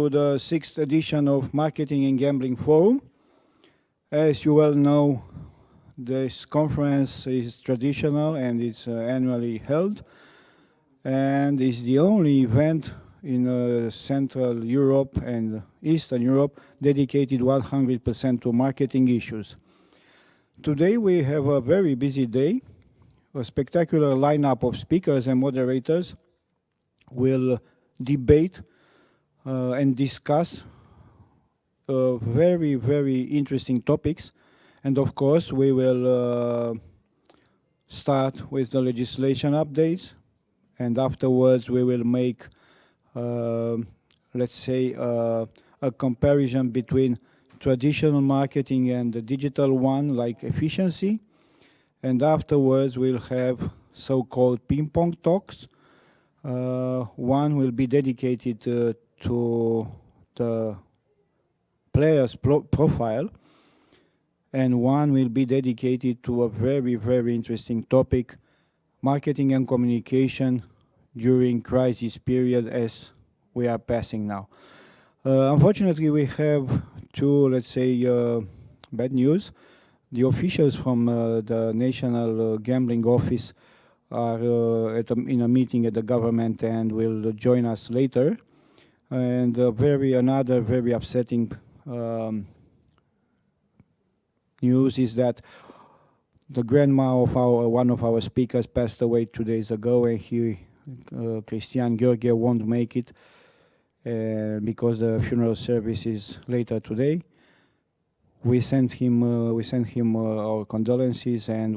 to the 6th edition of Marketing and Gambling Forum. As you well know, this conference is traditional and it's annually held, and is the only event in Central Europe and Eastern Europe dedicated 100% to marketing issues. Today we have a very busy day. A spectacular lineup of speakers and moderators will debate and discuss very, very interesting topics. And of course, we will start with the legislation updates, and afterwards we will make, let's say, a comparison between traditional marketing and the digital one, like efficiency. And afterwards we'll have so-called ping-pong talks. One will be dedicated to the player's profile, and one will be dedicated to a very, very interesting topic, marketing and communication during crisis period as we are passing now. Unfortunately, we have two, let's say, bad news. The officials from the National Gambling Office are in a meeting at the government and will join us later. And another very upsetting news is that the grandma of one of our speakers passed away 2 days ago, and Christian Gheorghe, won't make it because the funeral service is later today. We sent him our condolences, and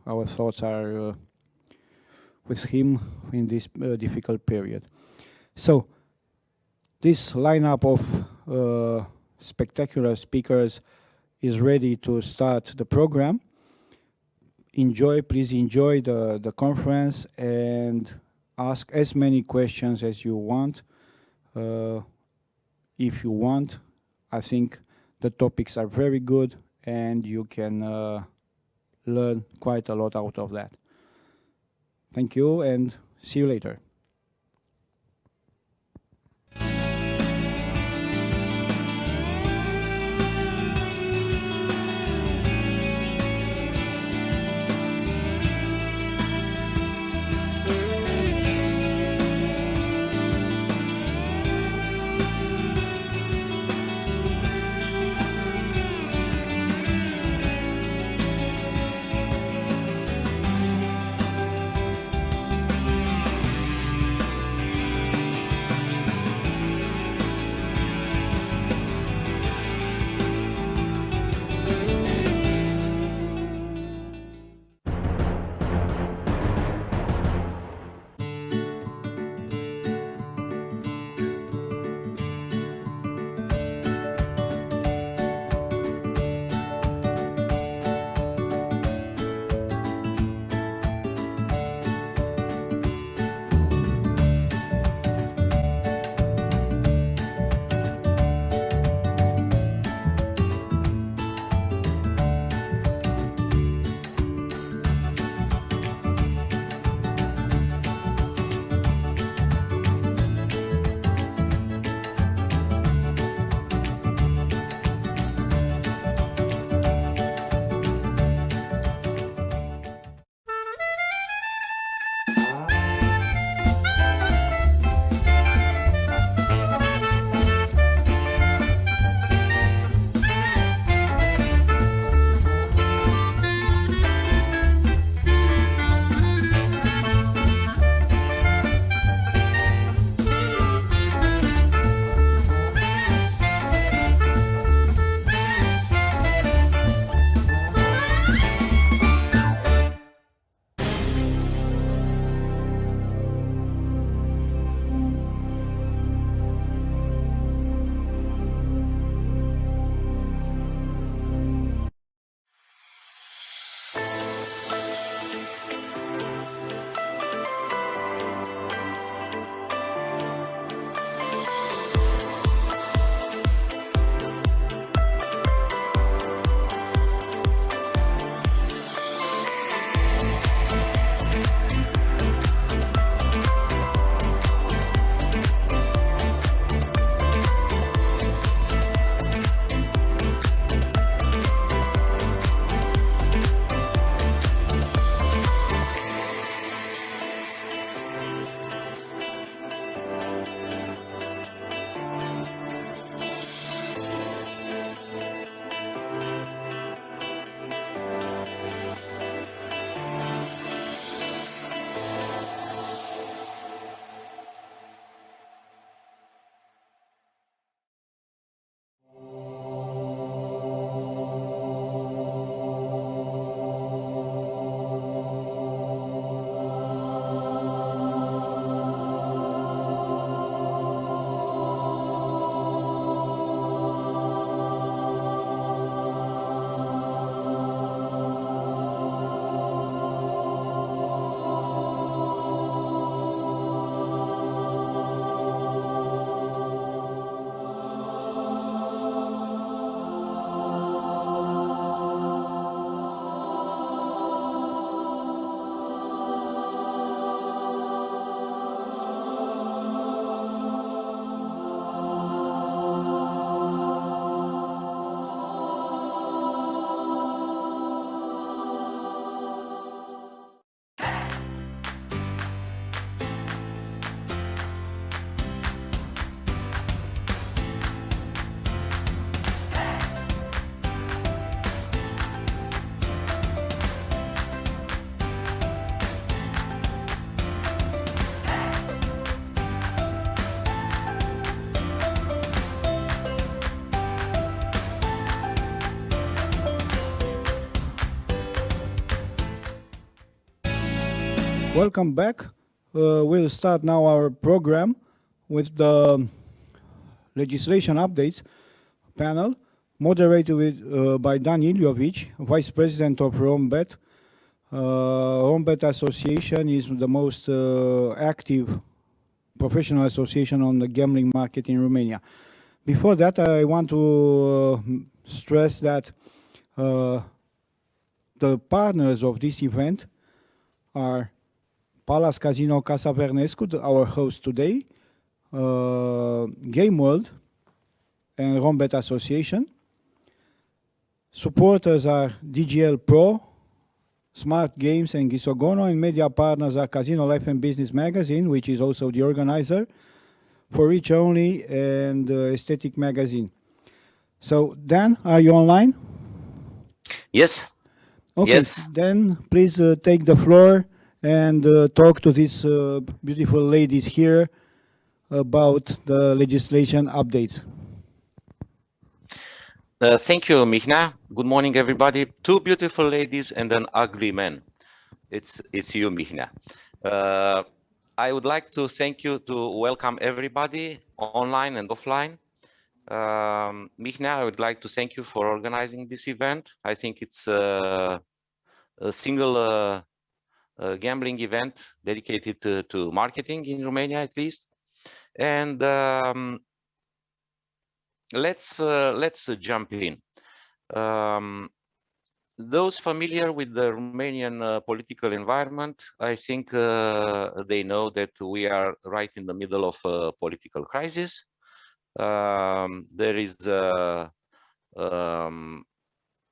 our thoughts are with him in this difficult period. So this lineup of spectacular speakers is ready to start the program. Please enjoy the conference and ask as many questions as you want. If you want, I think the topics are very good and you can learn quite a lot out of that. Thank you and see you later. Welcome back. We'll start now our program with the legislation updates panel, moderated by Dan Iljovic, Vice President of ROMBET. ROMBET Association is the most active professional association on the gambling market in Romania. Before that, I want to stress that the partners of this event are Palace Casino Casa Vernescu, our host today, Game World, and Rombet Association. Supporters are DGL Pro, Smart Games, and Gisogono, and media partners are Casino Life and Business Magazine, which is also the organizer, For Rich Only, and Aesthetic Magazine. So, Dan, are you online? Yes. Okay, yes. then please take the floor and talk to these beautiful ladies here about the legislation updates. Thank you, Mihna. Good morning, everybody. Two beautiful ladies and an ugly man. It's you, Mihna. I would like to thank you to welcome everybody online and offline. Mihna, I would like to thank you for organizing this event. I think it's a single gambling event dedicated to marketing in Romania, at least. And let's jump in. Those familiar with the Romanian political environment, I think they know that we are right in the middle of a political crisis. There is a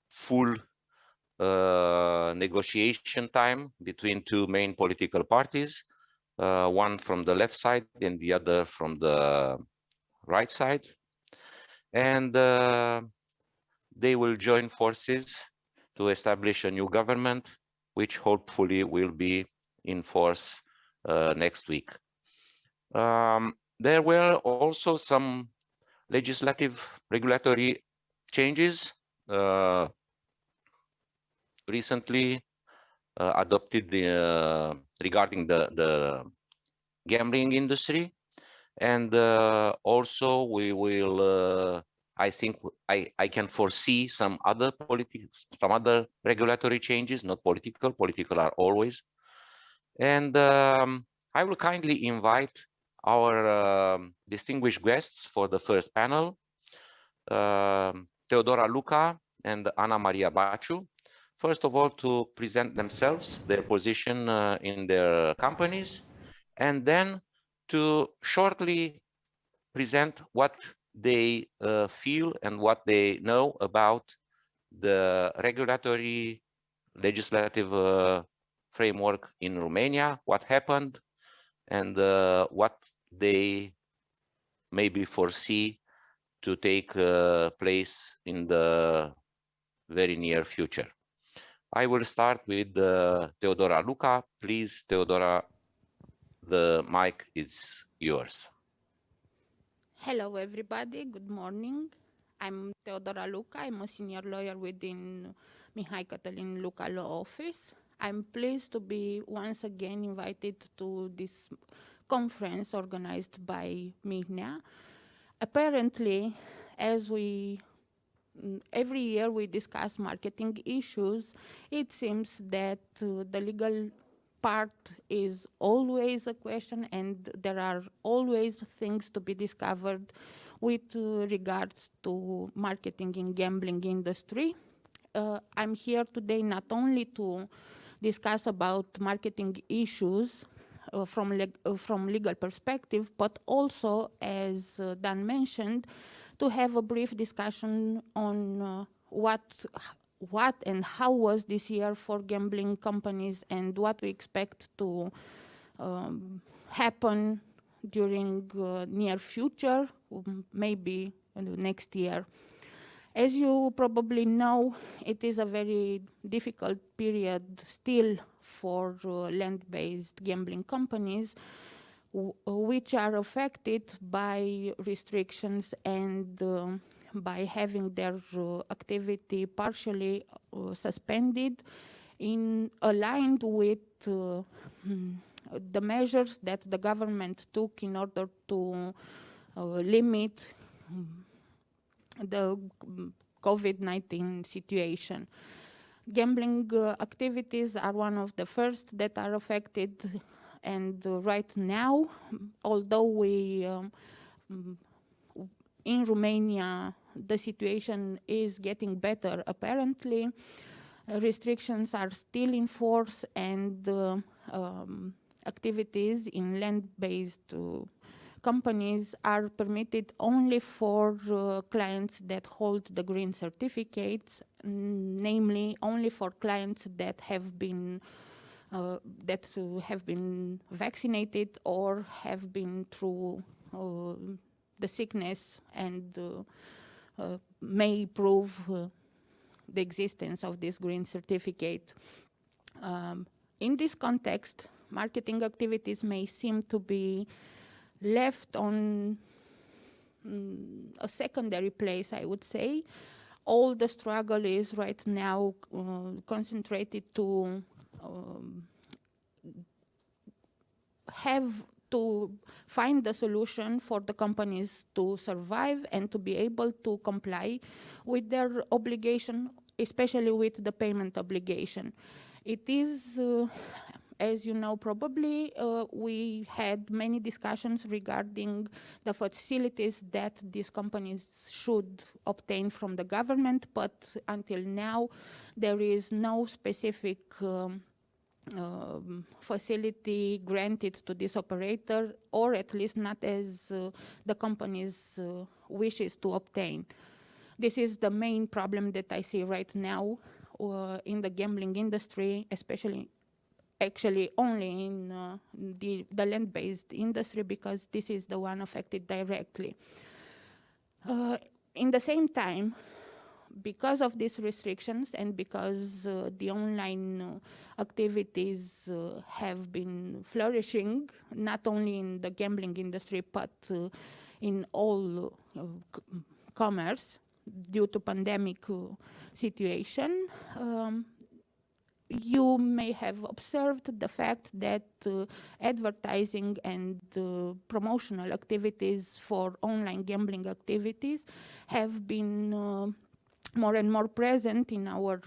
full negotiation time between two main political parties, one from the left side and the other from the right side. And they will join forces to establish a new government, which hopefully will be in force next week. There were also some legislative regulatory changes recently adopted regarding the gambling industry. And also we will I think I can foresee some other regulatory changes, not political. Political are always. And I will kindly invite our distinguished guests for the first panel, Teodora Luca and Ana Maria Baciu. First of all, to present themselves, their position in their companies, and then to shortly present what they feel and what they know about the regulatory legislative framework in Romania, what happened, and what they maybe foresee to take place in the very near future. I will start with Teodora Luca. Please, Teodora, the mic is yours. Hello, everybody. Good morning. I'm Teodora Luca. I'm a senior lawyer within Mihai Cătălin Luca Law Office. I'm pleased to be once again invited to this conference organized by Mihnea. Apparently, as every year we discuss marketing issues, it seems that the legal part is always a question, and there are always things to be discovered with regards to marketing in gambling industry. I'm here today not only to discuss about marketing issues from legal perspective, but also, as Dan mentioned, to have a brief discussion on what and how was this year for gambling companies and what we expect to happen during near future, maybe next year. As you probably know, it is a very difficult period still for land-based gambling companies, which are affected by restrictions and by having their activity partially suspended, aligned with the measures that the government took in order to limit the COVID-19 situation. Gambling activities are one of the first that are affected, and right now, although we in Romania the situation is getting better apparently, restrictions are still in force, and activities in land-based companies are permitted only for clients that hold the green certificates, namely only for clients that have been vaccinated or have been through the sickness and may prove the existence of this green certificate. In this context, marketing activities may seem to be left on a secondary place, I would say. All the struggle is right now concentrated to have to find the solution for the companies to survive and to be able to comply with their obligation, especially with the payment obligation. It is, as you know, probably, we had many discussions regarding the facilities that these companies should obtain from the government, but until now, there is no specific facility granted to this operator, or at least not as the company's wishes to obtain. This is the main problem that I see right now in the gambling industry, especially actually only in the land-based industry, because this is the one affected directly. In the same time, because of these restrictions and because the online activities have been flourishing, not only in the gambling industry, but in all commerce due to pandemic situation, you may have observed the fact that advertising and promotional activities for online gambling activities have been more and more present in our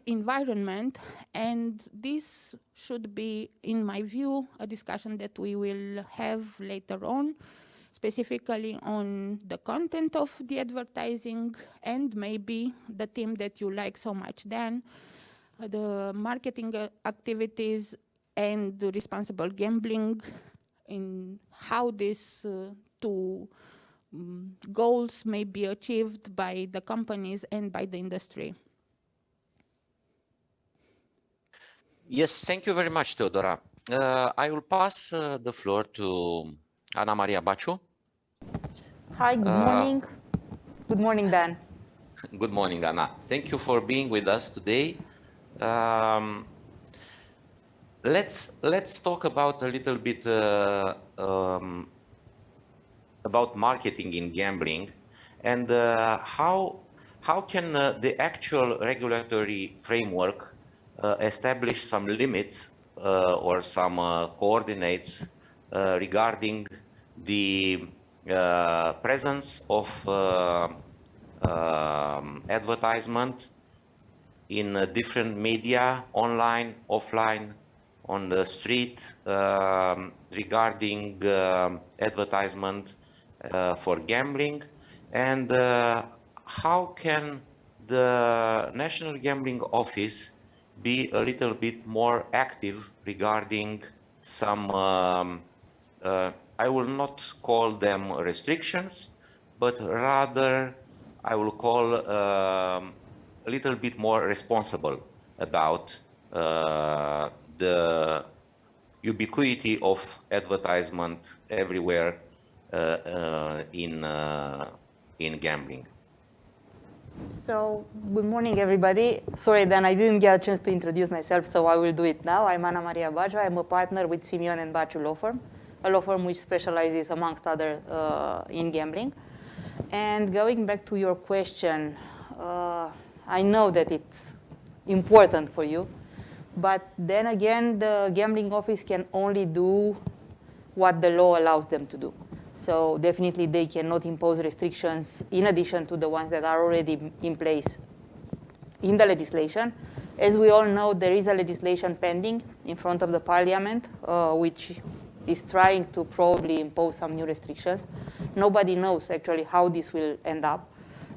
environment, and this should be, in my view, a discussion that we will have later on, specifically on the content of the advertising and maybe the theme that you like so much, Dan, the marketing activities and the responsible gambling, in how these two goals may be achieved by the companies and by the industry. Yes, thank you very much, Teodora. I will pass the floor to Ana Maria Baciu. Hi, good morning. Good morning, Dan. Good morning, Ana. Thank you for being with us today. Let's talk about a little bit about marketing in gambling, and how can the actual regulatory framework establish some limits or some coordinates regarding the presence of advertisement in different media, online, offline, on the street, regarding advertisement for gambling, and how can the National Gambling Office be a little bit more active regarding some, I will not call them restrictions, but rather I will call a little bit more responsible about the ubiquity of advertisement everywhere in gambling. So, good morning, everybody. Sorry, Dan, I didn't get a chance to introduce myself, so I will do it now. I'm Ana Maria Baciu. I'm a partner with Simeon and Baciu Law Firm, a law firm which specializes, amongst other, in gambling. And going back to your question, I know that it's important for you. But then again, the gambling office can only do what the law allows them to do. So definitely they cannot impose restrictions in addition to the ones that are already in place in the legislation. As we all know, there is a legislation pending in front of the parliament, which is trying to probably impose some new restrictions. Nobody knows actually how this will end up.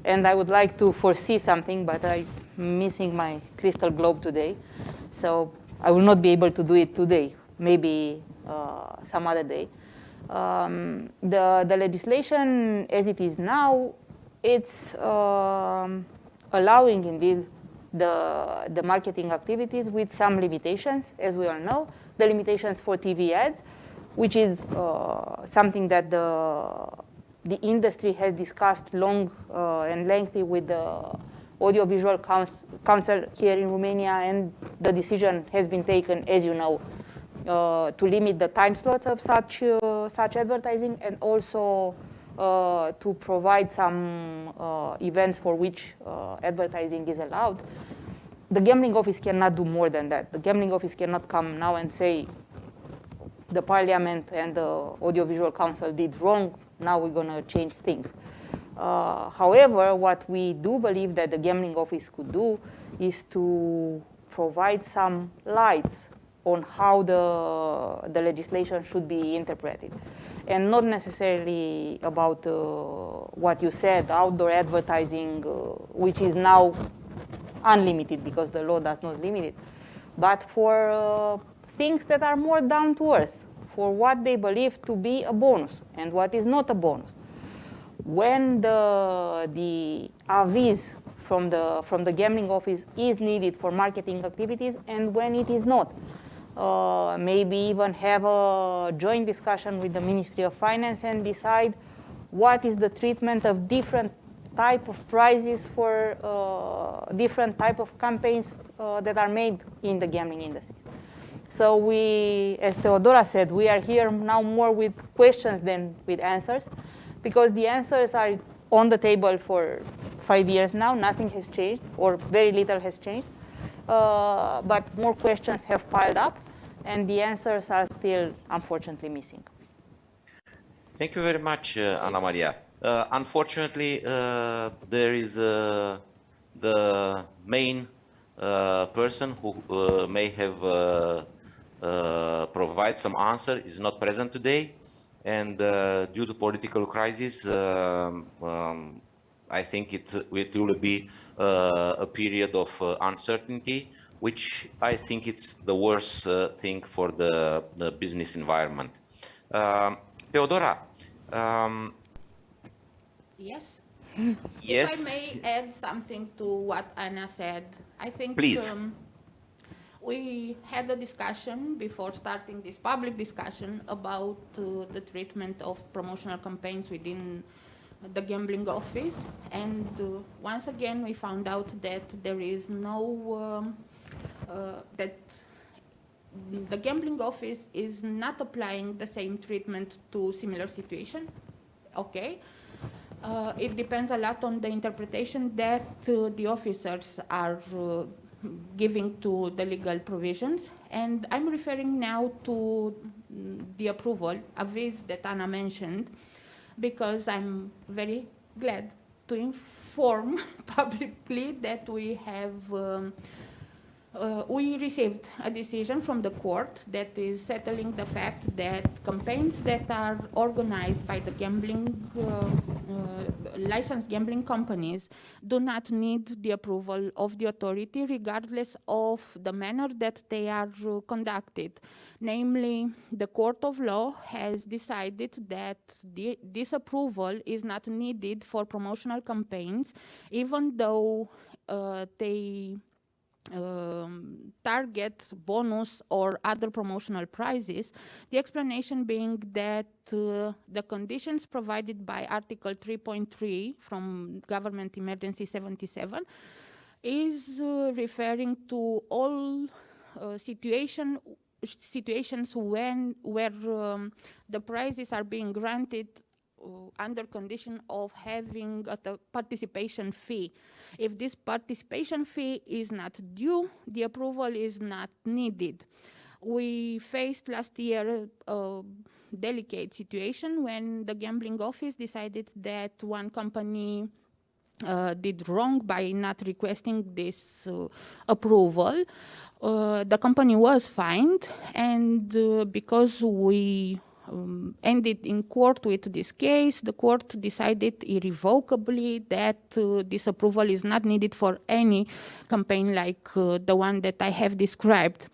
And I would like to foresee something, but I'm missing my crystal globe today. So I will not be able to do it today, maybe some other day. The legislation as it is now, it's allowing indeed the marketing activities with some limitations, as we all know. The limitations for TV ads, which is something that the industry has discussed long and lengthy with the Audiovisual Council here in Romania, and the decision has been taken, as you know, to limit the time slots of such advertising, and also to provide some events for which advertising is allowed. The gambling office cannot do more than that. The gambling office cannot come now and say the parliament and the Audiovisual Council did wrong, now we're going to change things. However, what we do believe that the gambling office could do is to provide some lights on how the legislation should be interpreted. And not necessarily about what you said, outdoor advertising, which is now unlimited because the law does not limit it, but for things that are more down to earth, for what they believe to be a bonus and what is not a bonus. When the avis from the gambling office is needed for marketing activities and when it is not. Maybe even have a joint discussion with the Ministry of Finance and decide what is the treatment of different type of prizes for different type of campaigns that are made in the gambling industry. So we, as Theodora said, we are here now more with questions than with answers, because the answers are on the table for 5 years now. Nothing has changed, or very little has changed. But more questions have piled up, and the answers are still, unfortunately, missing. Thank you very much, Ana Maria. Unfortunately, there is the main person who may have provide some answer is not present today, and due to political crisis, I think it will be a period of uncertainty, which I think it's the worst thing for the business environment. Theodora. Yes. Yes. If I may add something to what Anna said, I think please. We had a discussion before starting this public discussion about the treatment of promotional campaigns within the gambling office, and once again we found out that there is no that the gambling office is not applying the same treatment to similar situation. Okay. It depends a lot on the interpretation that the officers are giving to the legal provisions. And I'm referring now to the approval, avis that Anna mentioned, because I'm very glad to inform publicly that we have we received a decision from the court that is settling the fact that campaigns that are organized by the licensed gambling companies do not need the approval of the authority, regardless of the manner that they are conducted. Namely, the court of law has decided that this approval is not needed for promotional campaigns, even though they target bonus or other promotional prizes, the explanation being that the conditions provided by Article 3.3 from Government Emergency 77 is referring to all situations where the prizes are being granted under condition of having a participation fee. If this participation fee is not due, the approval is not needed. We faced last year a delicate situation when the gambling office decided that one company did wrong by not requesting this approval. The company was fined, and because we ended in court with this case, the court decided irrevocably that this approval is not needed for any campaign like the one that I have described.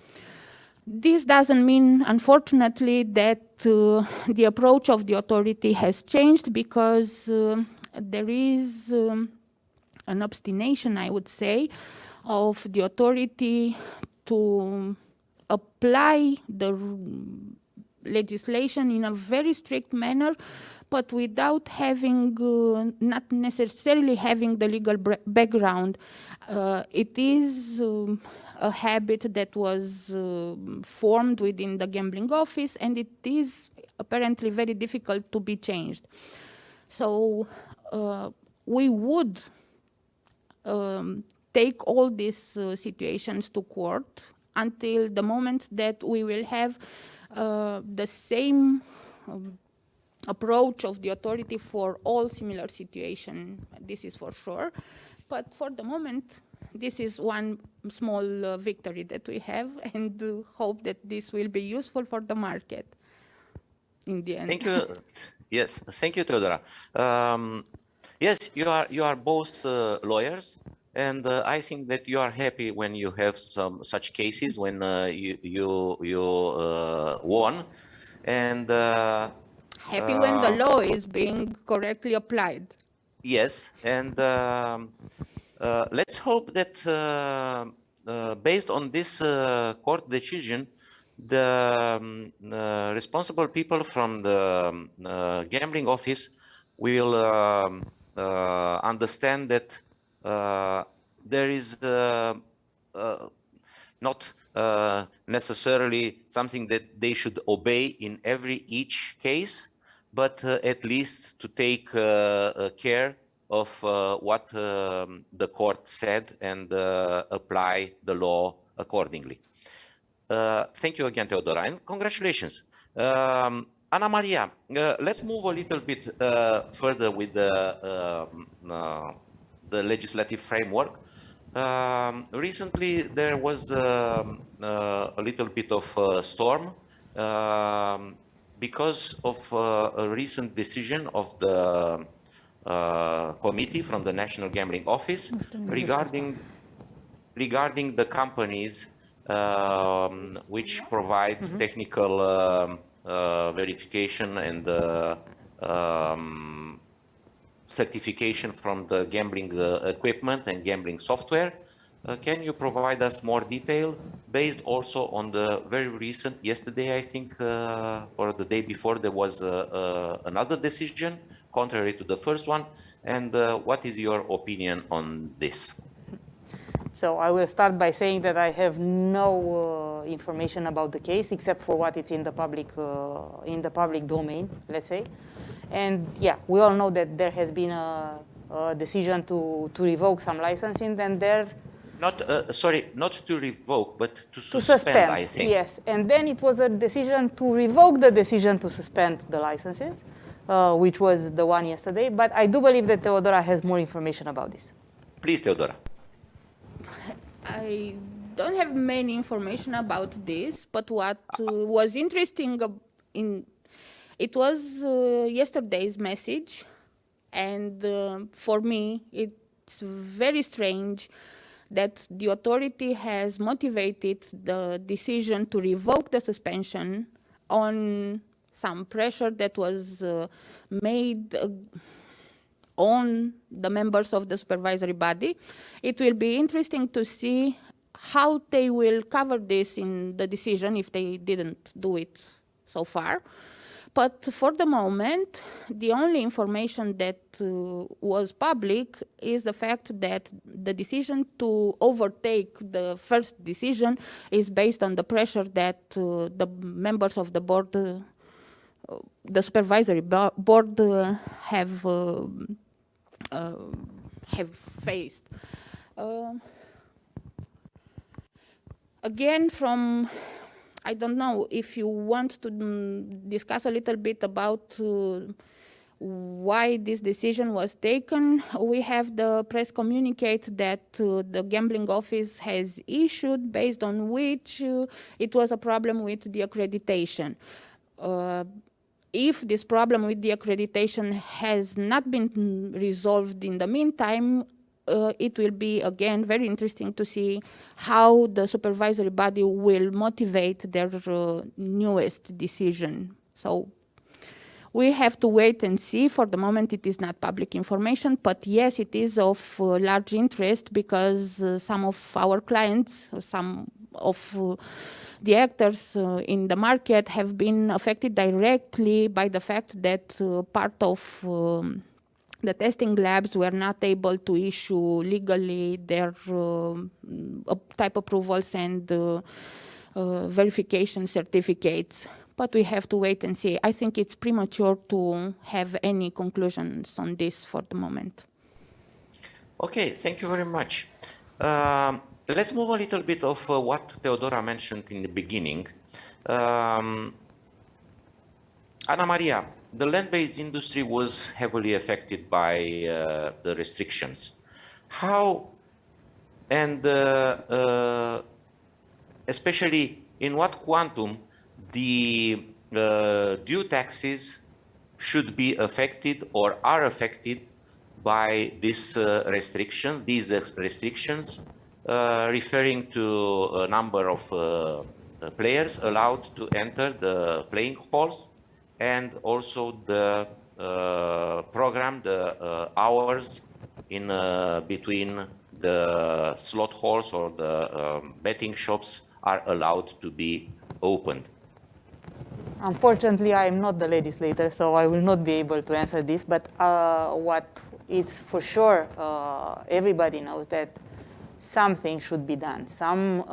This doesn't mean, unfortunately, that the approach of the authority has changed, because there is an obstination, I would say, of the authority to apply the legislation in a very strict manner, but without having, not necessarily having the legal background. It is a habit that was formed within the gambling office, and it is apparently very difficult to be changed. So we would take all these situations to court until the moment that we will have the same approach of the authority for all similar situations. This is for sure. But for the moment, this is one small victory that we have, and hope that this will be useful for the market in the end. Thank you. Yes, thank you, Teodora. Yes, you are both lawyers, and I think that you are happy when you have some such cases when you won, and happy when the law is being correctly applied. Yes, and let's hope that based on this court decision, the responsible people from the gambling office will understand that there is not necessarily something that they should obey in each case, but at least to take care of what the court said and apply the law accordingly. Thank you again, Teodora, and congratulations. Ana Maria, let's move a little bit further with the legislative framework. Recently, there was a little bit of a storm because of a recent decision of the committee from the National Gambling Office regarding the companies which provide technical verification and certification from the gambling equipment and gambling software. Can you provide us more detail based also on the very recent, yesterday I think, or the day before, there was another decision contrary to the first one, and what is your opinion on this? So I will start by saying that I have no information about the case except for what is in the public domain, let's say. And yeah, we all know that there has been a decision to revoke some licensing, and there. Not not to revoke, but to suspend, I think. Yes, and then it was a decision to revoke the decision to suspend the licenses, which was the one yesterday. But I do believe that Teodora has more information about this. Please, Teodora. I don't have many information about this, but what was interesting it was yesterday's message, and for me it's very strange that the authority has motivated the decision to revoke the suspension on some pressure that was made on the members of the supervisory body. It will be interesting to see how they will cover this in the decision if they didn't do it so far. But for the moment, the only information that was public is the fact that the decision to overtake the first decision is based on the pressure that the members of the board the supervisory board have faced. Again, I don't know if you want to discuss a little bit about why this decision was taken. We have the press communicate that the gambling office has issued, based on which it was a problem with the accreditation. If this problem with the accreditation has not been resolved in the meantime, it will be, again, very interesting to see how the supervisory body will motivate their newest decision. So we have to wait and see. For the moment, it is not public information, but yes, it is of large interest because some of our clients, some of the actors in the market have been affected directly by the fact that part of the testing labs were not able to issue legally their type approvals and verification certificates. But we have to wait and see. I think it's premature to have any conclusions on this for the moment. Okay, thank you very much. Let's move a little bit of what Teodora mentioned in the beginning. Ana Maria, the land-based industry was heavily affected by the restrictions. How, and especially in what quantum the due taxes should be affected or are affected by these restrictions, referring to a number of players allowed to enter the playing halls, and also the program, the hours in between the slot halls or the betting shops are allowed to be opened. Unfortunately, I am not the legislator, so I will not be able to answer this. But what is for sure, everybody knows that something should be done. Some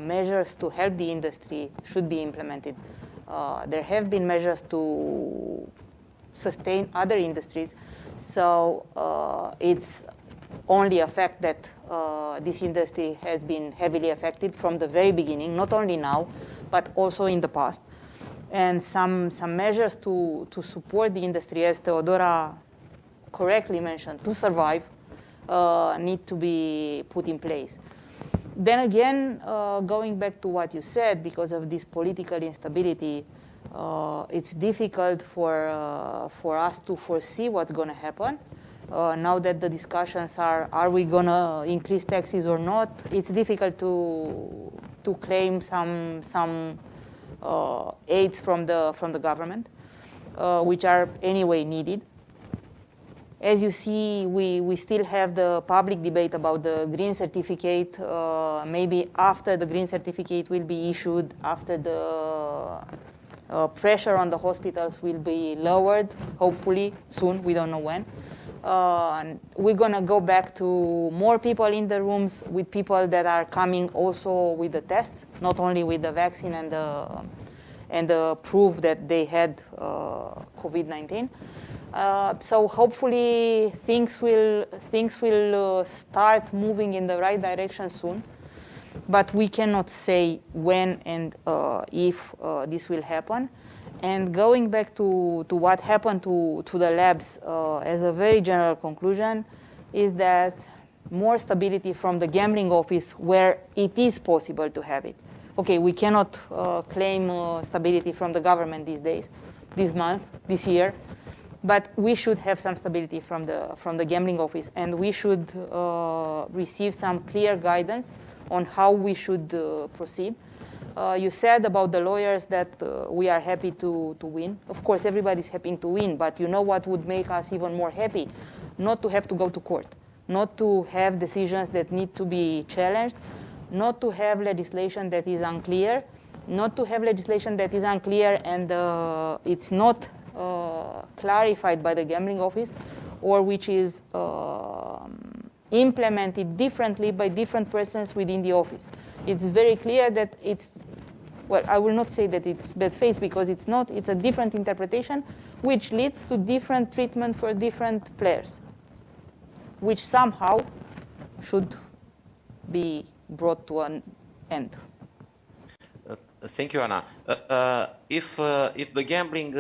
measures to help the industry should be implemented. There have been measures to sustain other industries. So it's only a fact that this industry has been heavily affected from the very beginning, not only now, but also in the past. And some measures to support the industry, as Teodora correctly mentioned, to survive, need to be put in place. Then again, going back to what you said, because of this political instability, it's difficult for us to foresee what's going to happen. Now that the discussions are we going to increase taxes or not, it's difficult to claim some aids from the government, which are anyway needed. As you see, we still have the public debate about the green certificate. Maybe after the green certificate will be issued, after the pressure on the hospitals will be lowered, hopefully soon, we don't know when. We're going to go back to more people in the rooms, with people that are coming also with the test, not only with the vaccine and the proof that they had COVID-19. So hopefully things will start moving in the right direction soon, but we cannot say when and if this will happen. And going back to what happened to the labs, as a very general conclusion, is that more stability from the gambling office where it is possible to have it. Okay, we cannot claim stability from the government these days, this month, this year, but we should have some stability from the gambling office, and we should receive some clear guidance on how we should proceed. You said about the lawyers that we are happy to win. Of course, everybody's happy to win, but you know what would make us even more happy? Not to have to go to court, not to have decisions that need to be challenged, not to have legislation that is unclear, not to have legislation that is unclear and it's not clarified by the gambling office, or which is implemented differently by different persons within the office. It's very clear that it's well, I will not say that it's bad faith because it's not. It's a different interpretation, which leads to different treatment for different players, which somehow should be brought to an end. Thank you, Anna. If the gambling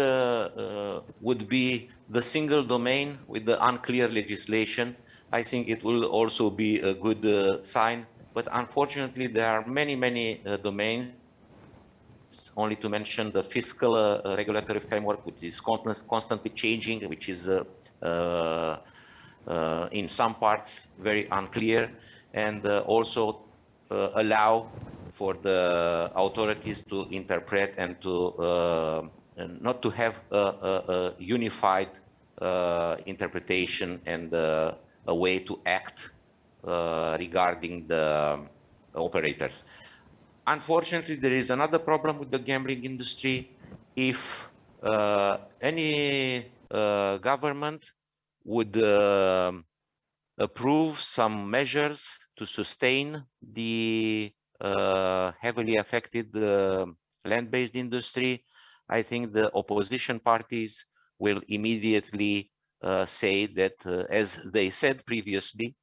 would be the single domain with the unclear legislation, I think it will also be a good sign. But unfortunately, there are many domains. Only to mention the fiscal regulatory framework, which is constantly changing, which is in some parts very unclear, and also allow for the authorities to interpret and to not to have a unified interpretation and a way to act regarding the operators. Unfortunately, there is another problem with the gambling industry. If any government would approve some measures to sustain the heavily affected land-based industry, I think the opposition parties will immediately say that, as they said previously,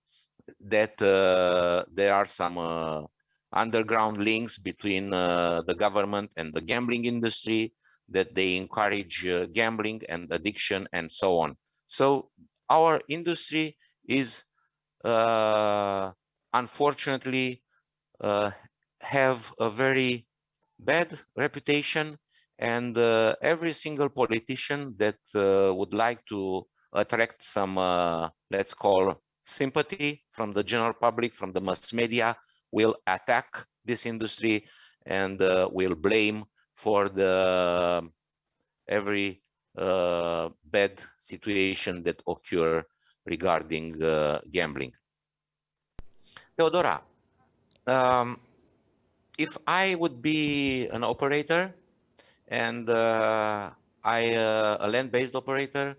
that there are some underground links between the government and the gambling industry, that they encourage gambling and addiction and so on. So our industry is unfortunately have a very bad reputation, and every single politician that would like to attract some, let's call, sympathy from the general public, from the mass media, will attack this industry and will blame for the every bad situation that occur regarding gambling. Teodora, if I would be an operator and a land-based operator,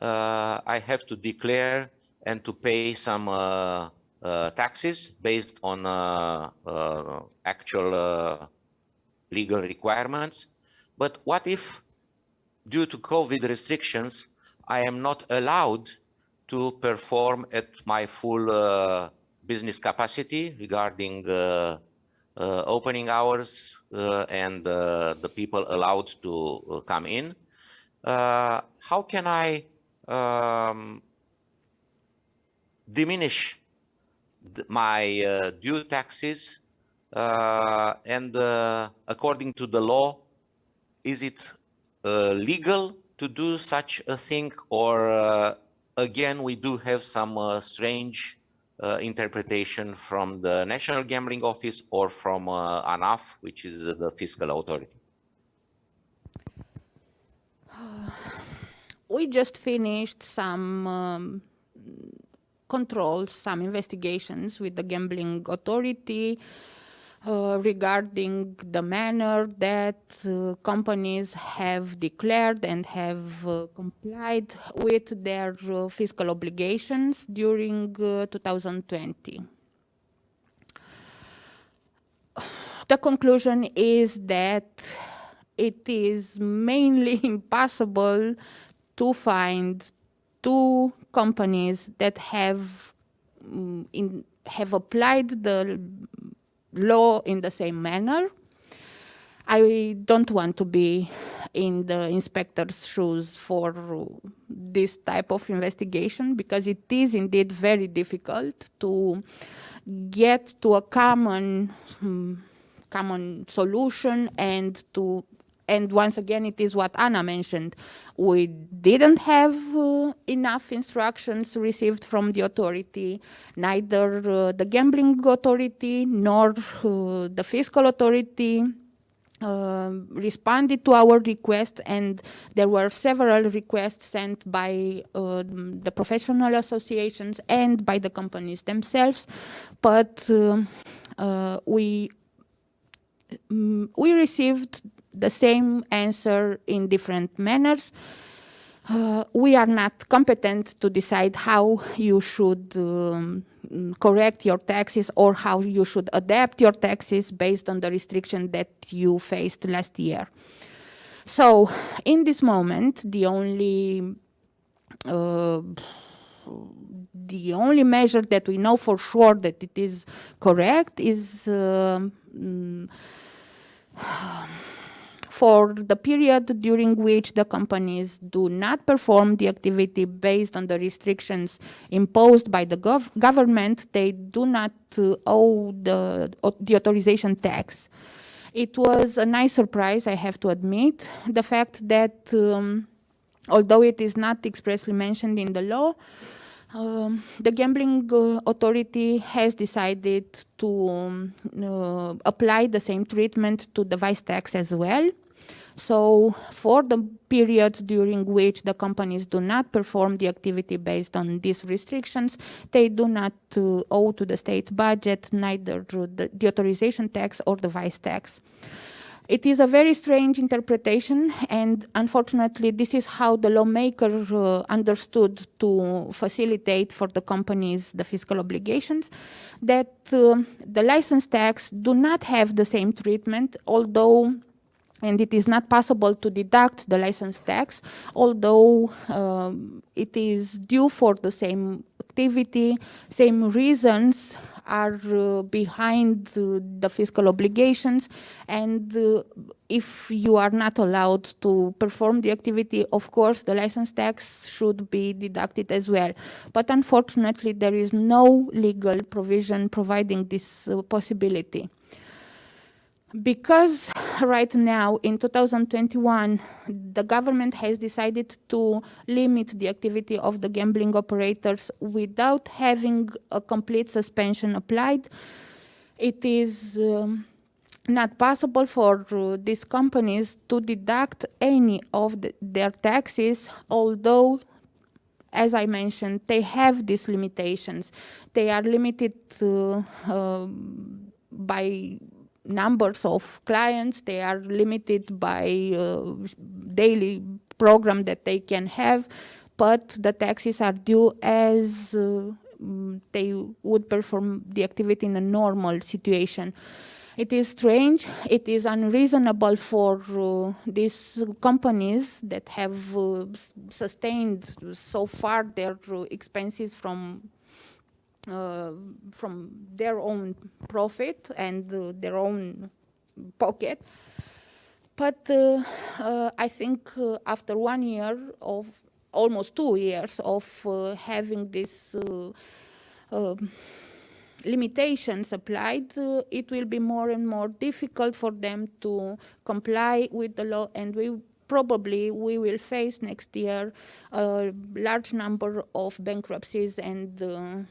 I have to declare and to pay some taxes based on actual legal requirements. But what if, due to COVID restrictions, I am not allowed to perform at my full business capacity regarding opening hours and the people allowed to come in? How can I diminish my due taxes, and according to the law, is it legal to do such a thing, or again we do have some strange interpretation from the National Gambling Office or from ANAF, which is the fiscal authority? We just finished some controls, some investigations with the Gambling Authority regarding the manner that companies have declared and have complied with their fiscal obligations during 2020. The conclusion is that it is mainly impossible to find two companies that have applied the law in the same manner. I don't want to be in the inspector's shoes for this type of investigation, because it is indeed very difficult to get to a common solution, and once again, it is what Anna mentioned. We didn't have enough instructions received from the authority, neither the Gambling Authority nor the Fiscal Authority responded to our request, and there were several requests sent by the professional associations and by the companies themselves, but we received the same answer in different manners. We are not competent to decide how you should correct your taxes or how you should adapt your taxes based on the restriction that you faced last year. So in this moment, the only measure that we know for sure that it is correct is for the period during which the companies do not perform the activity based on the restrictions imposed by the government, they do not owe the authorization tax. It was a nice surprise, I have to admit, the fact that although it is not expressly mentioned in the law, the gambling authority has decided to apply the same treatment to the vice tax as well. So for the periods during which the companies do not perform the activity based on these restrictions, they do not owe to the state budget neither the authorization tax or the vice tax. It is a very strange interpretation, and unfortunately, this is how the lawmaker understood to facilitate for the companies the fiscal obligations, that the license tax do not have the same treatment, although, and it is not possible to deduct the license tax, although it is due for the same activity, same reasons are behind the fiscal obligations, and if you are not allowed to perform the activity, of course, the license tax should be deducted as well. But unfortunately, there is no legal provision providing this possibility. Because right now, in 2021, the government has decided to limit the activity of the gambling operators without having a complete suspension applied, it is not possible for these companies to deduct any of their taxes, although, as I mentioned, they have these limitations. They are limited by numbers of clients, they are limited by daily program that they can have, but the taxes are due as they would perform the activity in a normal situation. It is strange, it is unreasonable for these companies that have sustained so far their expenses from their own profit and their own pocket. But I think after 1 year of almost 2 years of having this limitations applied, it will be more and more difficult for them to comply with the law, and we will face next year a large number of bankruptcies and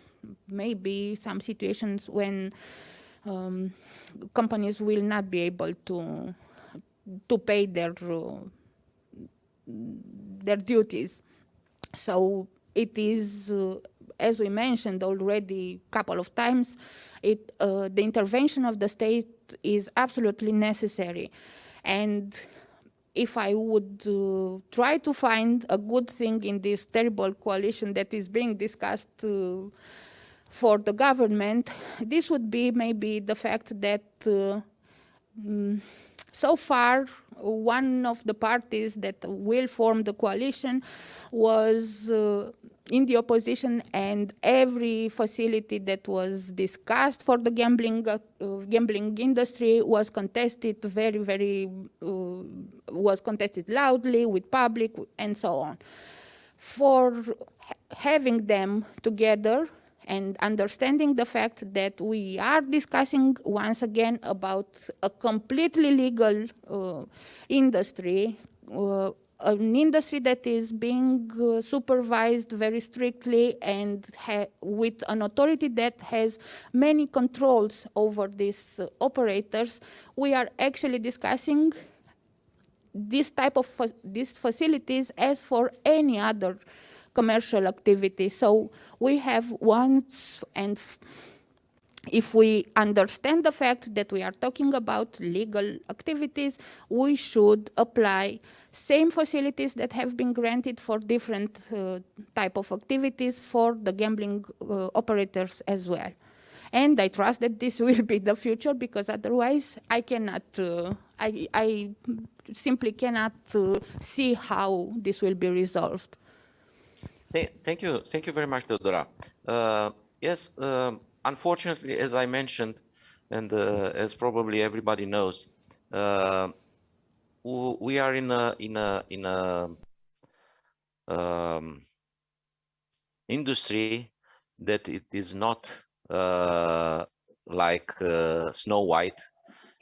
maybe some situations when companies will not be able to pay their duties. So it is, as we mentioned already a couple of times, the intervention of the state is absolutely necessary. And if I would try to find a good thing in this terrible coalition that is being discussed for the government, this would be maybe the fact that so far one of the parties that will form the coalition was in the opposition, and every facility that was discussed for the gambling industry was contested was contested loudly with public and so on. For having them together and understanding the fact that we are discussing once again about a completely legal industry, an industry that is being supervised very strictly and with an authority that has many controls over these operators, we are actually discussing this type of these facilities as for any other commercial activity. So we have once and if we understand the fact that we are talking about legal activities, we should apply same facilities that have been granted for different type of activities for the gambling operators as well. And I trust that this will be the future, because otherwise I cannot, I simply cannot see how this will be resolved. Thank you very much, Teodora. Yes, unfortunately, as I mentioned, and as probably everybody knows, we are in a industry that it is not like Snow White,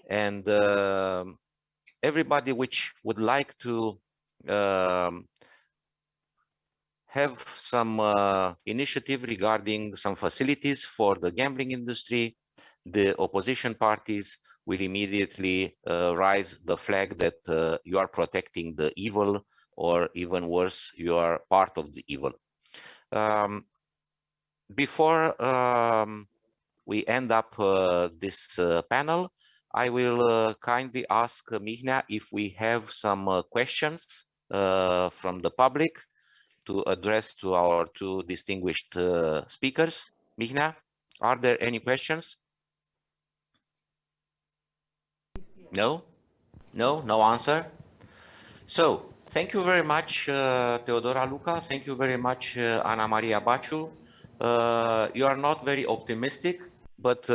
and everybody which would like to have some initiative regarding some facilities for the gambling industry, the opposition parties will immediately raise the flag that you are protecting the evil, or even worse, you are part of the evil. Before we end up this panel, I will kindly ask Mihnea if we have some questions from the public to address to our two distinguished speakers. Mihnea, are there any questions? No? No answer? So, thank you very much, Teodora Luca. Thank you very much, Ana Maria Baciu. You are not very optimistic, but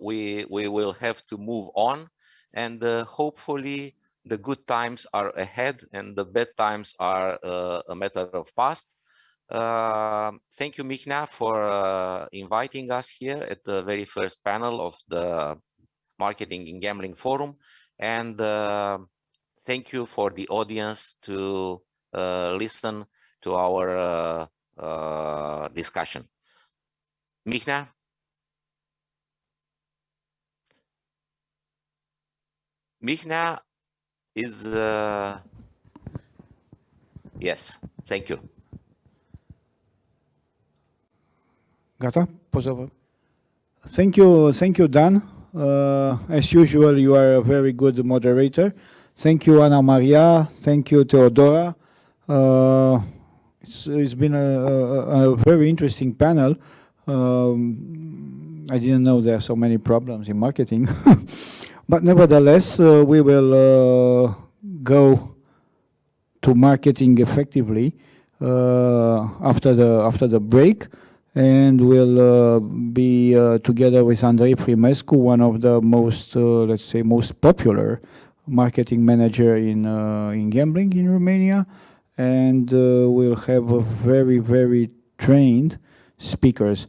we will have to move on, and hopefully the good times are ahead and the bad times are a matter of past. Thank you, Mihnea, for inviting us here at the very first panel of the Marketing in Gambling Forum, and thank you for the audience to listen to our discussion. Mihnea? Mihnea is... yes, thank you. Gata? Pozor. Thank you, Dan. As usual, you are a very good moderator. Thank you, Ana Maria. Thank you, Teodora. It's been a very interesting panel. I didn't know there are so many problems in marketing. But nevertheless, we will go to marketing effectively after the break. And we'll be together with Andrei Primescu, one of the most, let's say, most popular marketing manager in gambling in Romania. And we'll have a very, very trained speakers.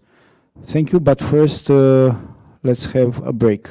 Thank you, but first, let's have a break.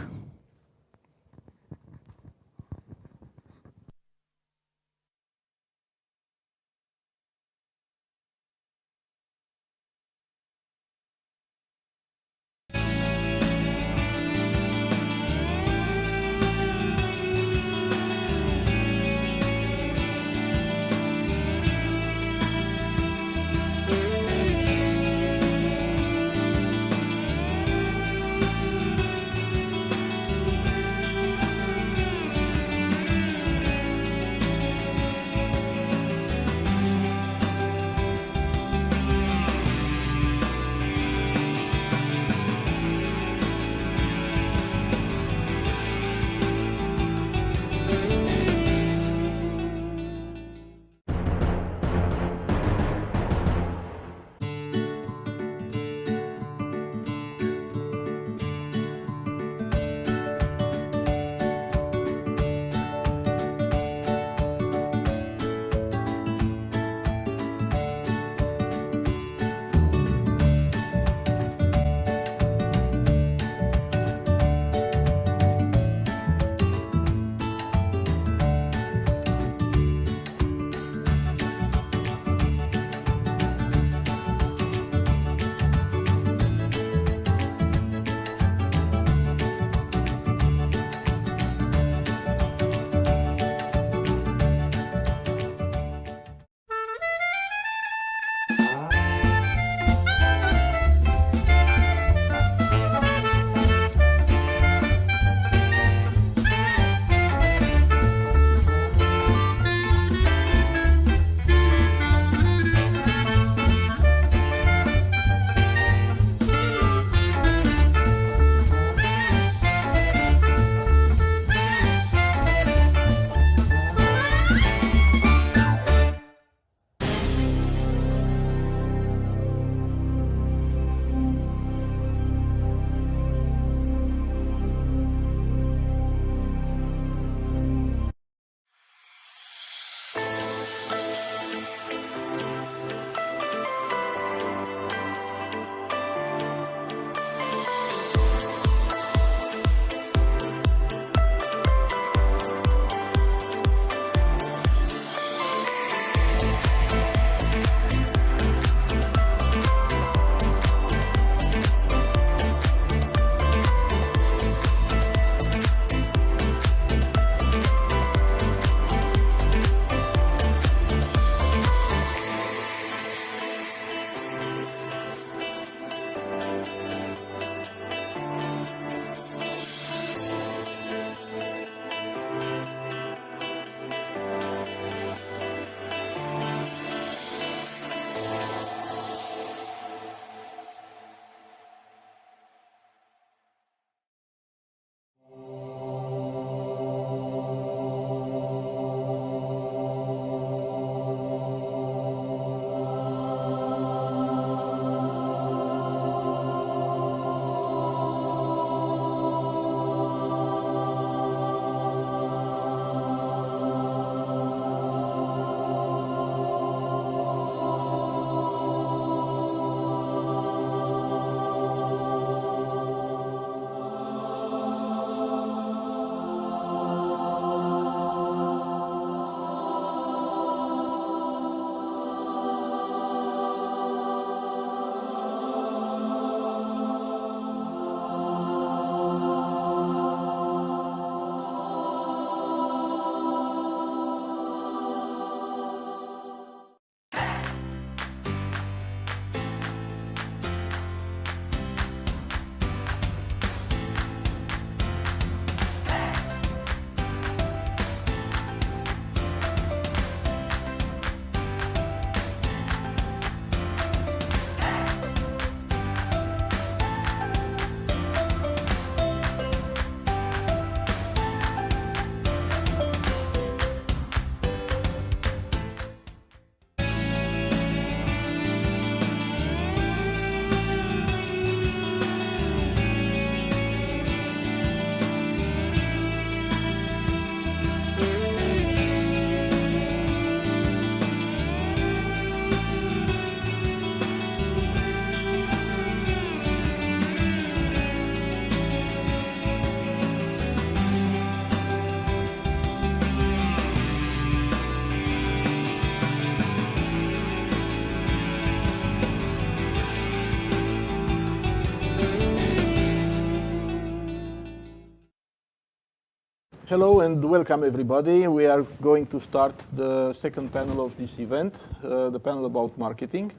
Hello and welcome everybody. We are going to start the second panel of this event, the panel about marketing.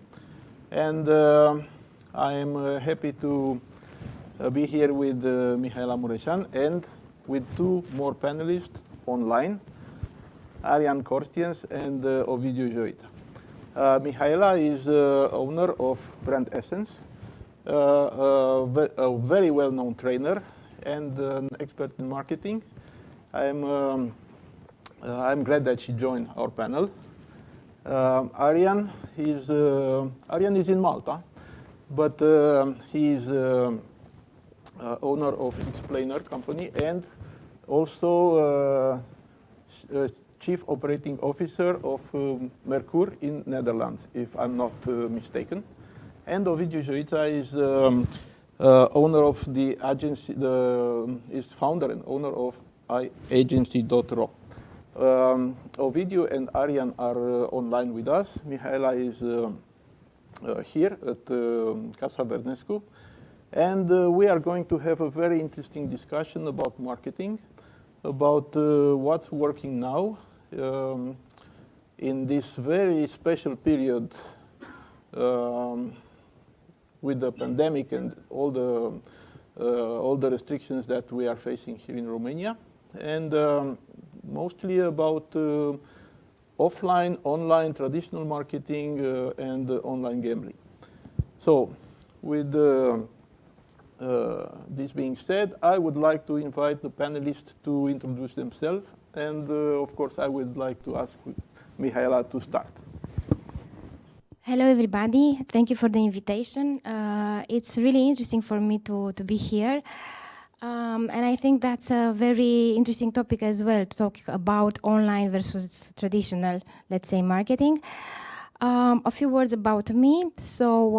And I am happy to be here with Mihaela Mureșan and with two more panelists online, Arian Corstiens and Ovidiu Joita. Mihaela is owner of Brand Essence, a very well-known trainer and an expert in marketing. I'm glad that she joined our panel. Arian is in Malta, but he is owner of Explainer company and also Chief Operating Officer of Mercur in Netherlands, if I'm not mistaken. And Ovidiu Joita is owner of the agency, is founder and owner of iAgency.ro. Ovidiu and Arian are online with us. Mihaela is here at Casa Vernescu. And we are going to have a very interesting discussion about marketing, about what's working now in this very special period with the pandemic and all the restrictions that we are facing here in Romania, and mostly about offline, online, traditional marketing and online gambling. So with this being said, I would like to invite the panelists to introduce themselves, and of course I would like to ask Mihaela to start. Hello, everybody. Thank you for the invitation. It's really interesting for me to be here. And I think that's a very interesting topic as well, to talk about online versus traditional, let's say, marketing. A few words about me. So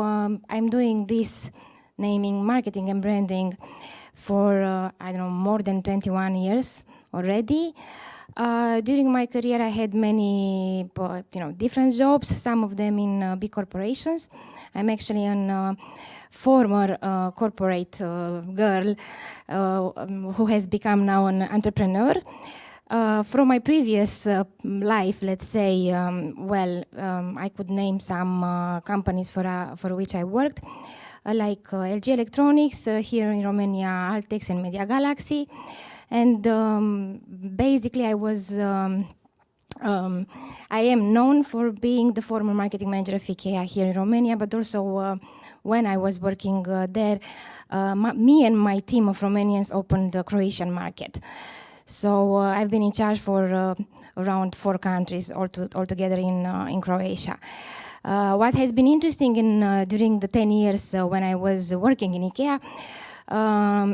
I'm doing this naming, marketing, and branding for, I don't know, more than 21 years already. During my career, I had many, different jobs, some of them in big corporations. I'm actually a former corporate girl who has become now an entrepreneur. From my previous life, let's say, I could name some companies for which I worked, like LG Electronics, here in Romania, Altex and Media Galaxy. And basically, I am known for being the former marketing manager of IKEA here in Romania, but also when I was working there, me and my team of Romanians opened the Croatian market. So I've been in charge for around 4 countries altogether in Croatia. What has been interesting during the 10 years when I was working in IKEA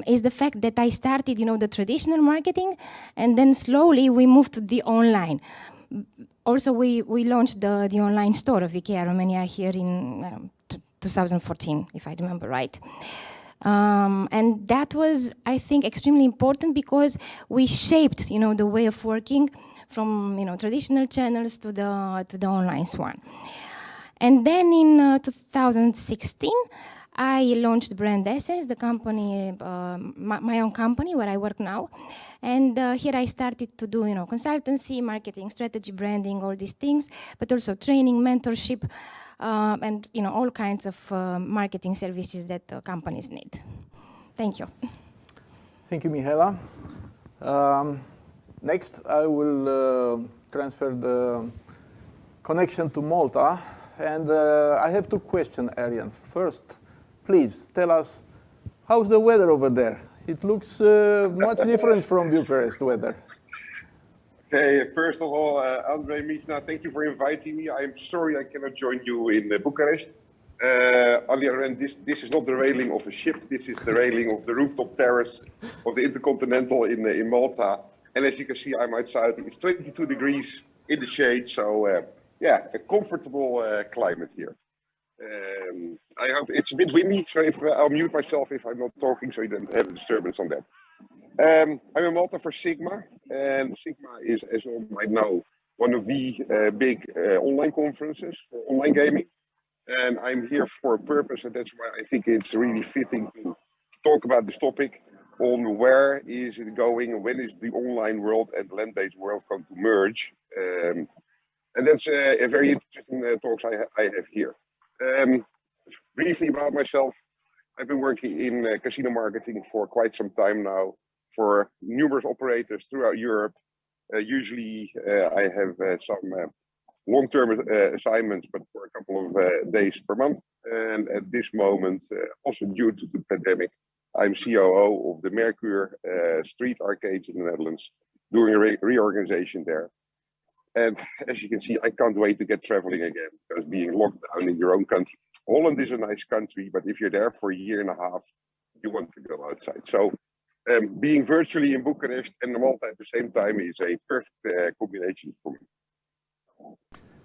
is the fact that I started, the traditional marketing, and then slowly we moved to the online. Also, we launched the online store of IKEA Romania here in 2014, if I remember right. And that was, I think, extremely important because we shaped, the way of working from, traditional channels to the online one. And then in 2016, I launched Brand Essence, the company, my own company where I work now. And here I started to do, consultancy, marketing, strategy, branding, all these things, but also training, mentorship, and, all kinds of marketing services that companies need. Thank you. Thank you, Mihaela. Next, I will transfer the connection to Malta. And I have 2 questions, Arian. First, please tell us, how's the weather over there? It looks much different from Bucharest weather. Okay, first of all, Andrei, Mishna, thank you for inviting me. I'm sorry I cannot join you in Bucharest. On the other hand, this is not the railing of a ship. This is the railing of the rooftop terrace of the Intercontinental in Malta. And as you can see, I'm outside. It's 22 degrees in the shade. So yeah, a comfortable climate here. I hope it's a bit windy, so I'll mute myself if I'm not talking, so you don't have a disturbance on that. I'm in Malta for Sigma, and Sigma is, as you all might know, one of the big online conferences for online gaming. And I'm here for a purpose, and that's why I think it's really fitting to talk about this topic. on where is it going, when is the online world and land-based world going to merge. And that's a very interesting talks I have here. Briefly about myself, I've been working in casino marketing for quite some time now for numerous operators throughout Europe. Usually I have some long-term assignments, but for a couple of days per month. And at this moment, also due to the pandemic, I'm COO of the Mercure Street Arcades in the Netherlands, doing a reorganization there. And as you can see, I can't wait to get traveling again, because being locked down in your own country. Holland is a nice country, but if you're there for a year and a half, you want to go outside. So being virtually in Bucharest and Malta at the same time is a perfect combination for me.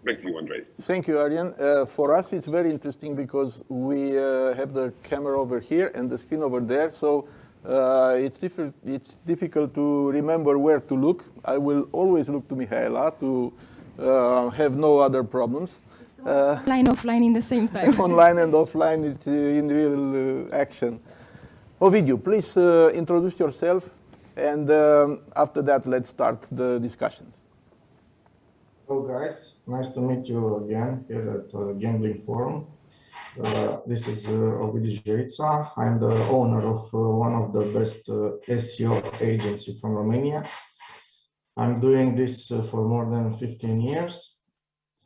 Back to you, Andre. Thank you, Arjen. For us, it's very interesting because we have the camera over here and the screen over there. So it's difficult to remember where to look. I will always look to Mihaela to have no other problems. Online, offline in the same time. Online and offline, it's in real action. Ovidiu, please introduce yourself, and after that, let's start the discussions. Hello guys, nice to meet you again here at Gambling Forum. This is Ovidiu. I'm the owner of one of the best SEO agency from Romania. I'm doing this for more than 15 years.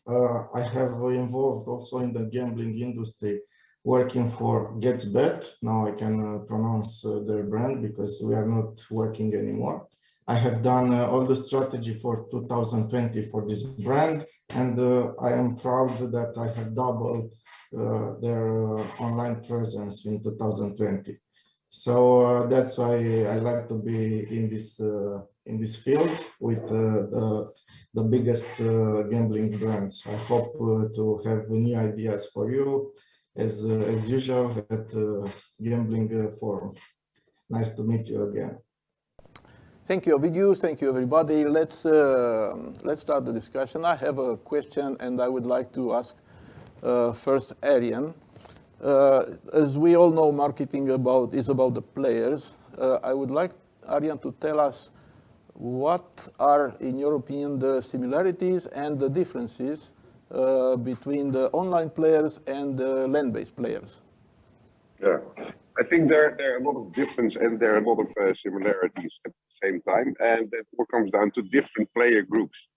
I have involved also in the gambling industry, working for GetsBet. Now I can pronounce their brand because we are not working anymore. I have done all the strategy for 2020 for this brand, and I am proud that I have doubled their online presence in 2020. So that's why I like to be in this field with the biggest gambling brands. I hope to have new ideas for you as usual at Gambling Forum. Nice to meet you again. Thank you, Ovidiu. Thank you, everybody. Let's start the discussion. I have a question, and I would like to ask first Arjen. As we all know, marketing is about the players. I would like Arjen to tell us what are, in your opinion, the similarities and the differences between the online players and the land-based players. Yeah, I think there are a lot of differences and there are a lot of similarities at the same time, and that all comes down to different player groups.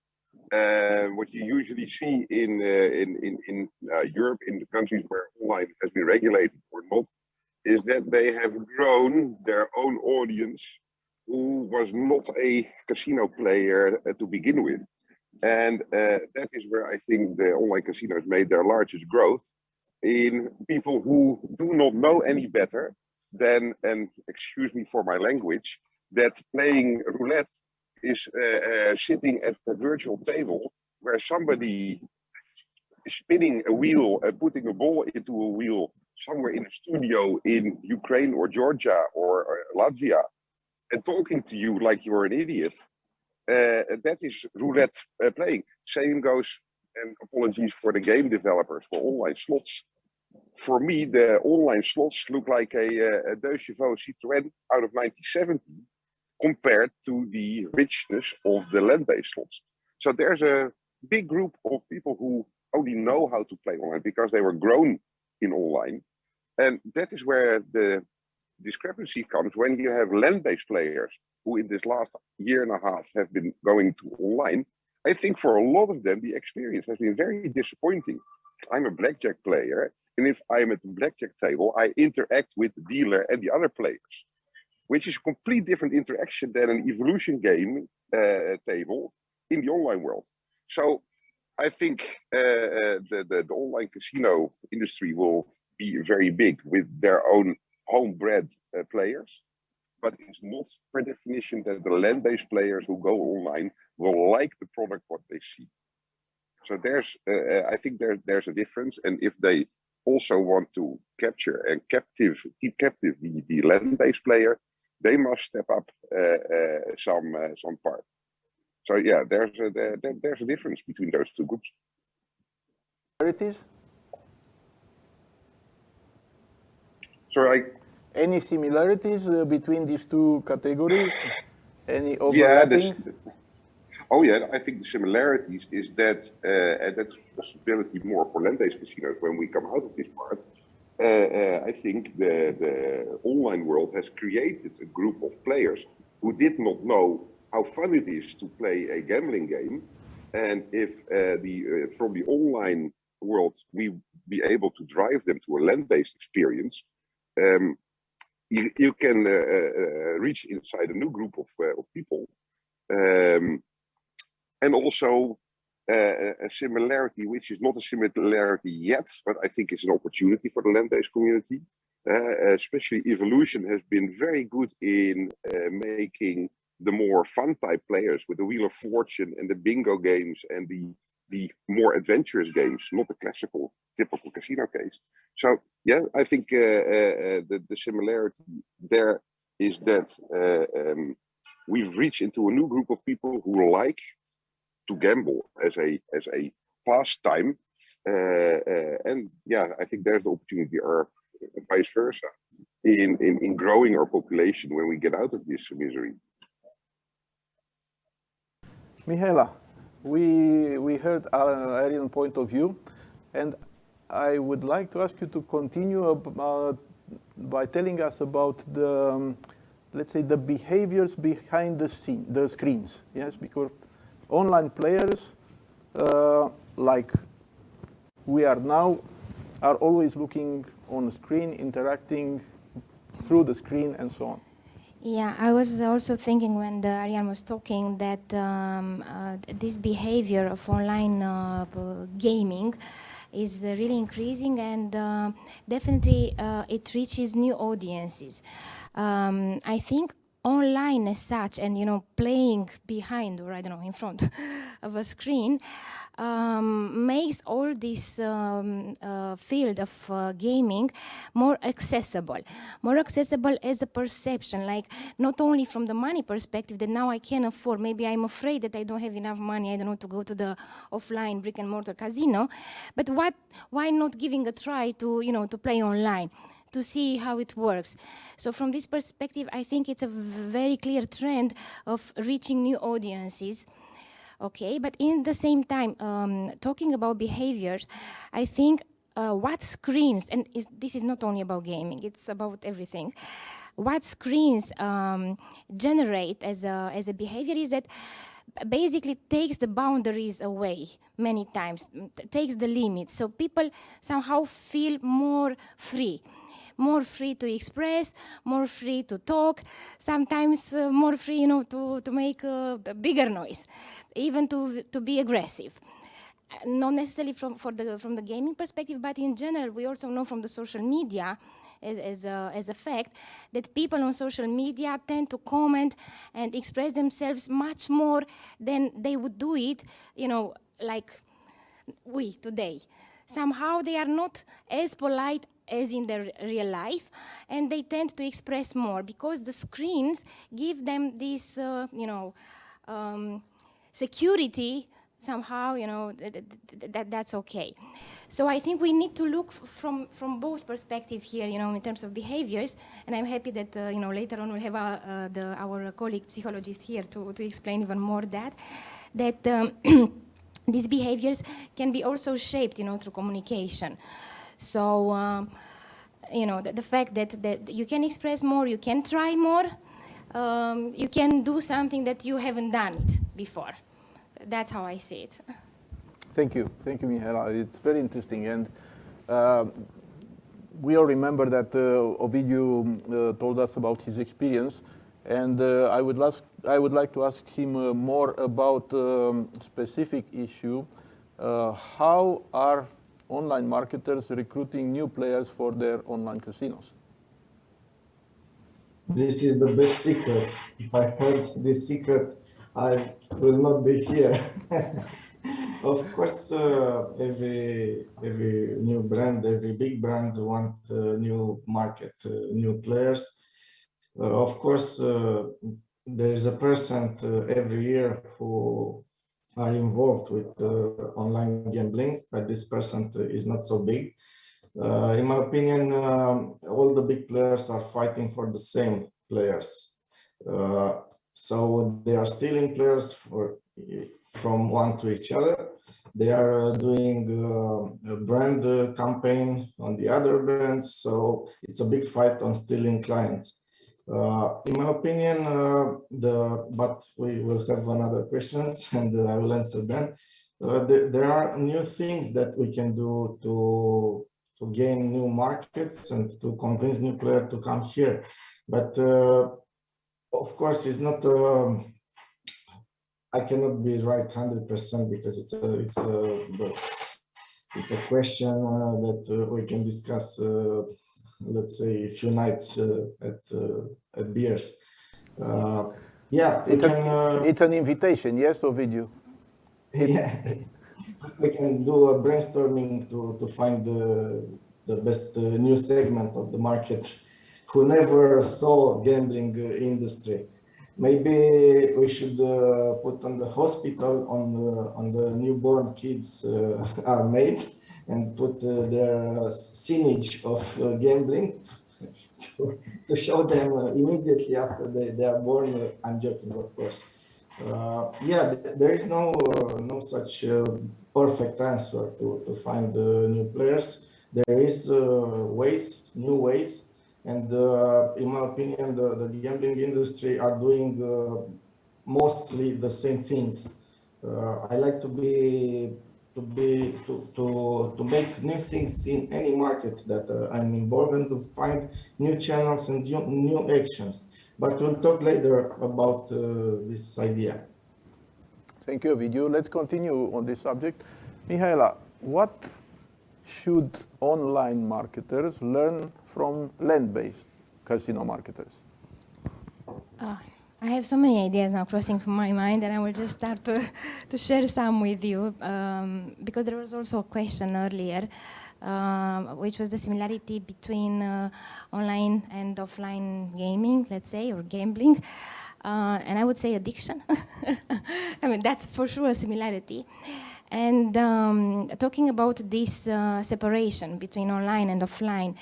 What you usually see in Europe, in the countries where online has been regulated or not, is that they have grown their own audience who was not a casino player to begin with. And that is where I think the online casinos made their largest growth, in people who do not know any better than, and excuse me for my language, that playing roulette is sitting at a virtual table where somebody is spinning a wheel and putting a ball into a wheel somewhere in a studio in Ukraine or Georgia or Latvia and talking to you like you're an idiot. That is roulette playing. Same goes, and apologies for the game developers, for online slots. For me, the online slots look like a Deux Chevaux Citroën out of 1970 compared to the richness of the land-based slots. So there's a big group of people who only know how to play online because they were grown in online. And that is where the discrepancy comes when you have land-based players who in this last year and a half have been going to online. I think for a lot of them, the experience has been very disappointing. I'm a blackjack player, and if I'm at the blackjack table, I interact with the dealer and the other players, which is a complete different interaction than an evolution game table in the online world. So I think the online casino industry will be very big with their own homebred players, but it's not per definition that the land-based players who go online will like the product what they see. So there's, I think there's a difference, and if they also want to capture and keep captive the land-based player, they must step up some part. So yeah, there's a difference between those two groups. Similarities? Sorry, Any similarities between these two categories? Any Yeah, overlapping? oh yeah, I think the similarities is that, and that's a possibility more for land-based casinos when we come out of this part. I think the online world has created a group of players who did not know how fun it is to play a gambling game. And if from the online world we be able to drive them to a land-based experience, you can reach inside a new group of people. And also a similarity, which is not a similarity yet, but I think is an opportunity for the land-based community. Especially Evolution has been very good in making the more fun type players with the Wheel of Fortune and the bingo games and the more adventurous games, not the classical typical casino case. So yeah, I think the similarity there is that we've reached into a new group of people who like to gamble as a pastime, and yeah, I think there's the opportunity, or vice versa, in growing our population when we get out of this misery. Mihaela, we heard Arian's point of view, and I would like to ask you to continue by telling us about the, let's say, the behaviors behind the screens. Yes, because online players, like we are now, are always looking on the screen, interacting through the screen, and so on. Yeah, I was also thinking when Ariane was talking that this behavior of online gaming is really increasing, and definitely it reaches new audiences. I think online as such, and playing behind, or I don't know, in front of a screen, makes all this field of gaming more accessible as a perception, like not only from the money perspective that now I can afford, maybe I'm afraid that I don't have enough money, I don't know, to go to the offline brick and mortar casino, but why not giving a try to, to play online, to see how it works. So from this perspective, I think it's a very clear trend of reaching new audiences. Okay, but in the same time, talking about behaviors, I think what screens, and this is not only about gaming, it's about everything. What screens generate as a behavior is that basically takes the boundaries away many times, takes the limits. So people somehow feel more free to express, more free to talk, sometimes more free, to make a bigger noise, even to be aggressive. Not necessarily from the gaming perspective, but in general, we also know from the social media as a fact that people on social media tend to comment and express themselves much more than they would do it, like we today. Somehow they are not as polite as in their real life, and they tend to express more because the screens give them this, security somehow, that's okay. So I think we need to look from both perspectives here, in terms of behaviors, and I'm happy that, later on we'll have our colleague psychologist here to explain even more that these behaviors can be also shaped, through communication. So, the fact that you can express more, you can try more, you can do something that you haven't done it before. That's how I see it. Thank you, Mihaela. It's very interesting, and we all remember that Ovidiu told us about his experience, and I would like to ask him more about specific issue. How are online marketers recruiting new players for their online casinos? This is the best secret. If I heard this secret, I will not be here. Of course, every new brand, every big brand want new market, new players. Of course, there is a percent every year who are involved with online gambling, but this percent is not so big. In my opinion, all the big players are fighting for the same players. So they are stealing players from one to each other. They are doing a brand campaign on the other brands. So it's a big fight on stealing clients. In my opinion, but we will have another questions and I will answer them. There are new things that we can do to gain new markets and to convince new players to come here. But of course, it's not. I cannot be right 100% because it's a question that we can discuss. Let's say a few nights at beers. Yeah, it's an invitation, yes, Ovidiu? Yeah, we can do a brainstorming to find the best new segment of the market who never saw gambling industry. Maybe we should put on the hospital on the newborn kids are made and put their signage of gambling to show them immediately after they are born. I'm joking, of course. Yeah, there is no such perfect answer to find new players. There is new ways, and in my opinion, the gambling industry are doing mostly the same things. I like to make new things in any market that I'm involved in, to find new channels and new actions. But we'll talk later about this idea. Thank you, Ovidiu. Let's continue on this subject. Mihaela, what should online marketers learn from land-based casino marketers? I have so many ideas now crossing through my mind, and I will just start to share some with you, because there was also a question earlier, which was the similarity between online and offline gaming, let's say, or gambling. And I would say addiction. I mean, that's for sure a similarity. And talking about this separation between online and offline,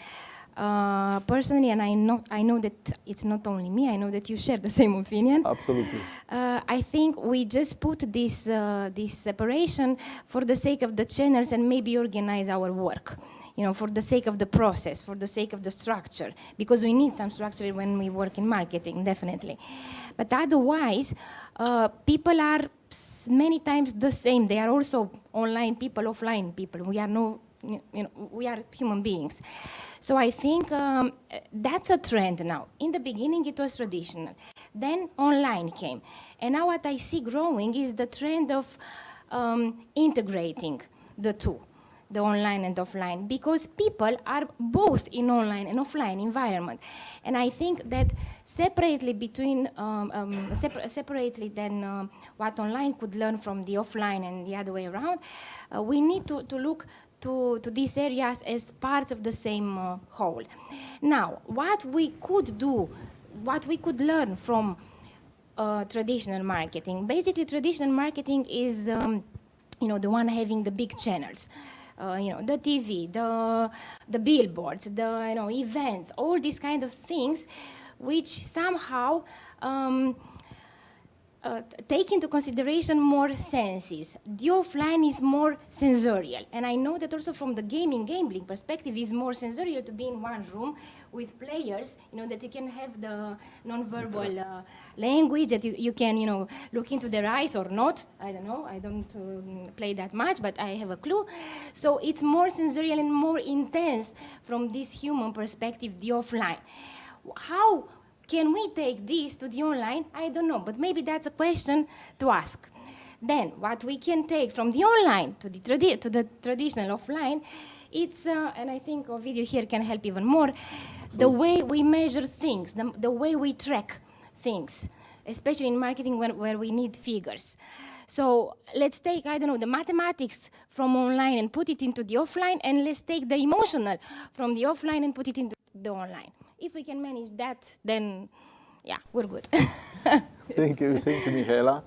personally, and I know that it's not only me, I know that you share the same opinion. Absolutely. I think we just put this separation for the sake of the channels and maybe organize our work, for the sake of the process, for the sake of the structure, because we need some structure when we work in marketing, definitely. But otherwise, people are many times the same. They are also online people, offline people. We are we are human beings. So I think that's a trend now. In the beginning, it was traditional. Then online came. And now what I see growing is the trend of integrating the two, the online and offline, because people are both in online and offline environment. And I think that separately between, separately than what online could learn from the offline and the other way around, we need to look to these areas as parts of the same whole. Now, what we could do, what we could learn from traditional marketing. Basically, traditional marketing is, the one having the big channels. The TV, the billboards, the events, all these kind of things, which somehow take into consideration more senses. The offline is more sensorial, and I know that also from the gambling perspective is more sensorial to be in one room with players, that you can have the non-verbal language, that you can, look into their eyes or not. I don't know. I don't play that much, but I have a clue. So it's more sensorial and more intense from this human perspective, the offline. How can we take this to the online? I don't know, but maybe that's a question to ask. Then, what we can take from the online to the traditional offline, it's, and I think Ovidiu here can help even more, the way we measure things, the way we track things, especially in marketing where we need figures. So let's take, I don't know, the mathematics from online and put it into the offline, and let's take the emotional from the offline and put it into the online. If we can manage that, then yeah, we're good. Thank you, Mihaela.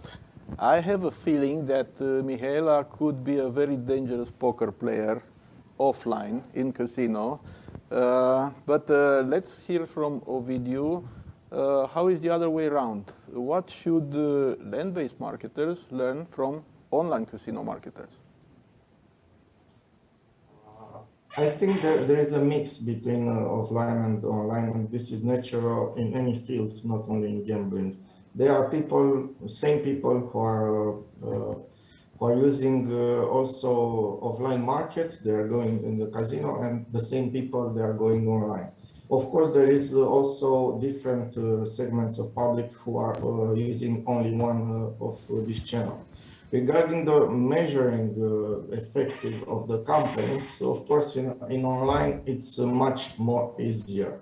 I have a feeling that Mihaela could be a very dangerous poker player offline in casino. But let's hear from Ovidiu. How is the other way around? What should land-based marketers learn from online casino marketers? I think there is a mix between offline and online, and this is natural in any field, not only in gambling. There are people, same people who are using also offline market. They are going in the casino, and the same people, they are going online. Of course, there is also different segments of public who are using only one of this channel. Regarding the measuring effective of the campaigns, of course, in online, it's much more easier.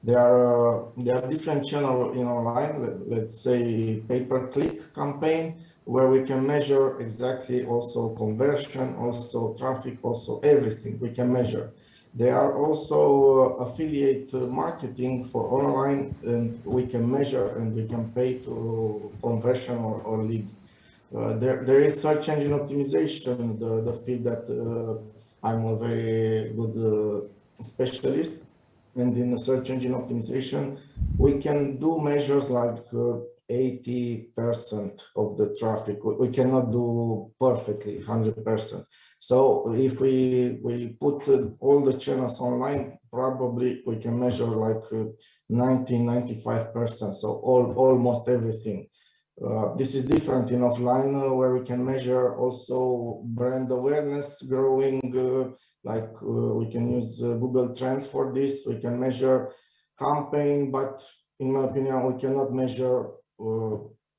There are different channels in online, let's say pay-per-click campaign, where we can measure exactly also conversion, also traffic, also everything we can measure. There are also affiliate marketing for online, and we can measure and we can pay to conversion or lead. There is search engine optimization, the field that I'm a very good specialist. And in search engine optimization, we can do measures like 80% of the traffic. We cannot do perfectly 100%. So if we put all the channels online, probably we can measure like 90-95%. So almost everything. This is different in offline, where we can measure also brand awareness growing, we can use Google Trends for this. We can measure campaign, but in my opinion, we cannot measure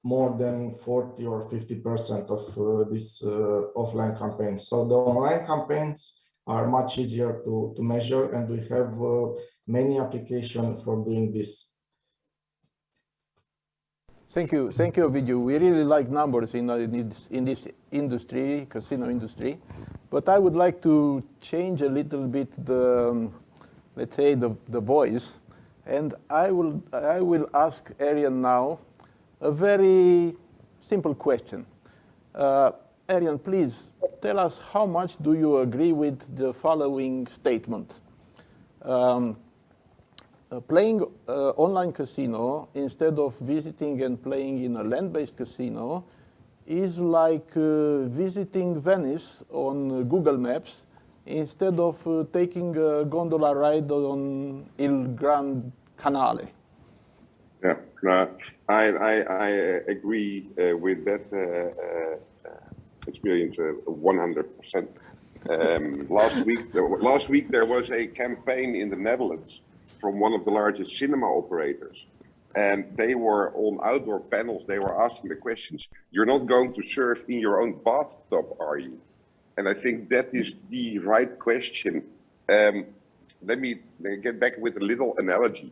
more than 40 or 50% of this offline campaigns. So the online campaigns are much easier to measure, and we have many applications for doing this. Thank you, Ovidiu. We really like numbers in this industry, casino industry. But I would like to change a little bit the, let's say, the voice, and I will ask Arian now a very simple question. Arian, please tell us how much do you agree with the following statement? Playing online casino instead of visiting and playing in a land-based casino is like visiting Venice on Google Maps instead of taking a gondola ride on Il Gran Canale. Yeah, I agree with that experience 100%. Last week there was a campaign in the Netherlands from one of the largest cinema operators. And they were on outdoor panels, they were asking the questions, you're not going to surf in your own bathtub, are you? And I think that is the right question. Let me get back with a little analogy.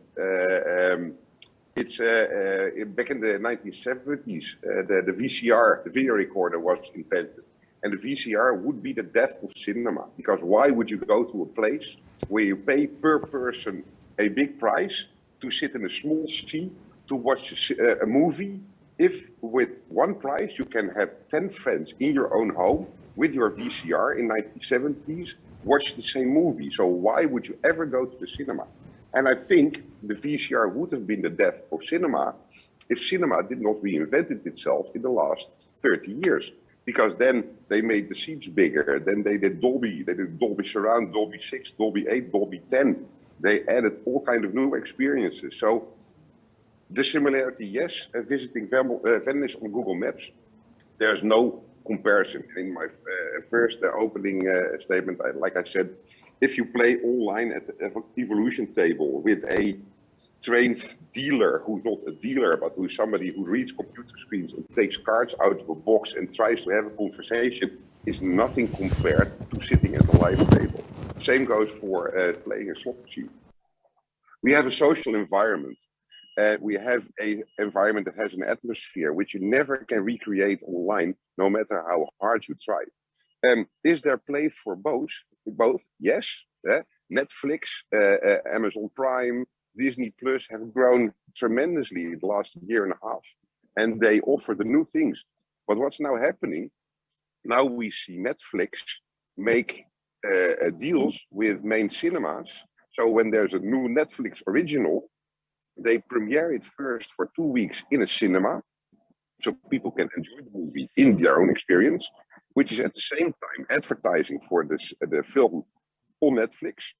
It's back in the 1970s, the VCR, the video recorder, was invented. And the VCR would be the death of cinema, because why would you go to a place where you pay per person a big price to sit in a small seat to watch a movie, if with one price you can have 10 friends in your own home with your VCR in 1970s watch the same movie? So why would you ever go to the cinema? And I think the VCR would have been the death of cinema if cinema did not reinvent itself in the last 30 years. Because then they made the seats bigger, then they did Dolby Surround, Dolby 6, Dolby 8, Dolby 10. They added all kinds of new experiences. So the similarity, yes, visiting Venice on Google Maps, there's no comparison. In my first opening statement, like I said, if you play online at the evolution table with a trained dealer who's not a dealer, but who's somebody who reads computer screens and takes cards out of a box and tries to have a conversation, is nothing compared to sitting at a live table. Same goes for playing a slot machine. We have a social environment. We have an environment that has an atmosphere which you never can recreate online, no matter how hard you try. Is there play for both? Yes. Netflix, Amazon Prime, Disney Plus have grown tremendously the last year and a half, and they offer the new things. But what's now happening? Now we see Netflix make deals with main cinemas. So when there's a new Netflix original, they premiere it first for 2 weeks in a cinema, so people can enjoy the movie in their own experience, which is at the same time advertising for the film on Netflix.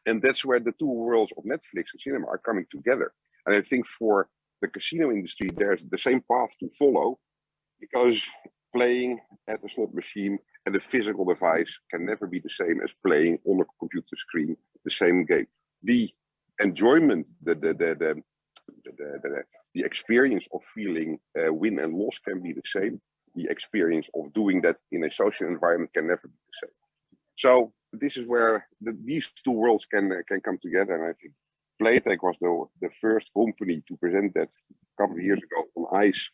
And that's where the two worlds of Netflix and cinema are coming together. And I think for the casino industry, there's the same path to follow, because playing at a slot machine and a physical device can never be the same as playing on a computer screen the same game. The enjoyment, the experience of feeling win and loss can be the same. The experience of doing that in a social environment can never be the same. So this is where these two worlds can come together, and I think Playtech was the first company to present that a couple of years ago on ice,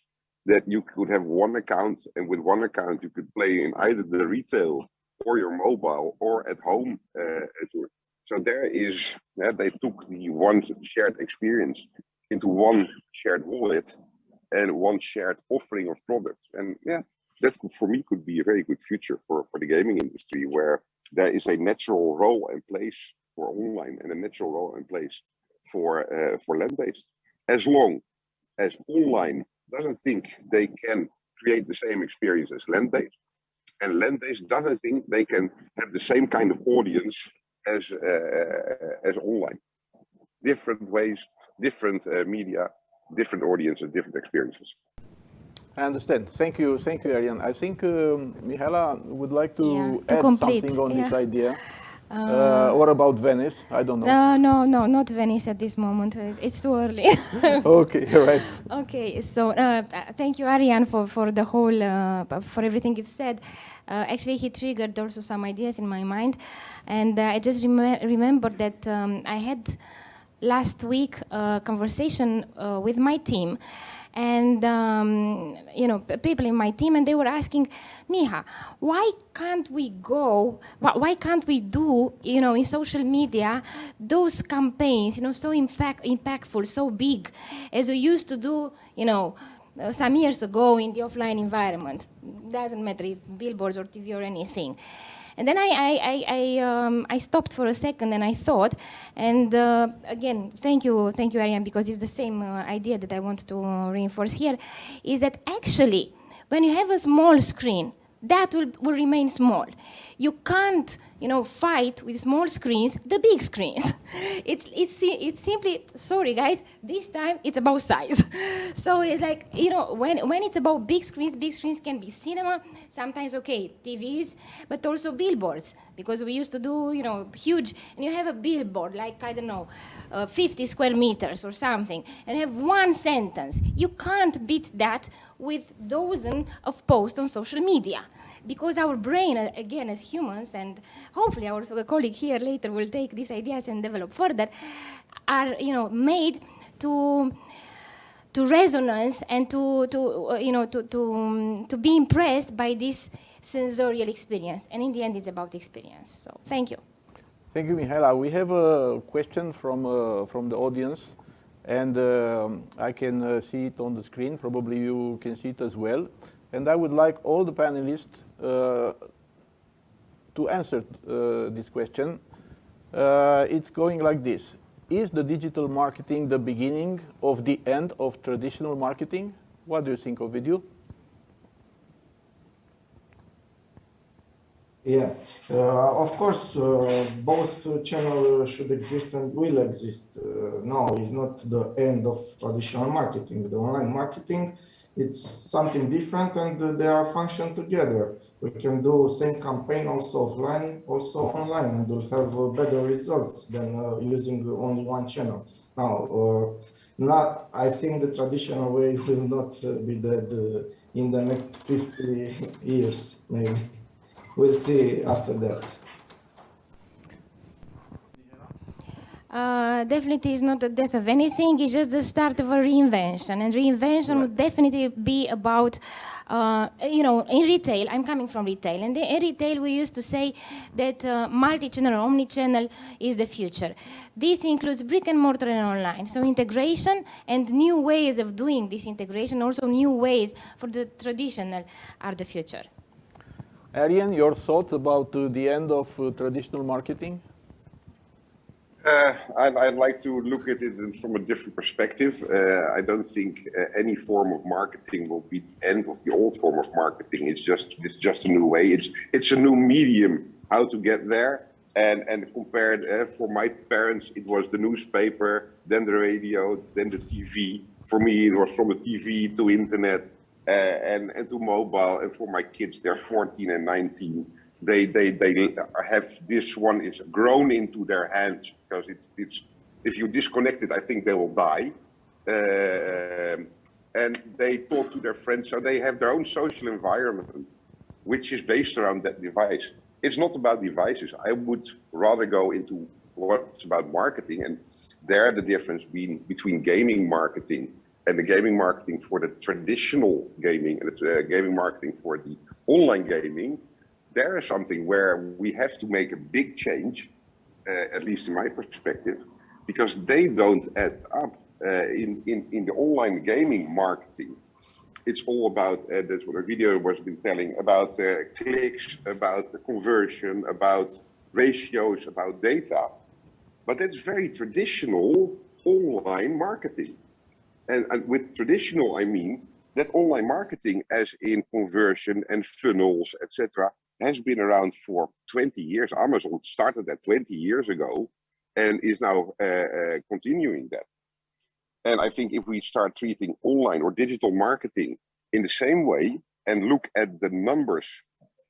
that you could have one account, and with one account you could play in either the retail or your mobile or at home. So there is, they took the one shared experience into one shared wallet and one shared offering of products. And yeah, that could, for me, could be a very good future for the gaming industry, where there is a natural role and place for online and a natural role and place for land-based. As long as online doesn't think they can create the same experience as land-based, and land-based doesn't think they can have the same kind of audience as online. Different ways, different media, different audiences, different experiences. I understand. Thank you, Arjan. I think Mihaela would like to add complete, something on this idea. Or about Venice? I don't know. No, not Venice at this moment. It's too early. Okay, right. Okay, so thank you, Arjan, for the whole, for everything you've said. Actually, he triggered also some ideas in my mind, and I just remember that I had last week a conversation with my team. And people in my team, and they were asking, Miha, why can't we do, in social media, those campaigns, so impactful, so big, as we used to do, some years ago in the offline environment. Doesn't matter, billboards or TV or anything. And then I stopped for a second and I thought, and again, thank you, Arjan, because it's the same idea that I want to reinforce here, is that actually, when you have a small screen, that will remain small. You can't, fight with small screens the big screens. It's simply, sorry guys, this time it's about size. So it's like, when it's about big screens can be cinema, sometimes, okay, TVs, but also billboards, because we used to do, huge, and you have a billboard, like, 50 square meters or something, and have one sentence. You can't beat that with dozens of posts on social media. Because our brain, again, as humans, and hopefully our colleague here later will take these ideas and develop further, are made to resonance and to be impressed by this sensorial experience. And in the end, it's about experience. So thank you. Thank you, Mihaela. We have a question from the audience, and I can see it on the screen. Probably you can see it as well. And I would like all the panelists to answer this question. It's going like this. Is the digital marketing the beginning of the end of traditional marketing? What do you think, Ovidiu? Yeah, of course, both channels should exist and will exist. No, it's not the end of traditional marketing. The online marketing, it's something different, and they are function together. We can do same campaign also offline, also online, and we'll have better results than using only one channel. Now, I think the traditional way will not be dead in the next 50 years, maybe. We'll see after that. Definitely is not the death of anything, it's just the start of a reinvention. And reinvention would definitely be about, in retail, I'm coming from retail, and in retail we used to say that multi-channel or omni-channel is the future. This includes brick and mortar and online. So integration and new ways of doing this integration, also new ways for the traditional, are the future. Arjen, your thoughts about the end of traditional marketing? I'd like to look at it from a different perspective. I don't think any form of marketing will be the end of the old form of marketing. It's just a new way. It's a new medium how to get there. And compared for my parents, it was the newspaper, then the radio, then the TV. For me, it was from the TV to internet and to mobile. And for my kids, they're 14 and 19. They have this one is grown into their hands because it's if you disconnect it, I think they will die. And they talk to their friends, so they have their own social environment, which is based around that device. It's not about devices. I would rather go into what's about marketing, and there the difference between gaming marketing and the gaming marketing for the traditional gaming and the gaming marketing for the online gaming. There is something where we have to make a big change, at least in my perspective, because they don't add up in the online gaming marketing. It's all about, that's what our video was been telling, about clicks, about conversion, about ratios, about data. But that's very traditional online marketing. And with traditional, I mean that online marketing as in conversion and funnels, etc., has been around for 20 years. Amazon started that 20 years ago and is now continuing that. And I think if we start treating online or digital marketing in the same way and look at the numbers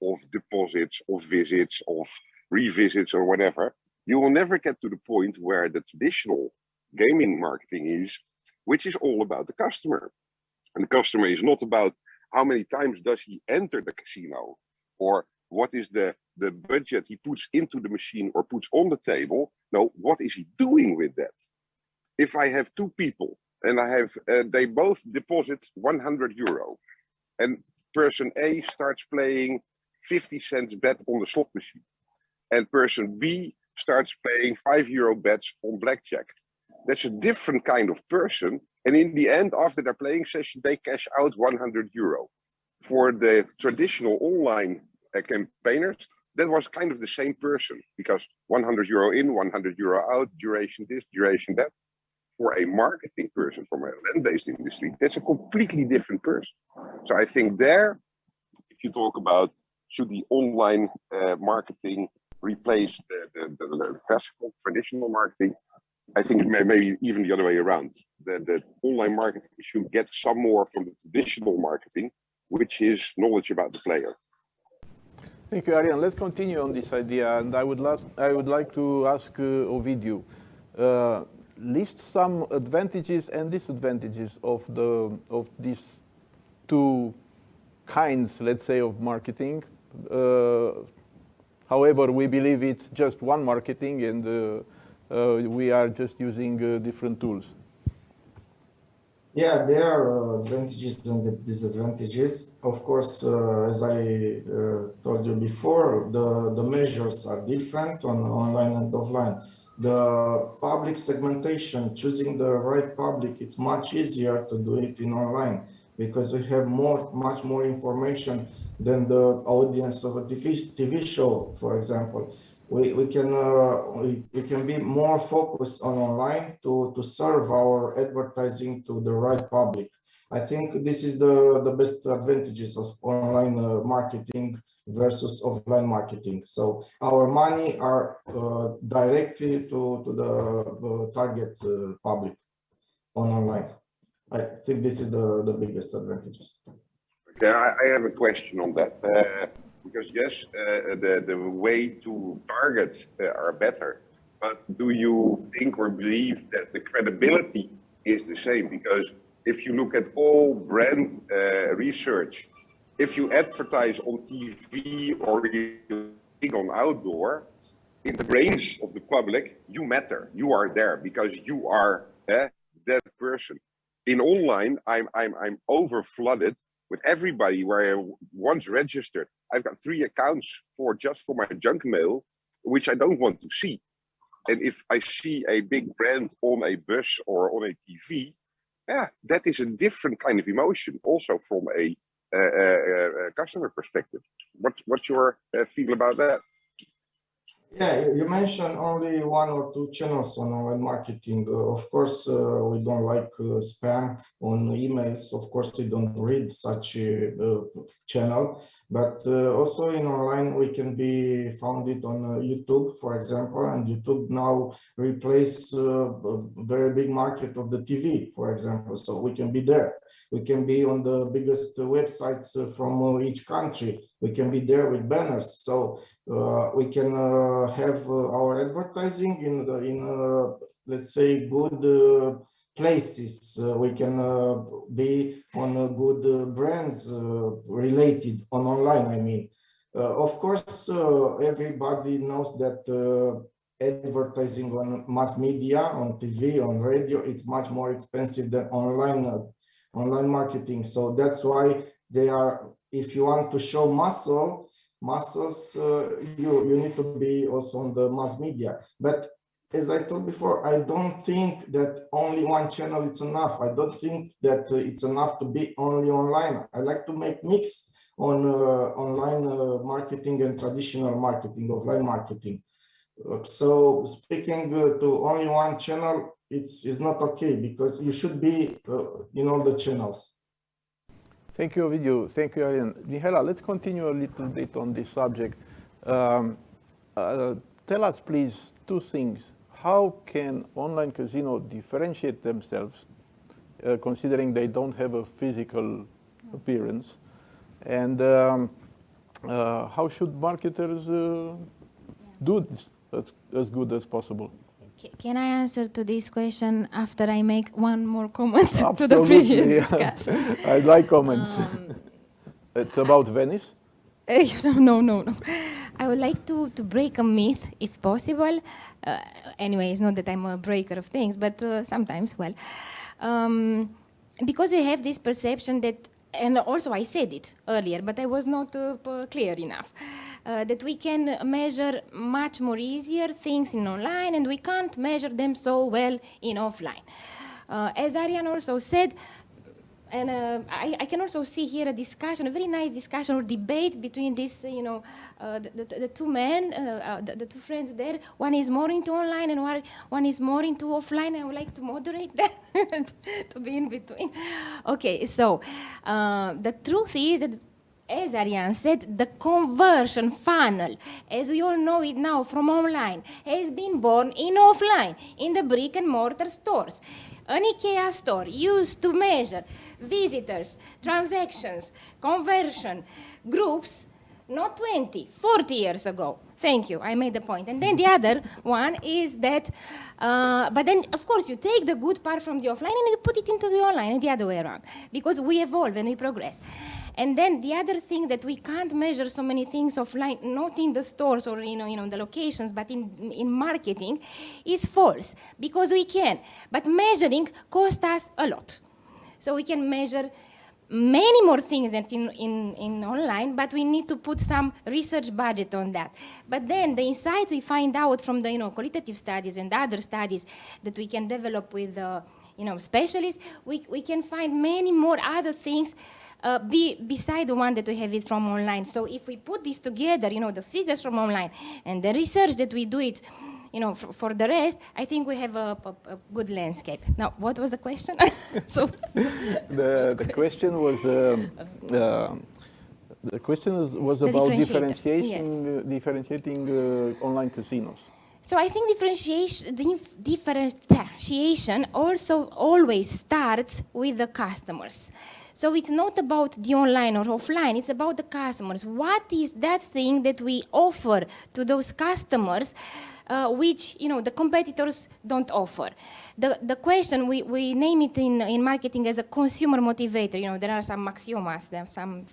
of deposits, of visits, of revisits or whatever, you will never get to the point where the traditional gaming marketing is, which is all about the customer. And the customer is not about how many times does he enter the casino or what is the budget he puts into the machine or puts on the table. No, what is he doing with that? If I have two people and I have they both deposit 100 euro and person A starts playing 50 cents bet on the slot machine and person B starts playing 5 euro bets on blackjack. That's a different kind of person. And in the end, after their playing session, they cash out 100 euro. For the traditional online campaigners, that was kind of the same person because 100 euro in, 100 euro out, duration this, duration that. For a marketing person from a land-based industry, that's a completely different person. So I think there, if you talk about should the online marketing replace the classical traditional marketing, I think maybe even the other way around. The online marketing should get some more from the traditional marketing, which is knowledge about the player. Thank you, Arjen. Let's continue on this idea, and I would like to ask Ovidiu. List some advantages and disadvantages of these two kinds, let's say, of marketing. However, we believe it's just one marketing, and we are just using different tools. Yeah, there are advantages and disadvantages. Of course, as I told you before, the measures are different on online and offline. The public segmentation, choosing the right public, it's much easier to do it in online because we have much more information than the audience of a TV show, for example. We can be more focused on online to serve our advertising to the right public. I think this is the best advantages of online marketing versus offline marketing. So our money are directly to the target public on online. I think this is the biggest advantages. Okay, I have a question on that. Because yes, the way to target are better, but do you think or believe that the credibility is the same? Because if you look at all brand research, if you advertise on TV or on outdoor, in the brains of the public, you matter. You are there because you are that person. In online, I'm over flooded with everybody where I once registered. I've got 3 accounts just for my junk mail, which I don't want to see. And if I see a big brand on a bus or on a TV, yeah, that is a different kind of emotion. Also from a customer perspective. What's your feel about that? Yeah, you mentioned only one or two channels on online marketing. Of course, we don't like spam on emails. Of course, we don't read such a channel. But also in online, we can be found it on YouTube, for example. And YouTube now replace a very big market of the TV, for example. So we can be there. We can be on the biggest websites from each country. We can be there with banners. So we can have our advertising in let's say good places. We can be on good brands related on online. I mean, of course, everybody knows that advertising on mass media, on TV, on radio, it's much more expensive than online marketing. So that's why they are. If you want to show muscles, you need to be also on the mass media. But as I told before, I don't think that only one channel is enough. I don't think that it's enough to be only online. I like to make mix on online marketing and traditional marketing, offline marketing. So speaking to only one channel, it's not okay, because you should be in all the channels. Thank you, Ovidiu. Thank you, Arian. Mihaela, let's continue a little bit on this subject. Tell us, please, two things. How can online casino differentiate themselves, considering they don't have a physical appearance? And how should marketers do this as good as possible? Can I answer to this question after I make one more comment to the previous discussion? I'd like comments. It's about Venice? No. I would like to break a myth, if possible. Anyway, it's not that I'm a breaker of things, but sometimes, well. Because we have this perception that, and also I said it earlier, but I was not clear enough, that we can measure much more easier things in online and we can't measure them so well in offline. As Arian also said, and I can also see here a discussion, a very nice discussion or debate between this, the two men, the two friends there. One is more into online and one is more into offline. I would like to moderate that, to be in between. Okay, so the truth is that, as Arian said, the conversion funnel, as we all know it now from online, has been born in offline, in the brick and mortar stores. An IKEA store used to measure visitors, transactions, conversion, groups, not 20, 40 years ago. Thank you, I made the point. And then the other one is that, but then of course you take the good part from the offline and you put it into the online and the other way around, because we evolve and we progress. And then the other thing that we can't measure so many things offline, not in the stores or the locations, but in marketing, is false, because we can. But measuring costs us a lot. So we can measure many more things than in online, but we need to put some research budget on that. But then the insight we find out from the qualitative studies and other studies that we can develop with specialists, we can find many more other things beside the one that we have it from online. So if we put this together, the figures from online and the research that we do it, for the rest, I think we have a good landscape. Now, what was the question? So the question was about differentiating online casinos. So I think differentiation also always starts with the customers. So it's not about the online or offline, it's about the customers. What is that thing that we offer to those customers which the competitors don't offer? The question, we name it in marketing as a consumer motivator. There are some axiomas, there are some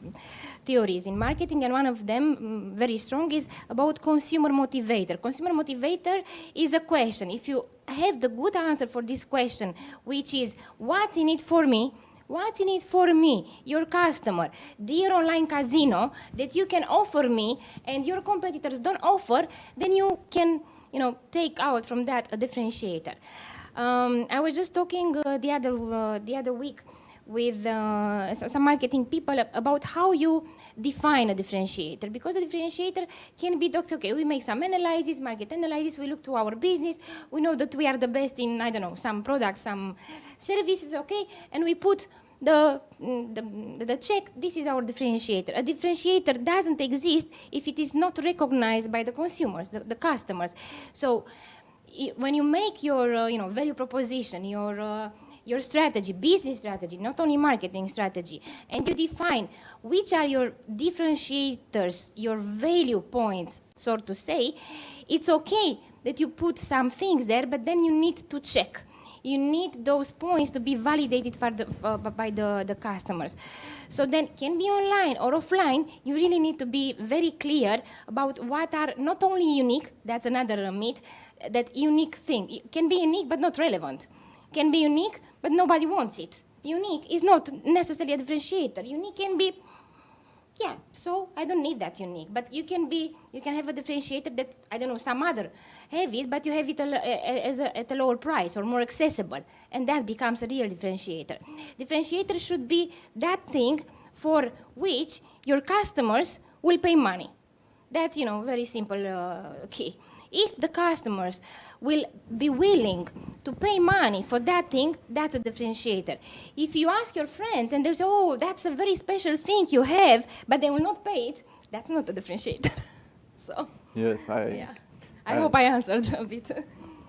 theories in marketing, and one of them, very strong, is about consumer motivator. Consumer motivator is a question. If you have the good answer for this question, which is, what's in it for me? What's in it for me, your customer, dear online casino, that you can offer me and your competitors don't offer, then you can, take out from that a differentiator. I was just talking the other week with some marketing people about how you define a differentiator, because a differentiator can be, okay, we make some analysis, market analysis, we look to our business, we know that we are the best in, I don't know, some products, some services, okay, and we put the check, this is our differentiator. A differentiator doesn't exist if it is not recognized by the consumers, the customers. So when you make your value proposition, your strategy, business strategy, not only marketing strategy, and you define which are your differentiators, your value points, so to say, it's okay that you put some things there, but then you need to check. You need those points to be validated by the customers. So then, can be online or offline, you really need to be very clear about what are not only unique, that's another myth, that unique thing. It can be unique but not relevant. Can be unique but nobody wants it. Unique is not necessarily a differentiator. Unique can be, yeah, so I don't need that unique. But you can have a differentiator that, I don't know, some other have it, but you have it at a lower price or more accessible. And that becomes a real differentiator. Differentiator should be that thing for which your customers will pay money. That's, very simple key. If the customers will be willing to pay money for that thing, that's a differentiator. If you ask your friends and they say, oh, that's a very special thing you have, but they will not pay it, that's not a differentiator. So, yes, I hope I answered a bit.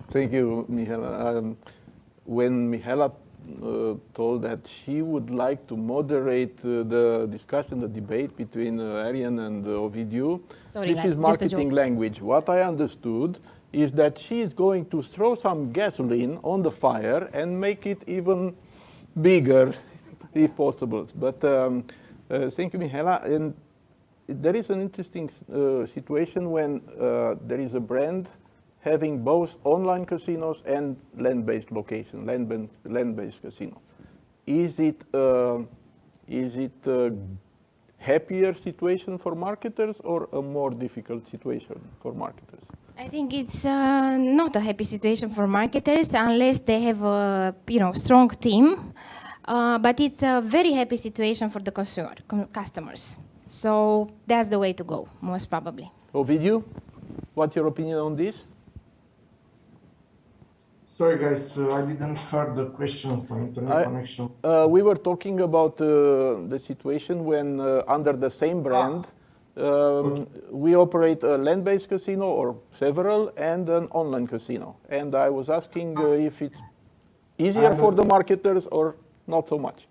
Thank you, Mihaela. When Mihaela told that she would like to moderate the discussion, the debate between Arian and Ovidiu. This is marketing language. What I understood is that she is going to throw some gasoline on the fire and make it even bigger, if possible. But thank you, Mihaela. And there is an interesting situation when there is a brand having both online casinos and land-based location, land-based casino. Is it a happier situation for marketers or a more difficult situation for marketers? I think it's not a happy situation for marketers unless they have a strong team, but it's a very happy situation for the customers. So that's the way to go, most probably. Ovidiu, what's your opinion on this? Sorry, guys, I didn't hear the questions on internet connection. We were talking about the situation when under the same brand, we operate a land-based casino or several and an online casino. And I was asking if it's easier for the marketers or not so much.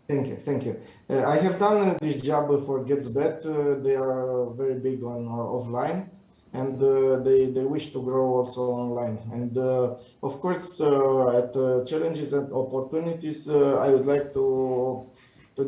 Thank you. I have done this job for GetsBet. They are very big on offline. And they wish to grow also online. And of course, at challenges and opportunities, I would like to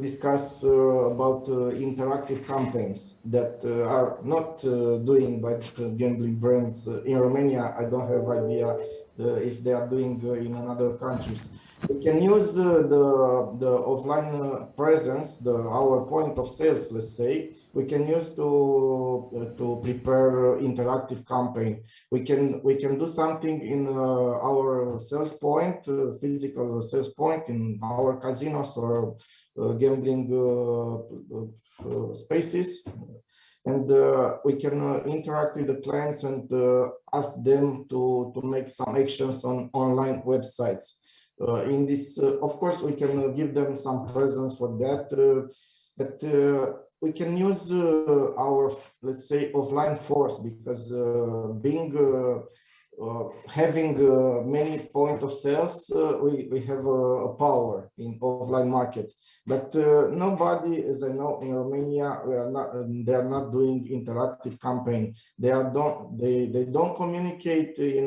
discuss about interactive campaigns that are not doing by gambling brands in Romania. I don't have idea if they are doing in other countries. We can use the offline presence, our point of sales, let's say. We can use to prepare interactive campaign. We can do something in our sales point, physical sales point in our casinos or gambling spaces, and we can interact with the clients and ask them to make some actions on online websites. In this, of course, we can give them some presence for that, but we can use our, let's say, offline force, because having many point of sales, we have a power in offline market. But nobody, as I know, in Romania, they are not doing interactive campaign. They don't communicate in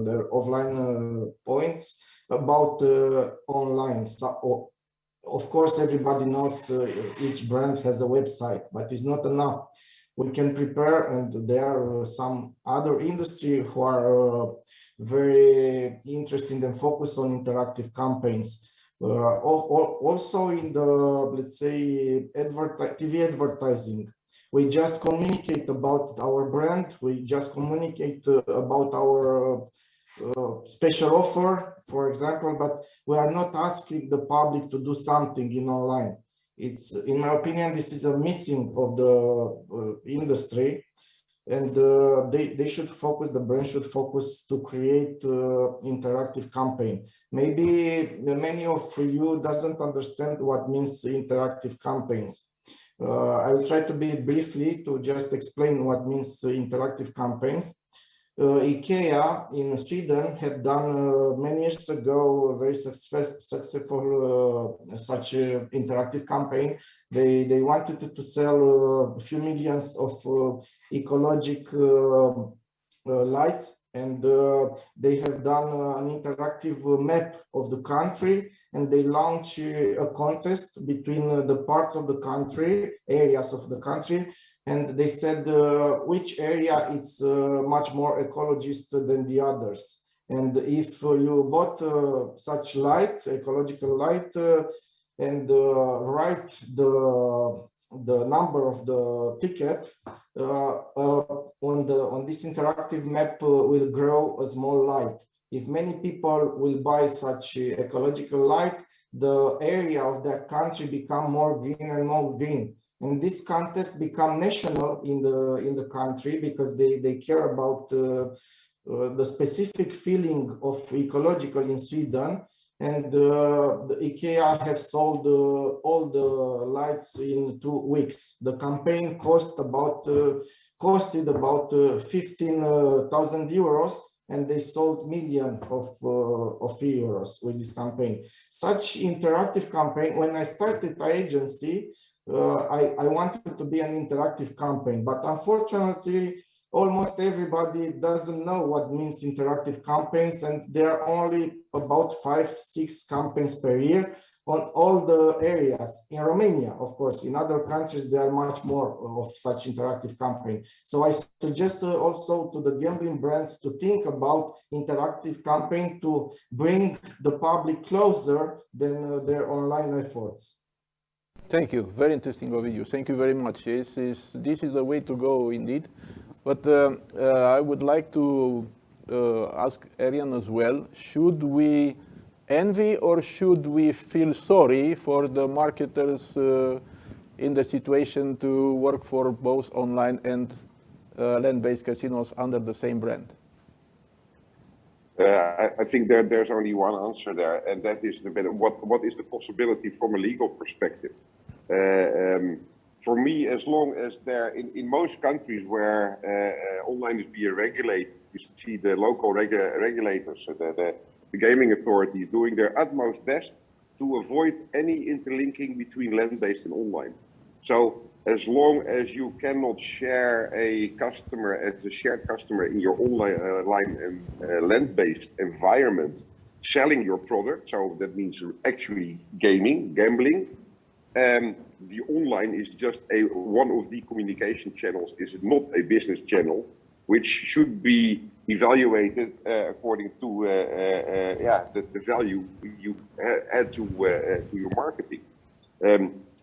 their offline points about online. So, of course, everybody knows each brand has a website, but it's not enough. We can prepare, and there are some other industry who are very interested and focused on interactive campaigns. Also in the, let's say, TV advertising, we just communicate about our brand. We just communicate about our special offer, for example, but we are not asking the public to do something in online. It's, in my opinion, this is a missing of the industry, and they should focus, the brand should focus to create interactive campaign. Maybe many of you doesn't understand what means interactive campaigns. I will try to be briefly to just explain what means interactive campaigns. IKEA in Sweden have done many years ago a very successful such interactive campaign. They wanted to sell a few millions of ecological lights, and they have done an interactive map of the country, and they launch a contest between the parts of the country, areas of the country, and they said which area is much more ecologist than the others. And if you bought such light, ecological light, and write the number of the ticket on this interactive map will grow a small light. If many people will buy such ecological light, the area of that country become more green and more green. And this contest become national in the country because they care about the specific feeling of ecological in Sweden. And the IKEA have sold all the lights in 2 weeks. The campaign costed about 15,000 euros, and they sold millions of euros with this campaign. Such interactive campaign, when I started the agency, I wanted to be an interactive campaign, but unfortunately, almost everybody doesn't know what means interactive campaigns, and there are only about 5-6 campaigns per year on all the areas. In Romania, of course, in other countries, there are much more of such interactive campaign. So I suggest also to the gambling brands to think about interactive campaign to bring the public closer than their online efforts. Thank you. Very interesting overview. Thank you very much. This is the way to go indeed. But I would like to ask Arian as well. Should we envy or should we feel sorry for the marketers in the situation to work for both online and land-based casinos under the same brand? I think there's only one answer there, and that is what is the possibility from a legal perspective. For me, as long as in most countries where online is being regulated, you see the local regulators, the gaming authorities doing their utmost best to avoid any interlinking between land-based and online. So as long as you cannot share a customer as a shared customer in your online and land-based environment, selling your product, so that means actually gambling, the online is just one of the communication channels, is not a business channel, which should be evaluated according to the value you add to your marketing.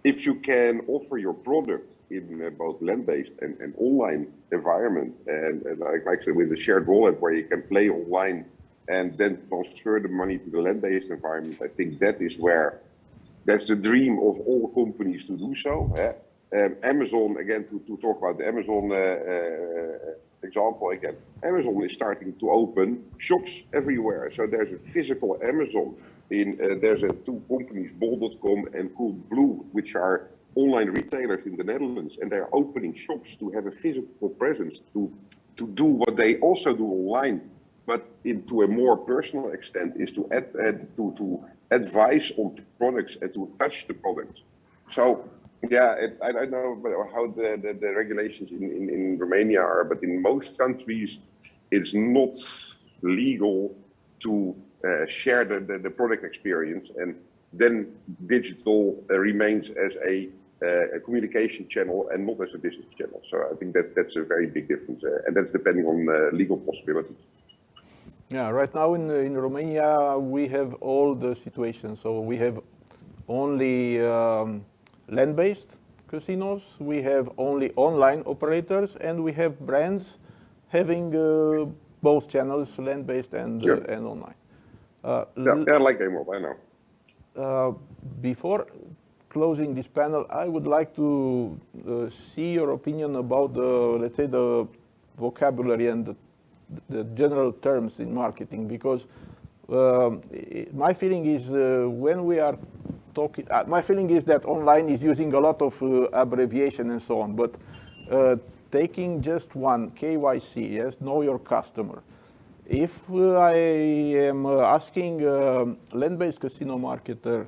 If you can offer your product in both land-based and online environment, and like I said, with a shared wallet where you can play online and then transfer the money to the land-based environment, I think that's the dream of all companies to do so. Amazon, again, to talk about the Amazon example again, Amazon is starting to open shops everywhere. So there's a physical Amazon. There's two companies, bol.com and Coolblue, which are online retailers in the Netherlands, and they're opening shops to have a physical presence to do what they also do online, but into a more personal extent, is to advise on products and to touch the products. So yeah, I don't know how the regulations in Romania are, but in most countries it's not legal to share the product experience, and then digital remains as a communication channel and not as a business channel. So I think that's a very big difference, and that's depending on legal possibilities. Yeah, right now in Romania we have all the situations. So we have only land-based casinos, we have only online operators, and we have brands having both channels, land-based and Sure. and online. Yeah, I like game mode, I know. Before closing this panel, I would like to see your opinion about the, let's say, the vocabulary and the general terms in marketing, because my feeling is when we are talking, my feeling is that online is using a lot of abbreviation and so on, but taking just one, KYC, yes, know your customer. If I am asking a land-based casino marketer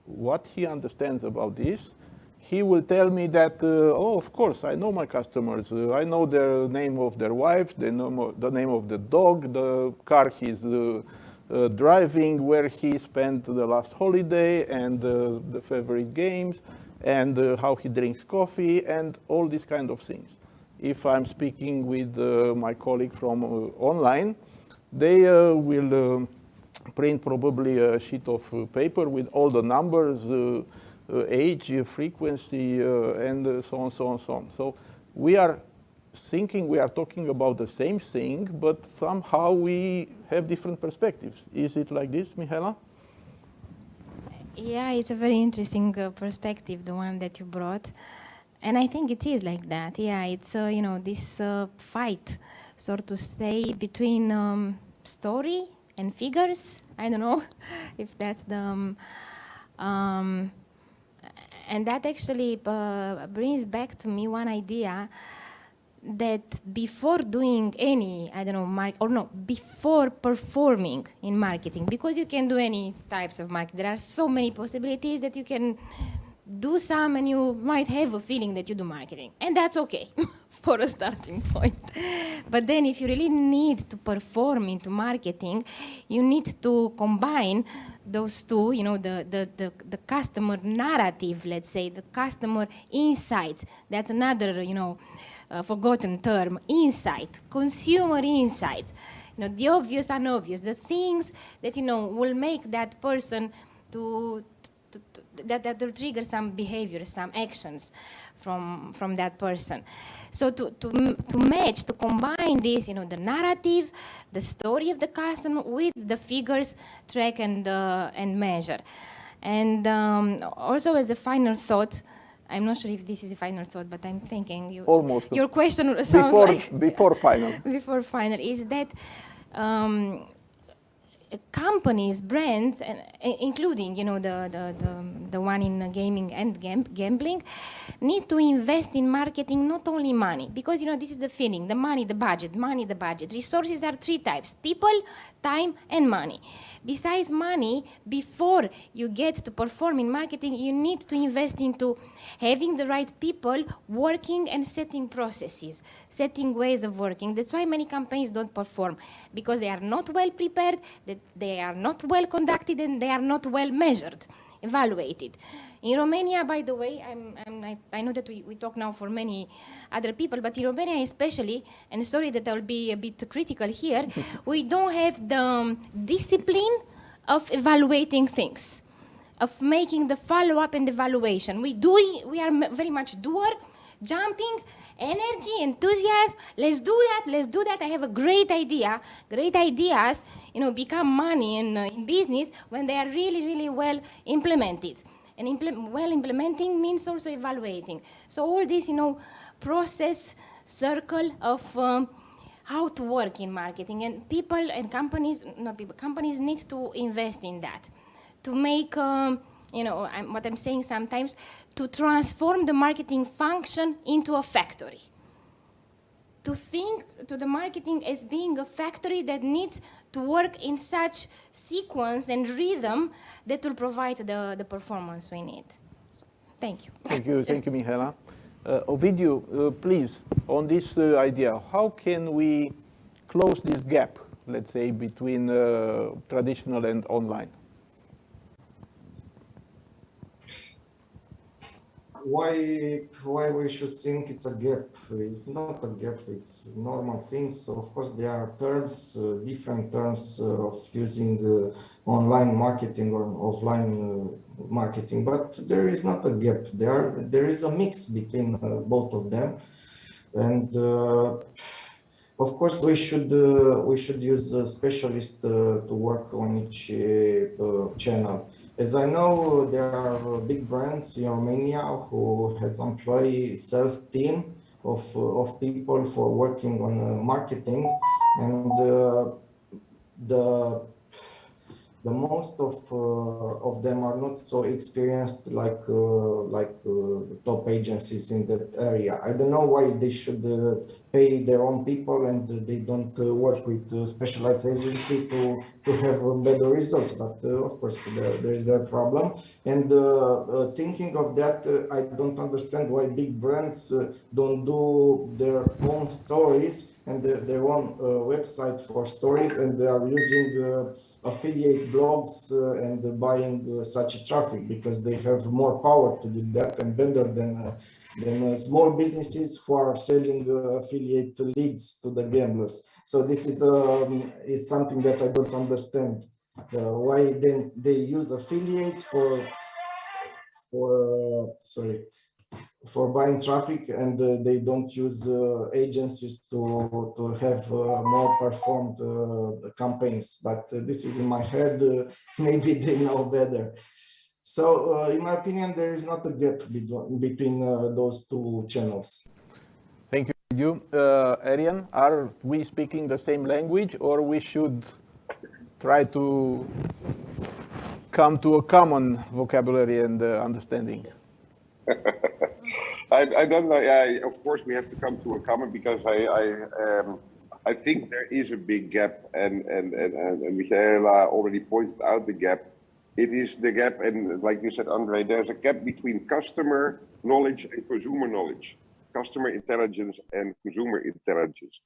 what he understands about this, he will tell me that, oh, of course, I know my customers. I know the name of their wives, the name of the dog, the car he's driving, where he spent the last holiday, and the favorite games, and how he drinks coffee, and all these kind of things. If I'm speaking with my colleague from online, they will print probably a sheet of paper with all the numbers, age, frequency, and so on, so on, so on. So we are thinking we are talking about the same thing, but somehow we have different perspectives. Is it like this, Mihaela? Yeah, it's a very interesting perspective, the one that you brought. And I think it is like that. Yeah, it's, you know, this fight, sort to say, between story and figures. I don't know if that's the... and that actually brings back to me one idea that before doing any, I don't know, before performing in marketing, because you can do any types of marketing, there are so many possibilities that you can do some and you might have a feeling that you do marketing. And that's okay for a starting point. But then if you really need to perform into marketing, you need to combine those two, you know, the customer narrative, let's say, the customer insights. That's another, you know, forgotten term, insight, consumer insights. You know, the obvious, unobvious, the things that, you know, will make that person that will trigger some behavior, some actions from that person. So to match, to combine this, you know, the narrative, the story of the customer with the figures, track and measure. And also as a final thought, I'm not sure if this is a final thought, but I'm thinking almost your question sounds before final. Before final is that companies, brands, and including, you know, the one in gaming and gambling, need to invest in marketing, not only money, because, you know, this is the feeling, the money, the budget, money, the budget. Resources are three types: people, time, and money. Besides money, before you get to perform in marketing, you need to invest into having the right people working and setting processes, setting ways of working. That's why many campaigns don't perform, because they are not well prepared, that they are not well conducted, and they are not well measured, evaluated. In Romania, by the way, I know that we talk now for many other people, but in Romania especially, and sorry that I'll be a bit critical here, we don't have the discipline of evaluating things, of making the follow-up and evaluation. We are very much doer, jumping, energy, enthusiasm, let's do that, I have a great idea. Great ideas, you know, become money in business when they are really, really well implemented. And well implementing means also evaluating. So all this, you know, process, circle of how to work in marketing. And people and companies, not people, companies need to invest in that, to make, you know, what I'm saying sometimes, to transform the marketing function into a factory. To think to the marketing as being a factory that needs to work in such sequence and rhythm that will provide the performance we need. So, thank you. Thank you, Mihaela. Ovidiu, please, on this idea, how can we close this gap, let's say, between traditional and online? Why we should think it's a gap? It's not a gap, it's normal things. Of course, there are terms, different terms of using online marketing or offline marketing, but there is not a gap. There is a mix between both of them. And Of course, we should use a specialist to work on each channel. As I know, there are big brands in Romania who has employed self-team of people for working on marketing, and the most of them are not so experienced like top agencies in that area. I don't know why they should pay their own people and they don't work with specialized agency to have better results. But of course, there is a problem. And thinking of that, I don't understand why big brands don't do their own stories and their own website for stories, and they are using affiliate blogs and buying such traffic, because they have more power to do that and better than small businesses who are selling affiliate leads to the gamblers. So this is it's something that I don't understand. Why then they use affiliate for buying traffic, and they don't use agencies to have more performed campaigns. But this is in my head. Maybe they know better. So in my opinion, there is not a gap between those two channels. Thank you. Arian, are we speaking the same language, or we should try to come to a common vocabulary and understanding? I don't know. Yeah, of course, we have to come to a common, because I think there is a big gap, and Michaela already pointed out the gap. It is the gap, and like you said, Andre, there's a gap between customer knowledge and consumer knowledge, customer intelligence and consumer intelligence.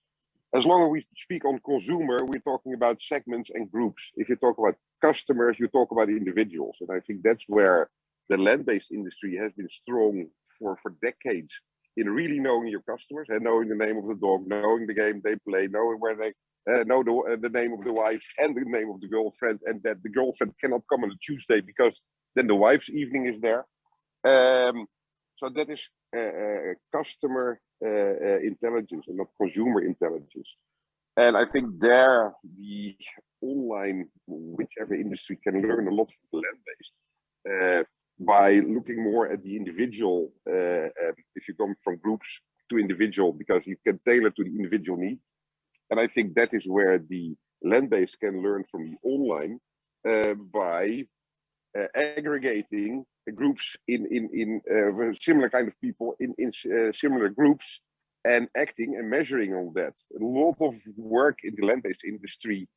As long as we speak on consumer, we're talking about segments and groups. If you talk about customers, you talk about individuals, and I think that's where the land-based industry has been strong for decades, in really knowing your customers and knowing the name of the dog, knowing the game they play, knowing where they know the name of the wife and the name of the girlfriend, and that the girlfriend cannot come on a Tuesday because then the wife's evening is there. So that is customer intelligence and not consumer intelligence. And I think there the online, whichever industry, can learn a lot from the land-based. By looking more at the individual, if you come from groups to individual, because you can tailor to the individual need. And I think that is where the land-based can learn from the online by aggregating groups in similar kind of people in similar groups, and acting and measuring on that. A lot of work in the land-based industry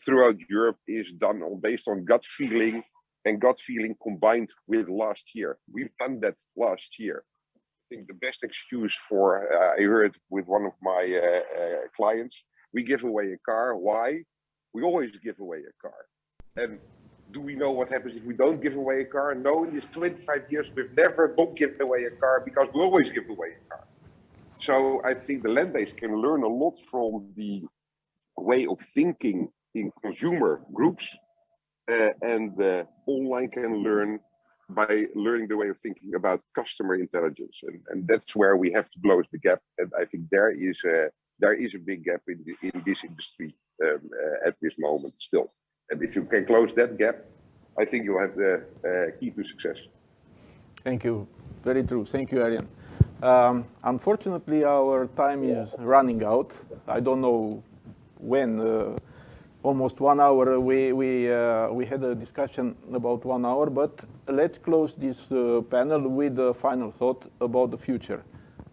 throughout Europe is done based on gut feeling, and gut feeling combined with last year. We've done that last year. I think the best excuse for, I heard with one of my clients, we give away a car. Why? We always give away a car. And do we know what happens if we don't give away a car? No, in these 25 years, we've never not given away a car, because we always give away a car. So I think the land-based can learn a lot from the way of thinking in consumer groups, and online can learn by learning the way of thinking about customer intelligence, and that's where we have to close the gap. And I think there is a big gap in this industry at this moment still. And if you can close that gap, I think you'll have the key to success. Thank you. Very true. Thank you, Arian. Unfortunately, our time is running out. I don't know when. Almost 1 hour. We had a discussion about 1 hour, but let's close this panel with a final thought about the future.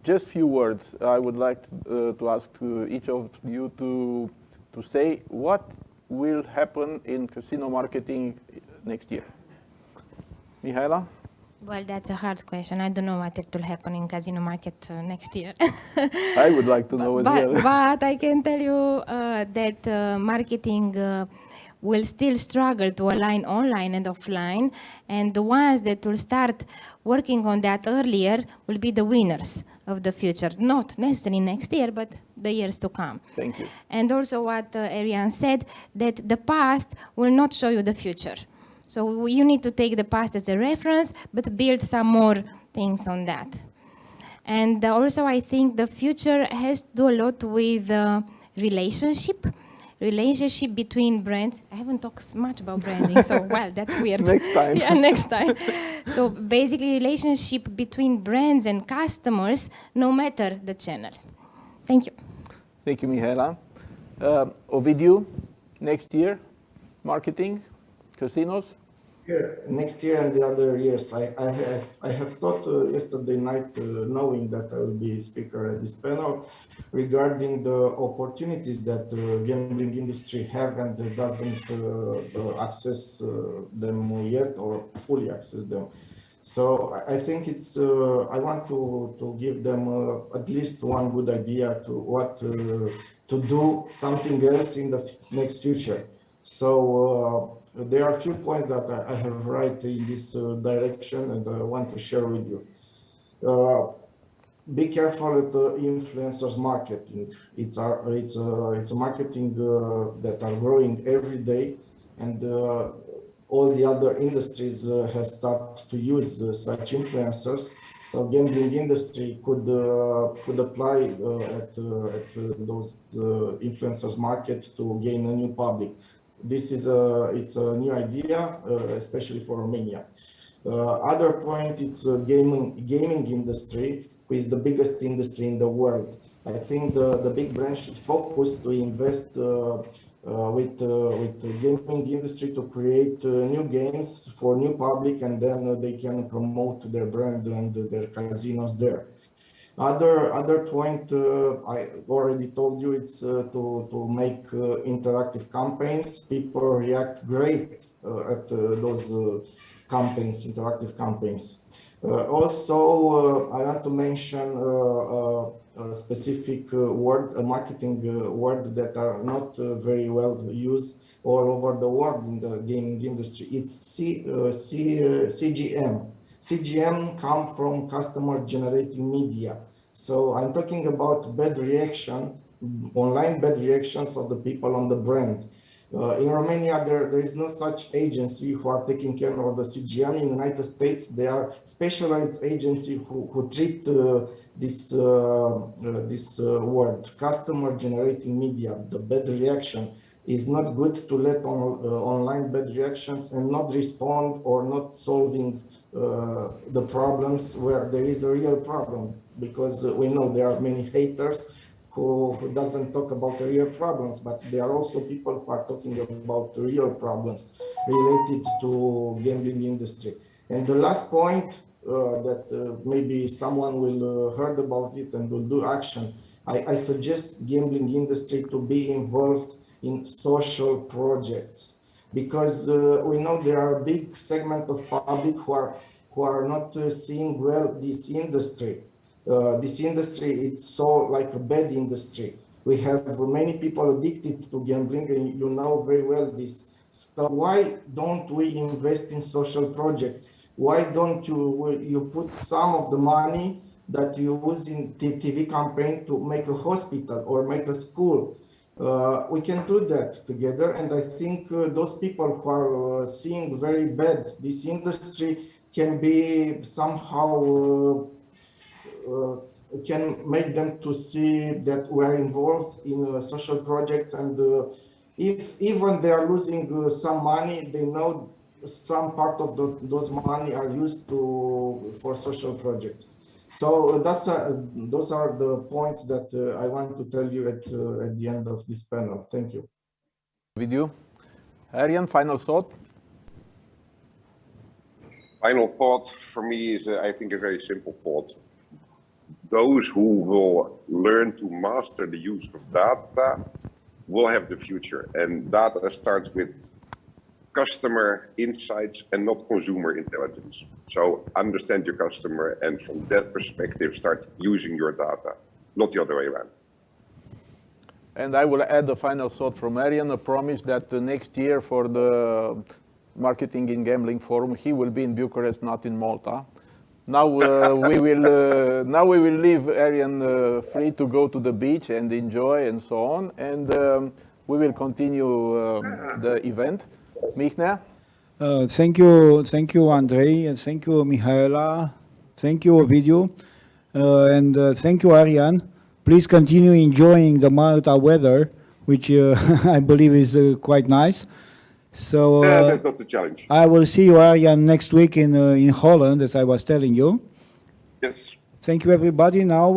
Just few words. I would like to ask each of you to say what will happen in casino marketing next year. Mihaela? Well, that's a hard question. I don't know what will happen in casino market next year. I would like to know as well. But I can tell you that marketing will still struggle to align online and offline. And the ones that will start working on that earlier will be the winners of the future. Not necessarily next year, but the years to come. Thank you. And also what Arian said, that the past will not show you the future. So you need to take the past as a reference, but build some more things on that. And also I think the future has to do a lot with relationship between brands. I haven't talked much about branding, so well, that's weird. Next time. Yeah, next time. So basically, relationship between brands and customers, no matter the channel. Thank you. Thank you, Mihaela. Ovidiu, next year, marketing, casinos? Yeah, next year and the other years, I have thought yesterday night, knowing that I will be speaker at this panel, regarding the opportunities that gambling industry have and doesn't access them yet or fully access them. So I think it's, I want to give them at least one good idea to what to do something else in the next future. So there are a few points that I have right in this direction and I want to share with you. Be careful at the influencers marketing. It's a marketing that are growing every day, and all the other industries have started to use such influencers. So gambling industry could apply at those influencers market to gain a new public. This is it's a new idea, especially for Romania. Other point, it's gaming industry, which is the biggest industry in the world. I think the big brands should focus to invest with the gaming industry to create new games for new public, and then they can promote their brand and their casinos there. Other point, I already told you, it's to make interactive campaigns. People react great at those campaigns, interactive campaigns. Also, I want to mention a specific word, a marketing word that are not very well used all over the world in the gaming industry. It's CGM. CGM come from customer generating media. So I'm talking about bad reactions, online bad reactions of the people on the brand. In Romania, there is no such agency who are taking care of the CGM. In the United States, there are specialized agencies who treat this word, customer generating media, the bad reaction. Is not good to let online bad reactions and not respond or not solving the problems where there is a real problem, because we know there are many haters who doesn't talk about the real problems, but there are also people who are talking about the real problems related to gambling industry. And the last point that maybe someone will heard about it and will do action, I suggest gambling industry to be involved in social projects, because we know there are a big segment of public who are not seeing well this industry. This industry, it's so like a bad industry. We have many people addicted to gambling, and you know very well this. So why don't we invest in social projects? Why don't you put some of the money that you use in TV campaign to make a hospital or make a school? We can do that together, and I think those people who are seeing very bad this industry can be somehow can make them to see that we are involved in social projects, and if even they are losing some money, they know some part of those money are used for social projects. So those are the points that I want to tell you at the end of this panel. Thank you. With you. Arjan, final thought? Final thought for me is, I think, a very simple thought. Those who will learn to master the use of data will have the future. And data starts with customer insights and not consumer intelligence. So understand your customer, and from that perspective, start using your data, not the other way around. And I will add a final thought from Arjan, a promise that next year for the Marketing in Gambling Forum, he will be in Bucharest, not in Malta. Now we will leave Arjan free to go to the beach and enjoy and so on, and we will continue the event. Mihnea? Thank you, Andrei, and thank you, Mihaela. Thank you, Ovidiu, and thank you, Arjan. Please continue enjoying the Malta weather, which I believe is quite nice. So That's not the challenge. I will see you, Arjan, next week in Holland, as I was telling you. Yes. Thank you, everybody. Now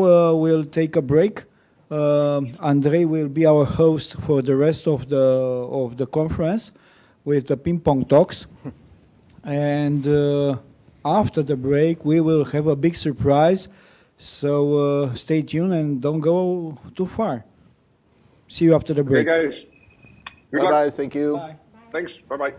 we'll take a break. André will be our host for the rest of the conference with the ping pong talks. And after the break, we will have a big surprise. So stay tuned and don't go too far. See you after the break. Okay, guys. Good luck. Bye-bye, thank you. Bye. Thanks. Bye-bye.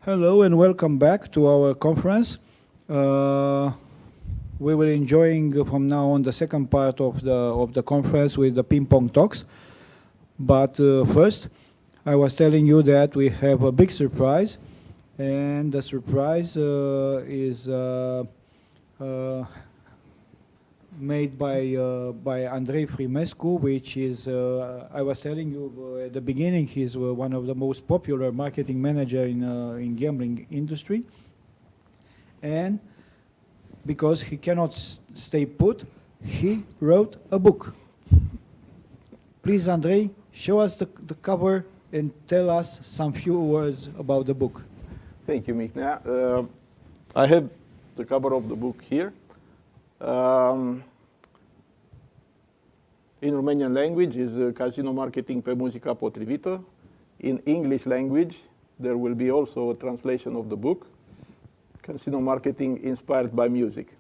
Hello and welcome back to our conference. We will enjoying from now on the second part of the conference with the ping pong talks. But first, I was telling you that we have a big surprise, and the surprise is made by Andrei Frimescu, which is, I was telling you at the beginning, he's one of the most popular marketing manager in gambling industry. And because he cannot stay put, he wrote a book. Please, Andrei, show us the cover and tell us some few words about the book. Thank you, Mihnea. I have the cover of the book here. In Romanian language is Casino Marketing pe muzica potrivită. In English language, there will be also a translation of the book, Casino Marketing Inspired by Music.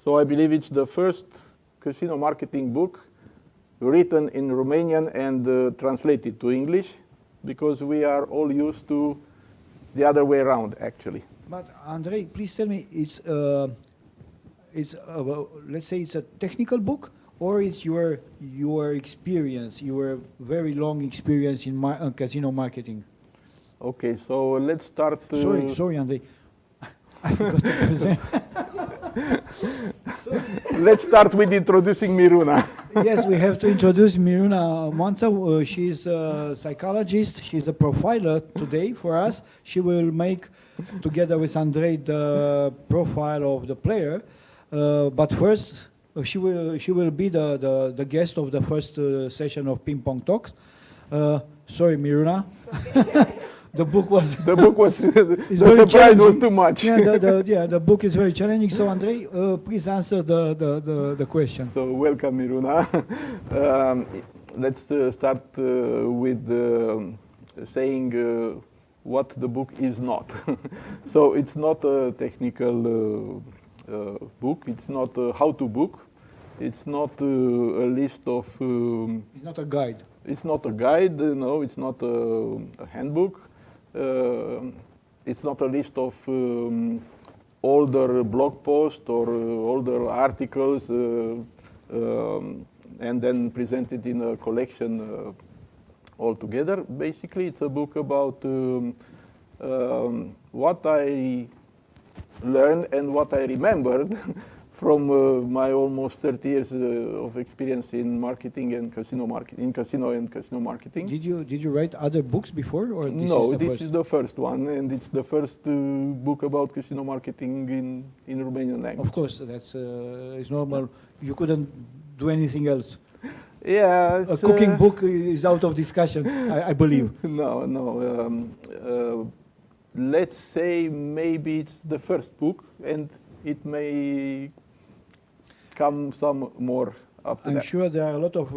So I believe it's the first casino marketing book written in Romanian and translated to English, because we are all used to the other way around, actually. But Andrei, please tell me, let's say it's a technical book, or it's your experience, your very long experience in casino marketing? Okay, so let's start. Sorry, Andrei. I forgot to present. Let's start with introducing Miruna. Yes, we have to introduce Miruna Monta. She's a psychologist. She's a profiler today for us. She will make, together with Andrei, the profile of the player. But first, she will be the guest of the first session of Ping Pong Talks. Sorry, Miruna. The book was the surprise was too much. Yeah, the book is very challenging. So Andrei, please answer the question. So welcome, Miruna. Let's start with saying what the book is not. So it's not a technical book. It's not a how-to book. It's not a list of. It's not a guide. It's not a guide. No, it's not a handbook. It's not a list of older blog posts or older articles and then presented in a collection altogether. Basically, it's a book about what I learned and what I remembered from my almost 30 years of experience in marketing and casino marketing, casino marketing. Did you write other books before, or this is the first one, and it's the first book about casino marketing in Romanian language. Of course, that's it's normal. You couldn't do anything else. Yeah, a cooking book is out of discussion, I believe. No. Let's say maybe it's the first book, and it may come some more after that. I'm sure there are a lot of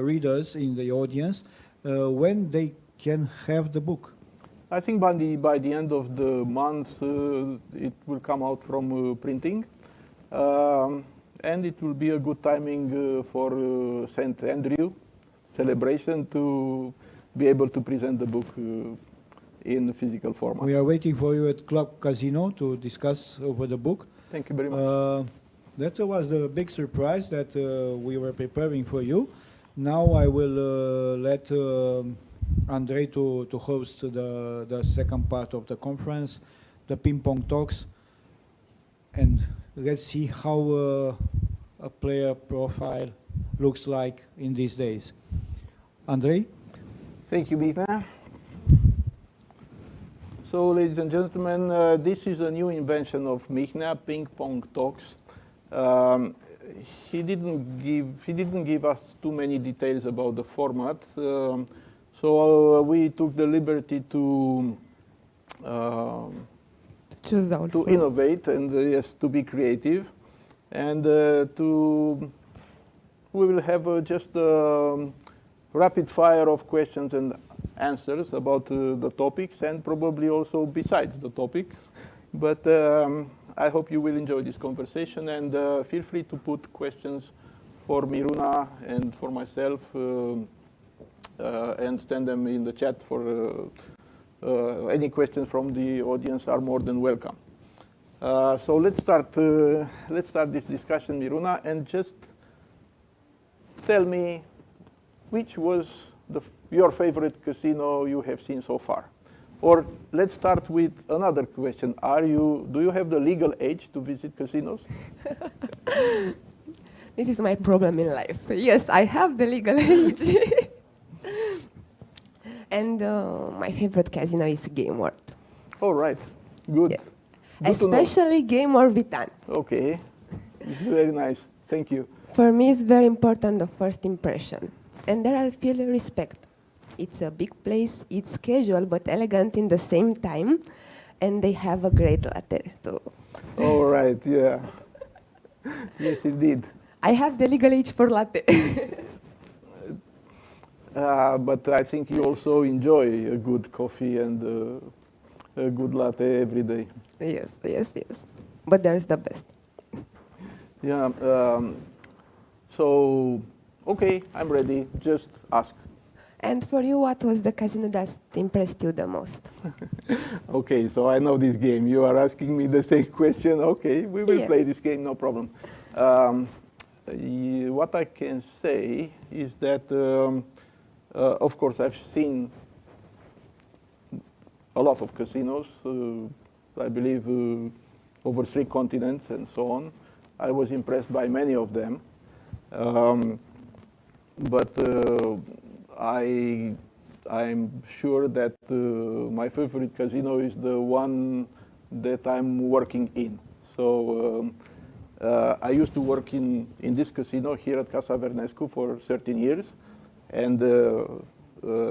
readers in the audience. When they can have the book? I think by the end of the month it will come out from printing, and it will be a good timing for St. Andrew celebration to be able to present the book in physical format. We are waiting for you at Club Casino to discuss over the book. Thank you very much. That was the big surprise that we were preparing for you. Now I will let Andrei to host the second part of the conference, the ping pong talks, and let's see how a player profile looks like in these days. Andrei? Thank you, Mihnea. So, ladies and gentlemen, this is a new invention of Mihnea, Ping Pong Talks. He didn't give us too many details about the format, so we took the liberty to innovate and yes, to be creative, and we will have just rapid fire of questions and answers about the topics, and probably also besides the topic. But I hope you will enjoy this conversation, and feel free to put questions for Miruna and for myself and send them in the chat for any questions from the audience are more than welcome. So let's start this discussion, Miruna, and just tell me which was your favorite casino you have seen so far. Or let's start with another question. Do you have the legal age to visit casinos? This is my problem in life. Yes, I have the legal age. And my favorite casino is Game World. All right, good. Yes. Good to know. Especially Game World Vitan. Okay, very nice. Thank you. For me, it's very important the first impression. And there I feel respect. It's a big place, it's casual but elegant in the same time. And they have a great latte too. All right, yeah. Yes, indeed. I have the legal age for latte. But I think you also enjoy a good coffee and a good latte every day. Yes, yes, yes. But there's the best. Yeah, so, okay, I'm ready. Just ask. And for you, what was the casino that impressed you the most? Okay, so I know this game. You are asking me the same question. Okay, we will Yes. play this game, no problem. What I can say is that, of course, I've seen a lot of casinos, I believe over 3 continents and so on. I was impressed by many of them. But I'm sure that my favorite casino is the one that I'm working in. So I used to work in this casino here at Casa Vernescu for 13 years. And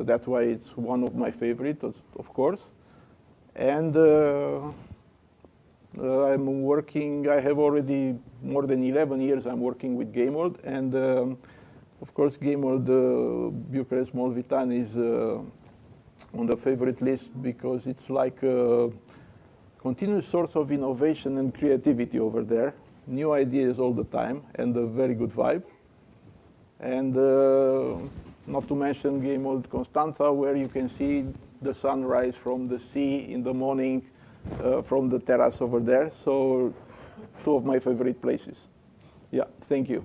that's why it's one of my favorites, of course. And I'm working, I have already more than 11 years I'm working with Game World. And of course, Game World Bucharest Mall Vitan is on the favorite list because it's like a continuous source of innovation and creativity over there. New ideas all the time and a very good vibe. And not to mention Game World Constanța, where you can see the sunrise from the sea in the morning from the terrace over there. So 2 of my favorite places. Yeah, thank you.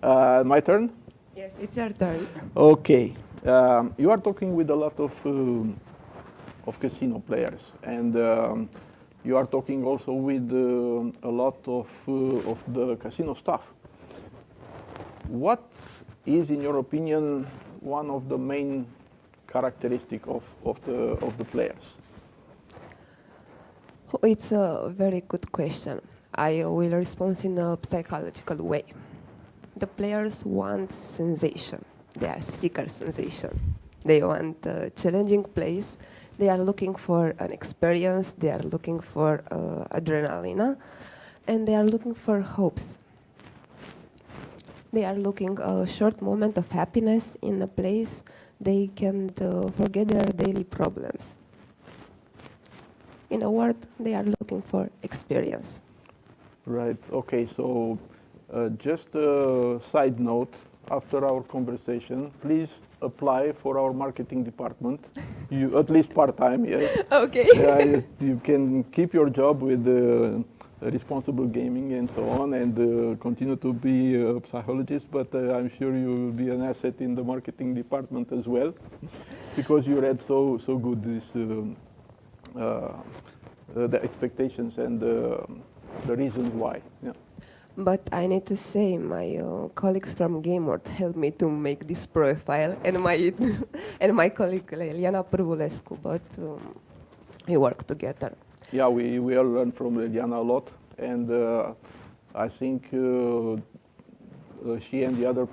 My turn? Yes, it's your turn. Okay. You are talking with a lot of casino players, and you are talking also with a lot of the casino staff. What is, in your opinion, one of the main characteristics of the players? It's a very good question. I will respond in a psychological way. The players want sensation. They are seeker sensation. They want a challenging place. They are looking for an experience. They are looking for adrenaline. And they are looking for hopes. They are looking a short moment of happiness in a place they can forget their daily problems. In a word, they are looking for experience. Right. Okay. So, just a side note. After our conversation, please apply for our marketing department. You at least part-time, yes. Okay. Yeah, you can keep your job with responsible gaming and so on, and continue to be a psychologist. But I'm sure you will be an asset in the marketing department as well, because you read so good this. The expectations and the reasons why. Yeah. But I need to say, my colleagues from Game World helped me to make this profile, and my and my colleague Eliana Pârvulescu, but we work together. Yeah, we all learn from Eliana a lot, and I think she and the other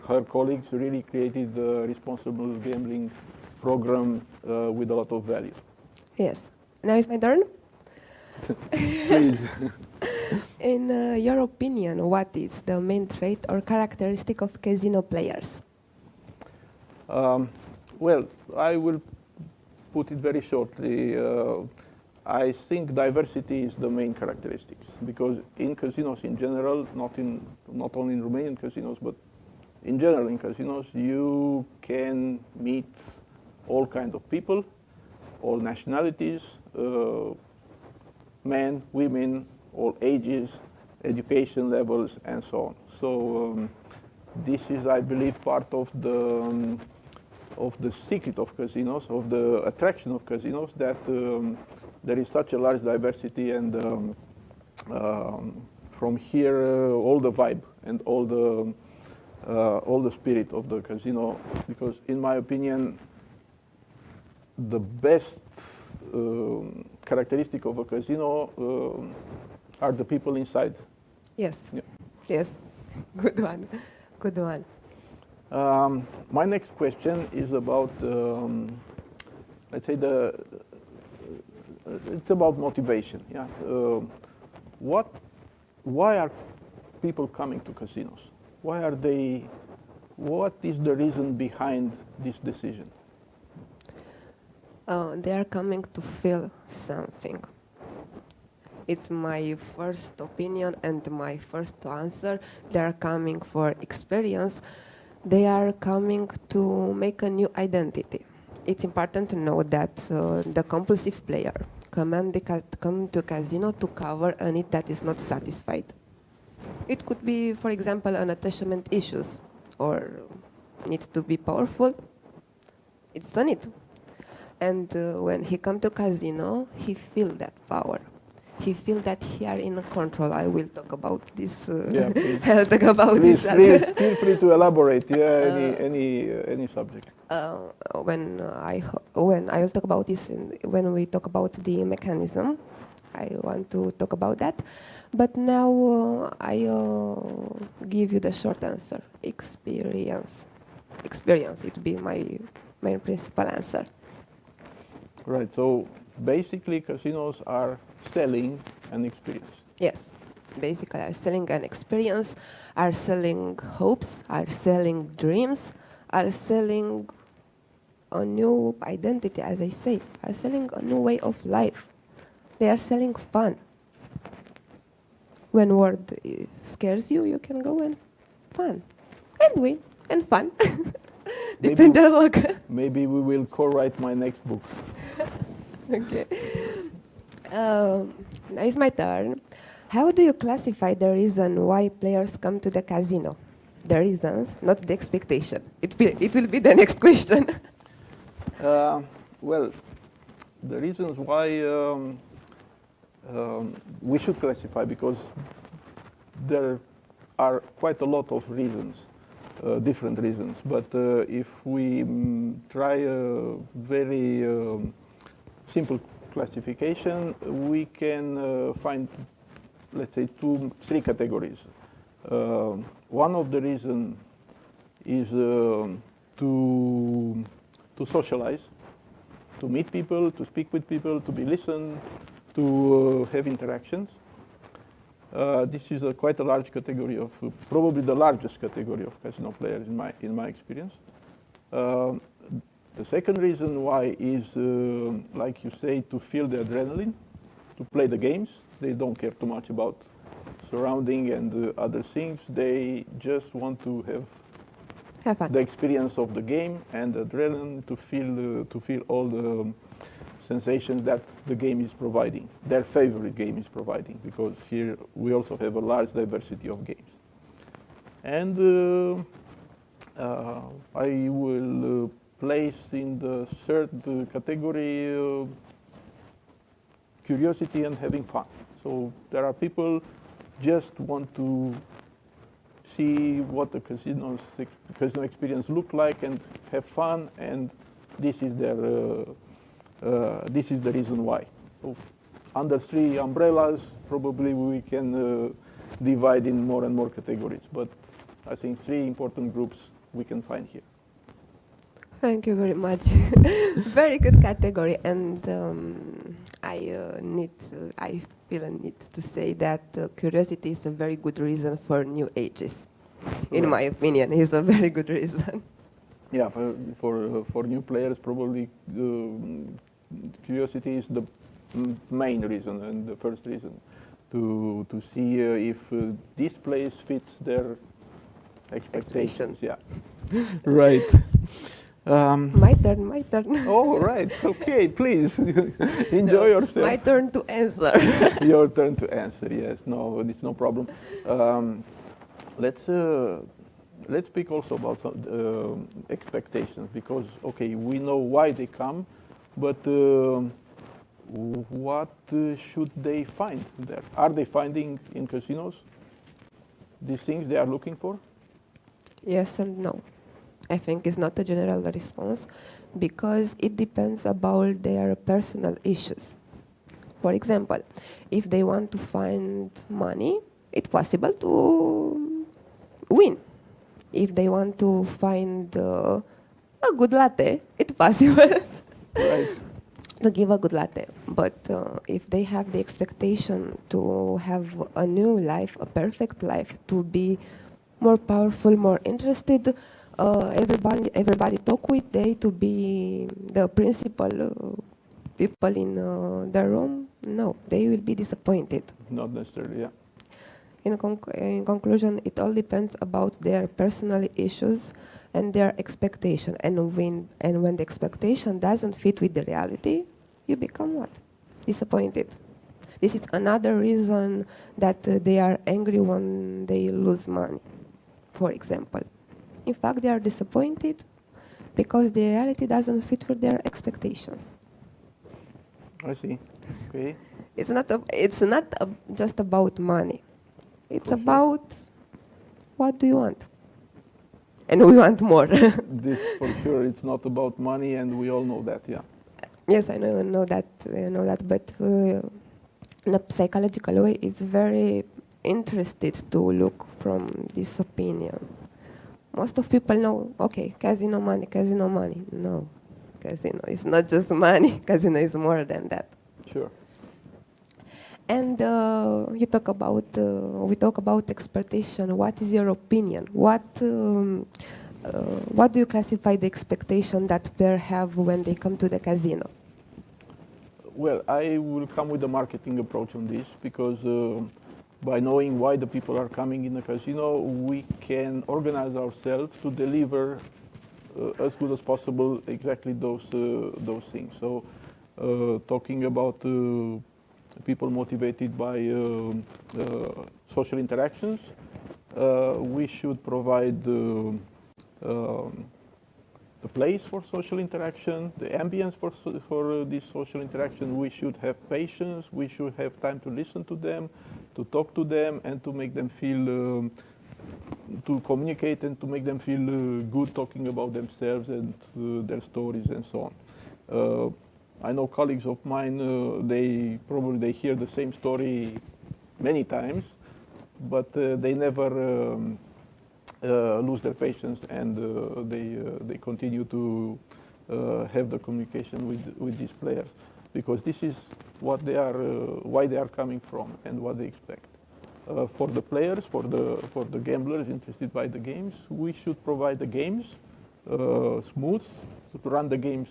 her colleagues really created the responsible gambling program with a lot of value. Yes. Now it's my turn. Please. In your opinion, what is the main trait or characteristic of casino players? Well, I will put it very shortly. I think diversity is the main characteristics, because in casinos in general, not only in Romanian casinos, but in general in casinos, you can meet all kinds of people, all nationalities, men, women, all ages, education levels, and so on. So this is, I believe, part of the secret of casinos, of the attraction of casinos, that there is such a large diversity, and from here all the vibe and all the spirit of the casino, because in my opinion, the best characteristic of a casino are the people inside. Yes. Yeah. Yes. Good one. Good one. My next question is about, let's say, it's about motivation. Yeah. Why are people coming to casinos? Why are they? What is the reason behind this decision? They are coming to feel something. It's my first opinion and my first answer. They are coming for experience. They are coming to make a new identity. It's important to know that the compulsive player come to casino to cover a need that is not satisfied. It could be, for example, an attachment issues or need to be powerful. It's a need. And when he come to casino, he feel that power. He feel that he are in control. I will talk about this. Yeah, I'll talk about please this. feel free to elaborate. Yeah, any subject. When I will talk about this, when we talk about the mechanism, I want to talk about that. But now I give you the short answer. Experience. Experience. It will be my main principal answer. Right. So basically, casinos are selling an experience. Yes. Basically, are selling an experience, are selling hopes, are selling dreams, are selling a new identity, as I say, are selling a new way of life. They are selling fun. When word scares you, you can go and fun, and win, and fun. Depends on luck. Maybe we will co-write my next book. Okay. Now it's my turn. How do you classify the reason why players come to the casino? The reasons, not the expectation. It will be the next question. Well, the reasons why we should classify, because there are quite a lot of reasons, different reasons. But if we try a very simple classification, we can find, let's say, three categories. One of the reasons is to socialize, to meet people, to speak with people, to be listened, to have interactions. This is quite a large category of, probably the largest category of casino players in my experience. The second reason why is, like you say, to feel the adrenaline, to play the games. They don't care too much about surrounding and other things. They just want to have fun. The experience of the game and the adrenaline, to feel all the sensations that the game is providing, their favorite game is providing, because here we also have a large diversity of games. And I will place in the third category curiosity and having fun. So there are people just want to see what the casino experience look like and have fun, and this is their this is the reason why. So under three umbrellas, probably we can divide in more and more categories, but I think three important groups we can find here. Thank you very much. Very good category, and I feel a need to say that curiosity is a very good reason for new ages. In my opinion, it's a very good reason. Yeah, for new players, probably curiosity is the main reason and the first reason to see if this place fits their expectations. Yeah, right. My turn, my turn. Oh, right. Okay, please enjoy yourself. My turn to answer. Your turn to answer. Yes. No, it's no problem. Let's speak also about some, expectations, because okay, we know why they come, but what should they find there? Are they finding in casinos these things they are looking for? Yes and no. I think it's not a general response because it depends about their personal issues. For example, if they want to find money, it's possible to win. If they want to find a good latte, it's possible Right. to give a good latte. But if they have the expectation to have a new life, a perfect life, to be more powerful, more interested, everybody talk with, they to be the principal people in the room, no, they will be disappointed. Not necessarily, yeah. In conclusion, it all depends about their personal issues and their expectation. And when the expectation doesn't fit with the reality, you become what? Disappointed. This is another reason that they are angry when they lose money, for example. In fact, they are disappointed because the reality doesn't fit with their expectations. I see. Okay. It's not just about money. It's For sure. about what do you want? And we want more. This for sure. It's not about money, and we all know that. Yeah. Yes, I know that, but in a psychological way, it's very interested to look from this opinion. Most of people know, okay, casino money. No, casino is not just money. Casino is more than that. Sure. And we talk about expectation. What is your opinion? What do you classify the expectation that players have when they come to the casino? Well, I will come with a marketing approach on this because by knowing why the people are coming in the casino, we can organize ourselves to deliver as good as possible exactly those things. So, talking about people motivated by social interactions, we should provide the place for social interaction, the ambience for this social interaction. We should have patience, we should have time to listen to them, to talk to them, and to make them feel, to communicate and to make them feel good talking about themselves and their stories and so on. I know colleagues of mine, they hear the same story many times, but they never lose their patience, and they continue to have the communication with these players, because this is what they are, why they are coming from, and what they expect. For the players, for the gamblers interested by the games, we should provide the games smooth, so to run the games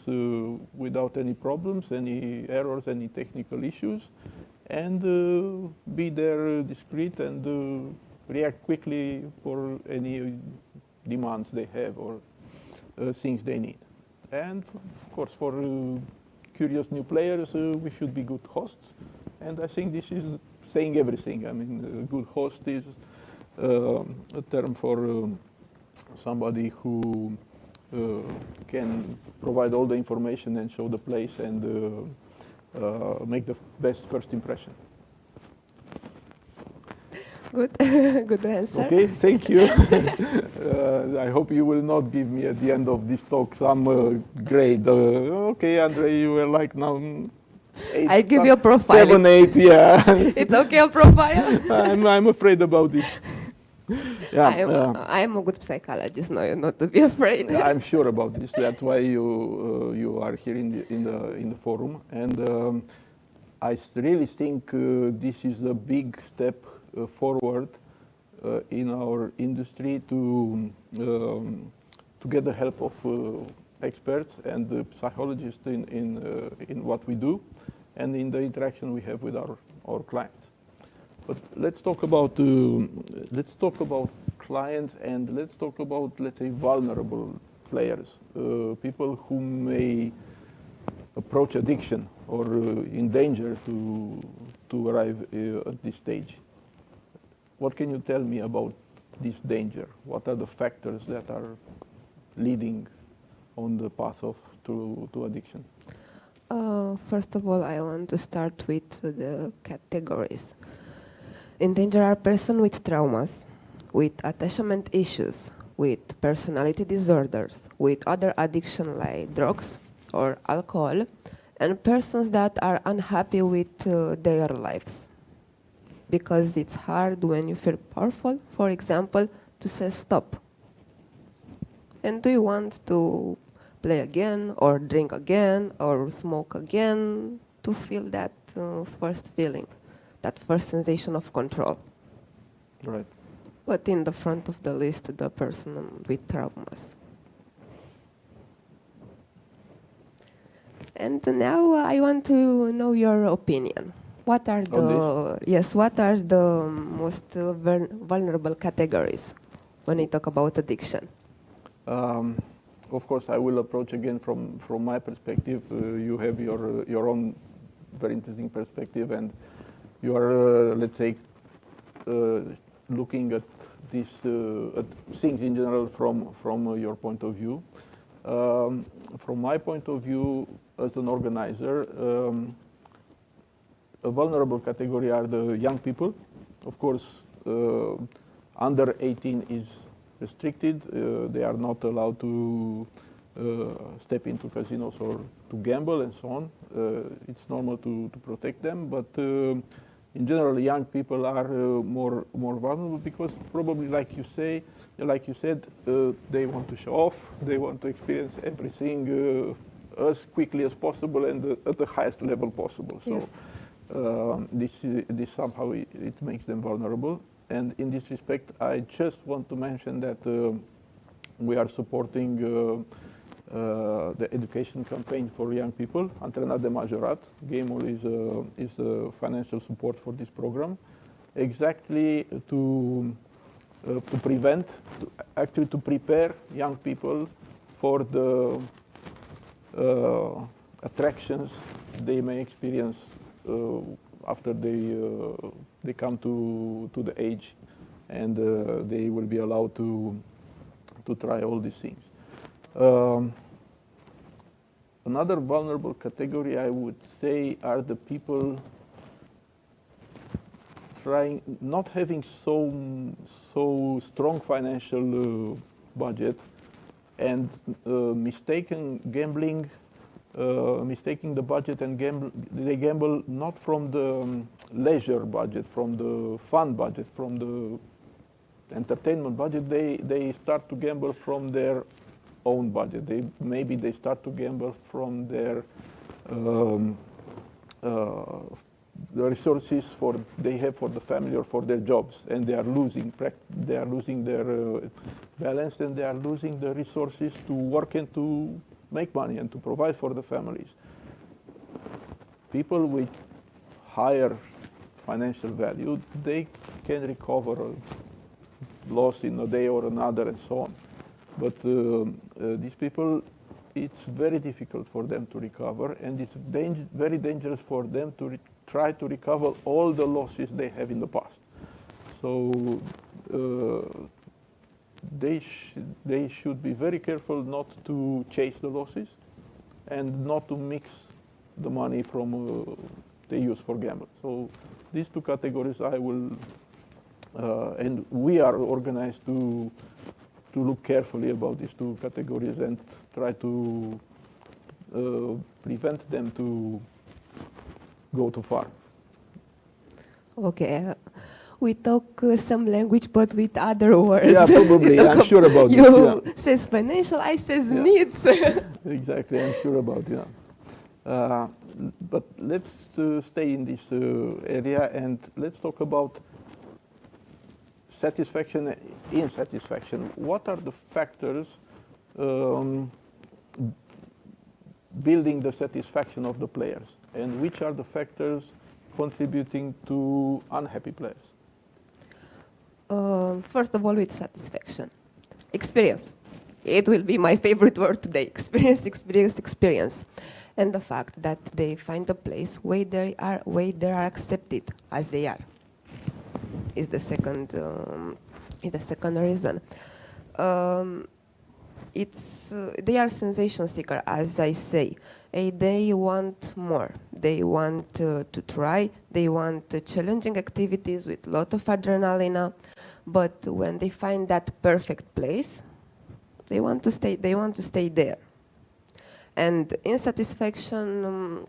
without any problems, any errors, any technical issues, and be there discreet and react quickly for any demands they have or things they need. And of course, for curious new players, we should be good hosts. And I think this is saying everything. I mean, a good host is a term for somebody who can provide all the information and show the place and make the best first impression. Good, good answer. Okay, thank you. I hope you will not give me at the end of this talk some grade. Okay, Andre, you were like now 8. I give you a profile. 7, 8, yeah. It's okay, a profile. I'm afraid about this. Yeah, I am a good psychologist. No, not to be afraid. I'm sure about this. That's why you are here in the forum, and I really think this is a big step forward in our industry to get the help of experts and psychologists in what we do and in the interaction we have with our clients. But let's talk about clients, and let's talk about, let's say, vulnerable players, people who may approach addiction or in danger to arrive at this stage. What can you tell me about this danger? What are the factors that are leading on the path to addiction? First of all, I want to start with the categories. In danger are persons with traumas, with attachment issues, with personality disorders, with other addiction like drugs or alcohol, and persons that are unhappy with their lives. Because it's hard when you feel powerful, for example, to say stop. And do you want to play again, or drink again, or smoke again, to feel that first feeling, that first sensation of control? Right. But in the front of the list, the person with traumas. And now I want to know your opinion. What are the most vulnerable categories when we talk about addiction? Of course, I will approach again from my perspective. You have your own very interesting perspective, and you are, let's say, looking at this at things in general from your point of view. From my point of view, as an organizer, a vulnerable category are the young people. Of course, under 18 is restricted. They are not allowed to step into casinos or to gamble and so on. It's normal to protect them, but in general, young people are more vulnerable because probably, like you said, they want to show off. They want to experience everything as quickly as possible and at the highest level possible. So Yes. This somehow it makes them vulnerable. And in this respect, I just want to mention that we are supporting the education campaign for young people. Antrenat de majorat. Game-ul is a financial support for this program, exactly to prevent, actually to prepare young people for the attractions they may experience after they come to the age, and they will be allowed to try all these things. Another vulnerable category, I would say, are the people not having so strong financial budget, and mistaking the budget and they gamble not from the leisure budget, from the fun budget, from the entertainment budget. They start to gamble from their own budget. Maybe they start to gamble from their the resources they have for the family or for their jobs, and they are losing their balance, and they are losing the resources to work and to make money and to provide for the families. People with higher financial value, they can recover a loss in a day or another and so on. But these people, it's very difficult for them to recover, and it's very dangerous for them to try to recover all the losses they have in the past. So they should be very careful not to chase the losses and not to mix the money from they use for gambling. So these two categories I will, and we are organized to look carefully about these two categories and try to prevent them to go too far. Okay. We talk some language, but with other words. Yeah, probably. I'm sure about it. You says financial, I says needs. Exactly, I'm sure about it. Yeah. But let's stay in this area and let's talk about satisfaction, insatisfaction. What are the factors building the satisfaction of the players, and which are the factors contributing to unhappy players? First of all, with satisfaction. Experience. it will be my favorite word today, experience, experience, experience. And the fact that they find a place where they are accepted as they are is the second reason. They are sensation seeker, as I say. They want more. They want to try. They want challenging activities with a lot of adrenaline. But when they find that perfect place, they want to stay. They want to stay there. And insatisfaction,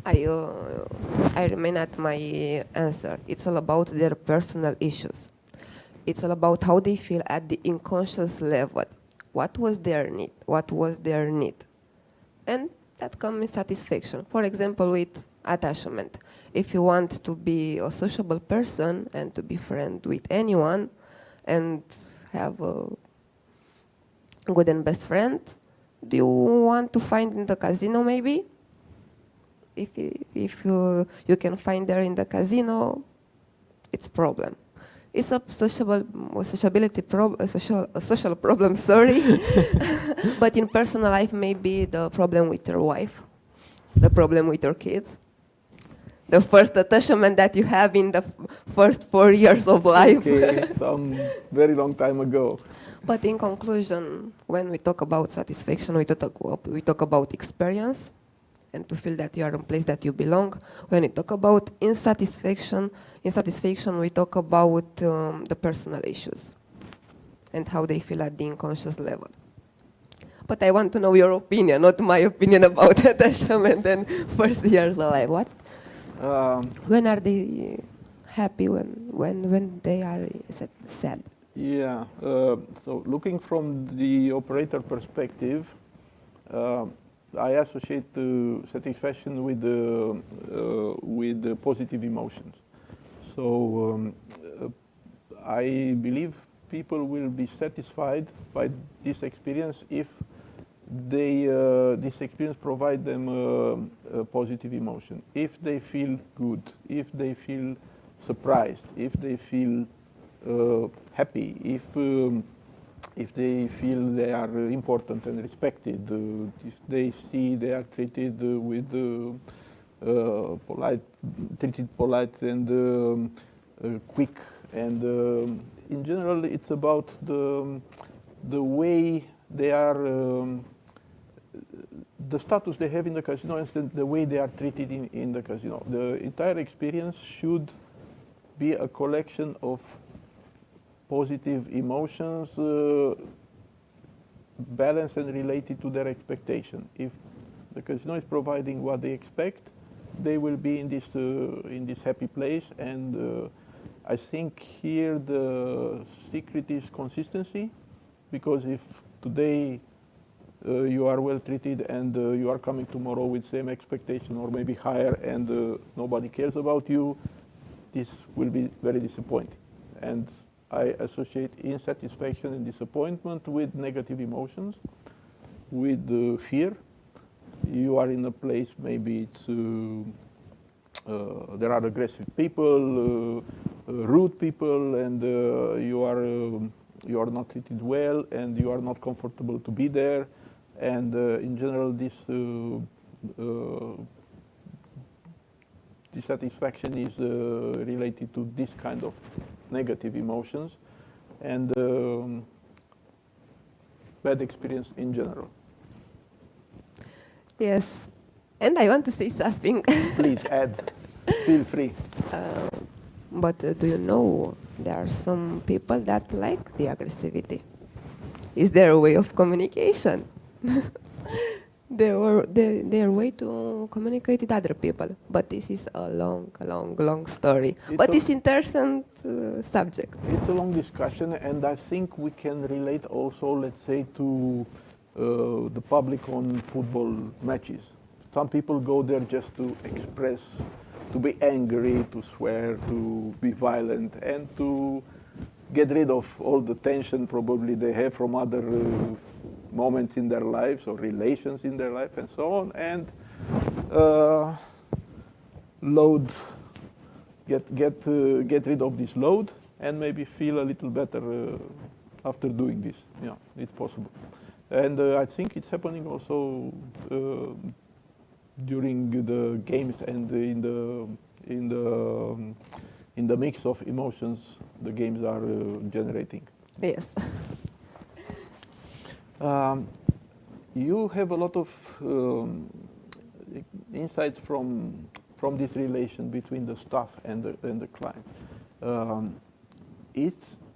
I remain at my answer. It's all about their personal issues. It's all about how they feel at the unconscious level. What was their need? What was their need? And that comes in satisfaction. For example, with attachment. If you want to be a sociable person and to be friend with anyone and have a good and best friend, do you want to find in the casino maybe? If you can find there in the casino, it's a problem. It's a social problem, sorry. But in personal life, maybe the problem with your wife, the problem with your kids, the first attachment that you have in the first 4 years of life. Okay, some very long time ago. But in conclusion, when we talk about satisfaction, we talk about experience and to feel that you are in a place that you belong. When we talk about insatisfaction, we talk about the personal issues and how they feel at the unconscious level. But I want to know your opinion, not my opinion about attachment and first years of life. What? When are they happy? When they are sad? Yeah, so looking from the operator perspective, I associate satisfaction with the positive emotions. So I believe people will be satisfied by this experience if this experience provide them a positive emotion. If they feel good, if they feel surprised, if they feel happy, if they feel they are important and respected, if they see they are treated with polite and quick, and in general, it's about the way they are, the status they have in the casino, and the way they are treated in the casino. The entire experience should be a collection of positive emotions, balanced and related to their expectation. If the casino is providing what they expect, they will be in this happy place. And I think here the secret is consistency, because if today you are well treated and you are coming tomorrow with same expectation or maybe higher, and nobody cares about you, this will be very disappointing. And I associate insatisfaction and disappointment with negative emotions, with fear. You are in a place, maybe it's there are aggressive people, rude people, and you are not treated well, and you are not comfortable to be there. And in general, this dissatisfaction is related to this kind of negative emotions and bad experience in general. Yes, and I want to say something. Please add, feel free. But do you know there are some people that like the aggressivity? Is there a way of communication? Their way to communicate with other people. But this is a long story. But it's interesting subject. It's a long discussion, and I think we can relate also, let's say, to the public on football matches. Some people go there just to express, to be angry, to swear, to be violent, and to get rid of all the tension probably they have from other moments in their lives or relations in their life and so on, and get rid of this load and maybe feel a little better after doing this. Yeah, it's possible. And I think it's happening also during the games and in the mix of emotions the games are generating. Yes. You have a lot of insights from this relation between the staff and the client.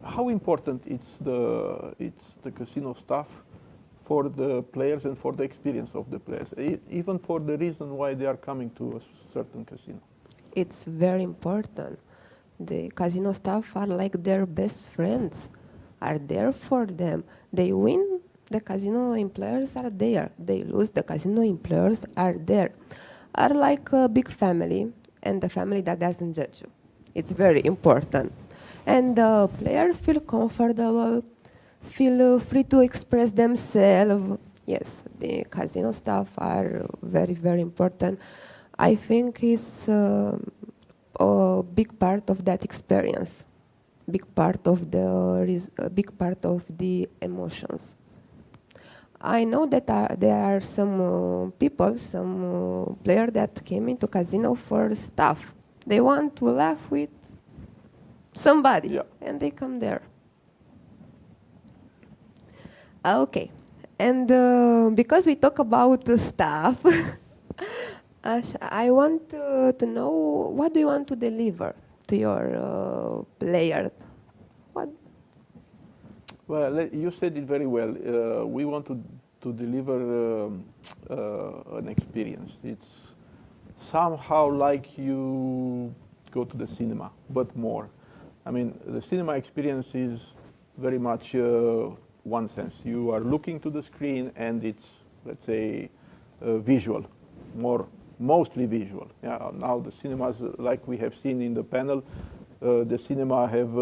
How important it's the casino staff for the players and for the experience of the players, even for the reason why they are coming to a certain casino. It's very important. The casino staff are like their best friends, are there for them. They win, the casino employers are there. They lose, the casino employers are there. Are like a big family, and the family that doesn't judge you. It's very important. And the players feel comfortable, feel free to express themselves. Yes, the casino staff are very, very important. I think it's a big part of that experience, big part of the emotions. I know that there are some people, some players that came into casino for stuff. They want to laugh with somebody, Yeah. and they come there. Okay, and because we talk about the stuff, I want to know, what do you want to deliver to your player? What? Well, you said it very well. We want to deliver an experience. It's somehow like you go to the cinema, but more. I mean, the cinema experience is very much one sense. You are looking to the screen and it's, let's say, visual, mostly visual. Yeah, now the cinemas, like we have seen in the panel, the cinema have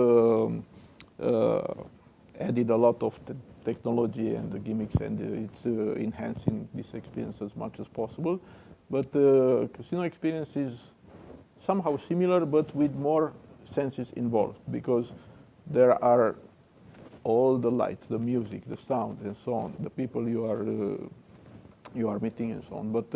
added a lot of technology and the gimmicks, and it's enhancing this experience as much as possible. But the casino experience is somehow similar, but with more senses involved, because there are all the lights, the music, the sound, and so on, the people you are meeting, and so on. But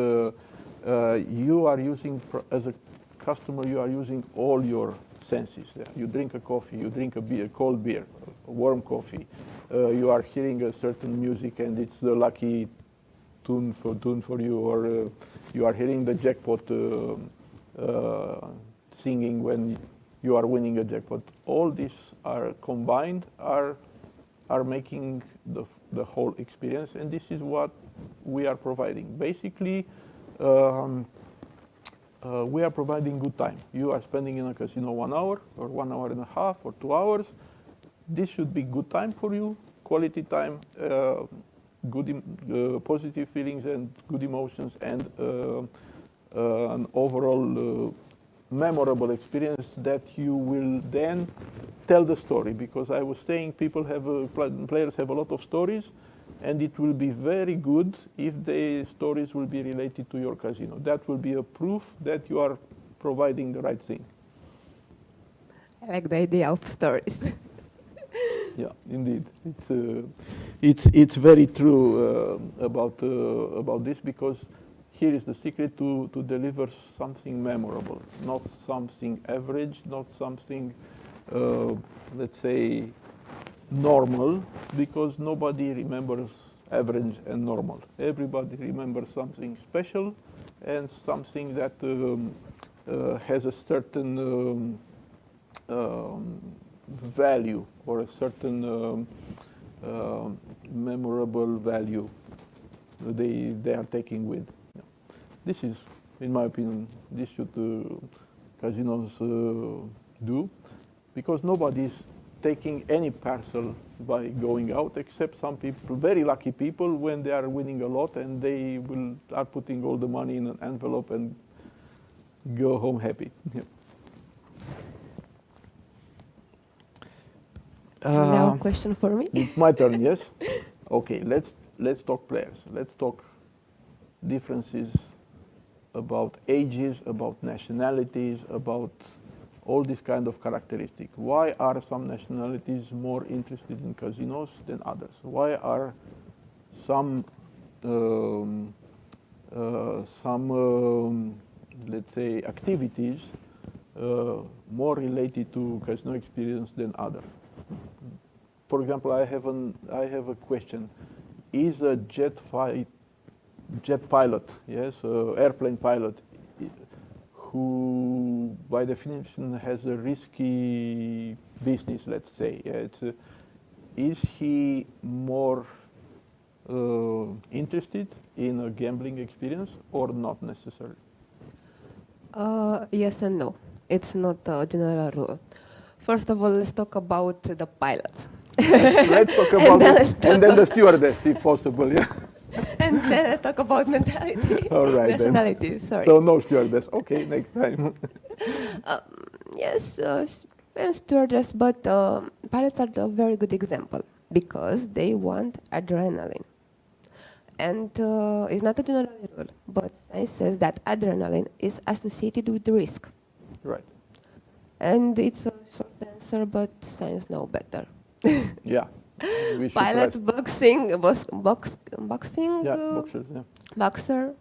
you are using, as a customer, you are using all your senses. Yeah. You drink a coffee, you drink a beer, cold beer, a warm coffee. You are hearing a certain music, and it's the lucky tune for you, or you are hearing the jackpot singing when you are winning a jackpot. All these are combined, are making the whole experience, and this is what we are providing. Basically, we are providing good time. You are spending in a casino 1 hour, or 1 hour and a half, or 2 hours. This should be good time for you, quality time, positive feelings and good emotions, and an overall memorable experience that you will then tell the story. Because I was saying, players have a lot of stories, and it will be very good if the stories will be related to your casino. That will be a proof that you are providing the right thing. I like the idea of stories. Yeah, indeed. It's very true about this, because here is the secret to deliver something memorable, not something average, not something, let's say, normal, because nobody remembers average and normal. Everybody remembers something special and something that has a certain value, or a certain memorable value they are taking with. This is, in my opinion, this should casinos do, because nobody is taking any parcel by going out, except some people, very lucky people, when they are winning a lot, and they are putting all the money in an envelope and go home happy. Yeah. Now a question for me? It's my turn, yes? Okay, let's talk players. Let's talk differences about ages, about nationalities, about all these kind of characteristics. Why are some nationalities more interested in casinos than others? Why are some let's say activities more related to casino experience than other. For example, I have a question: is a jet pilot, yes, airplane pilot, who by definition has a risky business, let's say, is he more interested in a gambling experience or not necessarily? Yes and no. It's not a general rule. First of all, let's talk about the pilots. Let's talk about it, and then the stewardess, if possible, yeah. And then let's talk about mentality. All right, nationality, then. sorry. So no stewardess. Okay, next time. Yes, and stewardess, but pilots are a very good example because they want adrenaline. And it's not a general rule, but science says that adrenaline is associated with risk. Right. And it's a short answer, but science knows better. Yeah. We should Pilot, try. boxing, boxing, Yeah, boxers, yeah. boxer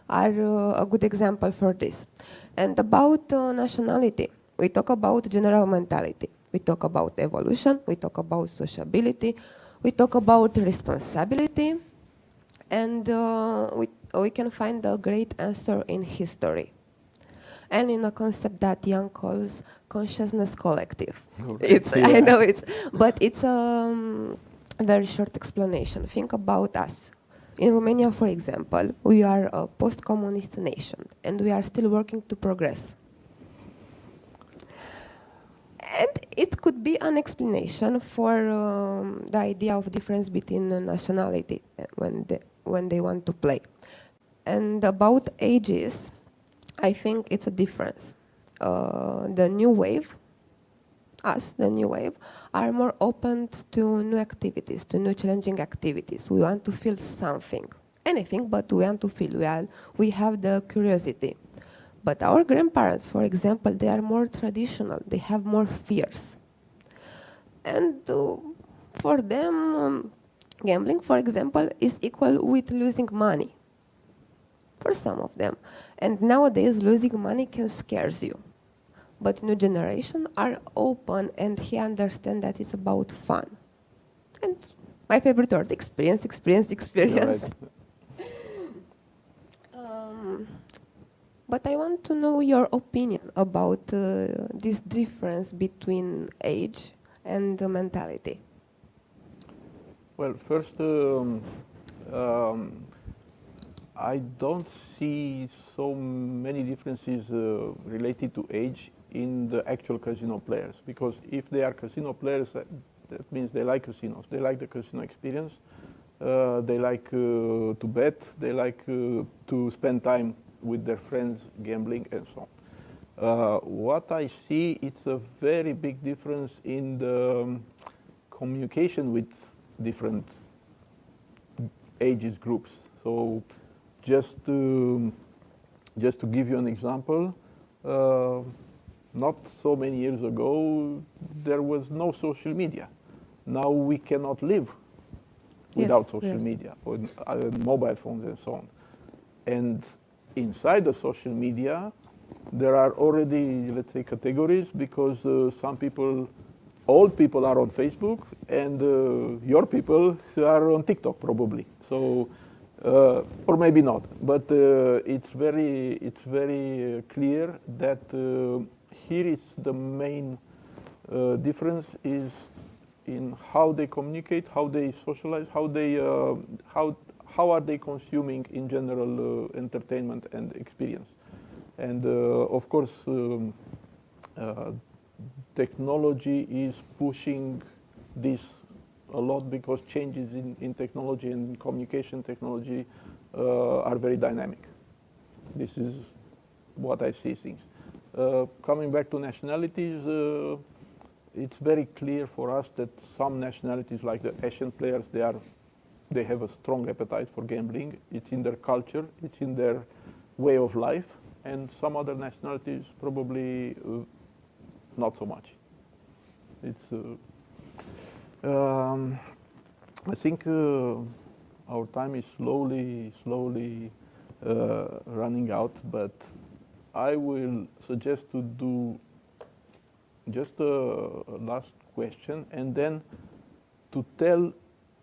are a good example for this. And about nationality, we talk about general mentality. We talk about evolution, we talk about sociability, we talk about responsibility, and we can find a great answer in history. And in a concept that Young calls consciousness collective. It's, Yeah. I know but it's a very short explanation. Think about us. In Romania, for example, we are a post-communist nation, and we are still working to progress. And it could be an explanation for the idea of difference between nationality when they want to play. And about ages, I think it's a difference. The new wave, the new wave, are more open to new activities, to new challenging activities. We want to feel something, anything, but we want to feel. We have the curiosity. But our grandparents, for example, they are more traditional. They have more fears. And for them, gambling, for example, is equal with losing money. For some of them. And nowadays, losing money can scare you. But new generation are open and he understand that it's about fun. And my favorite word, experience. Right. But I want to know your opinion about this difference between age and mentality. Well, first, I don't see so many differences related to age in the actual casino players, because if they are casino players, that means they like casinos. They like the casino experience. They like to bet. They like to spend time with their friends gambling and so on. What I see, it's a very big difference in the communication with different ages groups. So just to give you an example, not so many years ago, there was no social media. Now we cannot live without social media, or mobile phones and so on. And inside the social media, there are already, let's say, categories, because some people, old people are on Facebook, and your people are on TikTok probably. So, or maybe not, but it's very clear that here is the main difference is in how they communicate, how they socialize, how are they consuming in general entertainment and experience. And of course, technology is pushing this a lot, because changes in technology and communication technology are very dynamic. This is what I see things. Coming back to nationalities, it's very clear for us that some nationalities, like the Asian players, they have a strong appetite for gambling. It's in their culture, it's in their way of life, and some other nationalities probably not so much. It's I think our time is slowly running out, but I will suggest to do just a last question and then to tell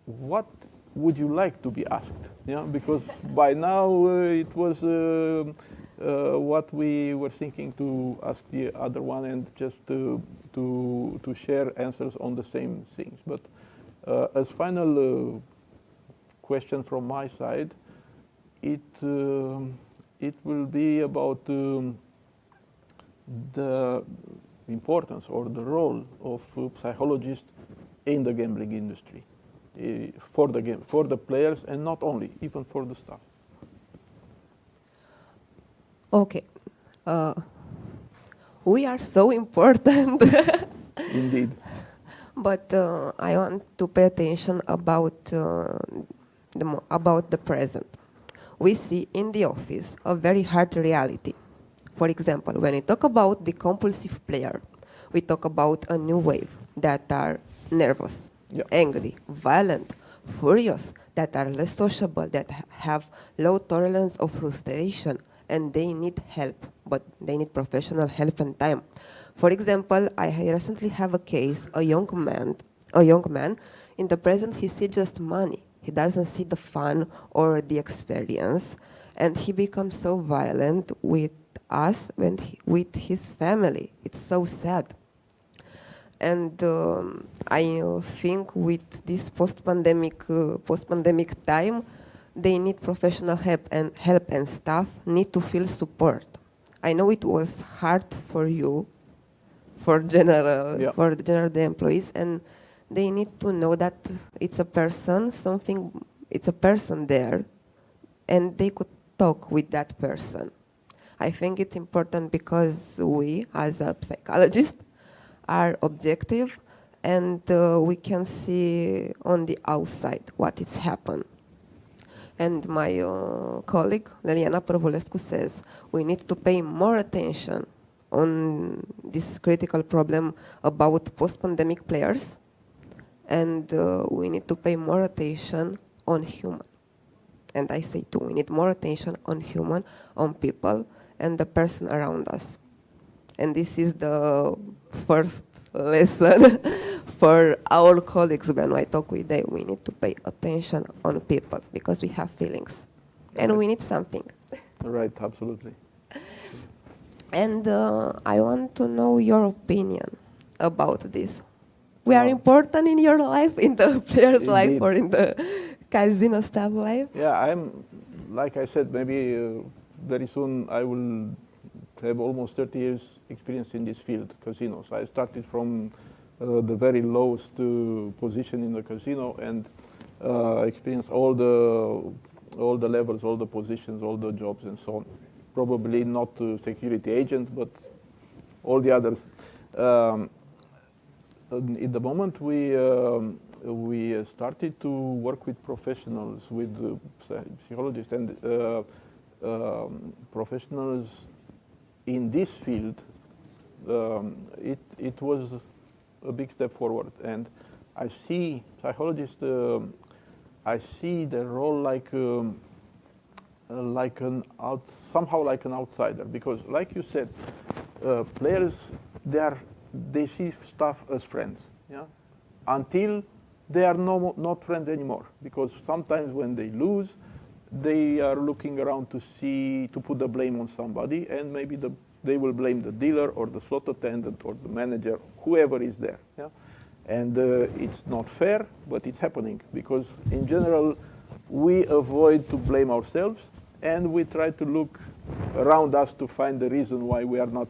what would you like to be asked? Yeah, because by now it was what we were thinking to ask the other one and just to share answers on the same things. But as final question from my side, it will be about the importance or the role of psychologists in the gambling industry for the players, and not only, even for the staff. Okay. We are so important. Indeed. But I want to pay attention about the present. We see in the office a very hard reality. For example, when we talk about the compulsive player, we talk about a new wave that are nervous, angry, violent, furious, that are less sociable, that have low tolerance of frustration, and they need help, but they need professional help and time. For example, I recently have a case, a young man, in the present he sees just money. He doesn't see the fun or the experience, and he becomes so violent with us, with his family. It's so sad. And I think with this post-pandemic time, they need professional help and staff need to feel support. I know it was hard for you, for the general employees, and they need to know that it's a person, it's a person there, and they could talk with that person. I think it's important because we, as a psychologist, are objective, and we can see on the outside what is happened. And my colleague, Leliana Părvulescu, says we need to pay more attention on this critical problem about post-pandemic players, and we need to pay more attention on human. And I say too, we need more attention on human, on people, and the person around us. And this is the first lesson for our colleagues when I talk with them. We need to pay attention on people because we have feelings and we need something. Right, absolutely. And I want to know your opinion about this. We are important in your life, in the player's life, or in the casino staff life? Yeah, like I said, maybe very soon I will have almost 30 years experience in this field, casinos. I started from the very lowest position in the casino and experienced all the levels, all the positions, all the jobs and so on. Probably not security agent, but all the others. In the moment we started to work with professionals, with psychologists and professionals in this field, it was a big step forward. And I see psychologists, I see their role somehow like an outsider, because like you said, players, they see stuff as friends, yeah, until they are not friends anymore, because sometimes when they lose, they are looking around to put the blame on somebody, and maybe they will blame the dealer or the slot attendant or the manager, whoever is there. Yeah? And it's not fair, but it's happening, because in general, we avoid to blame ourselves, and we try to look around us to find the reason why we are not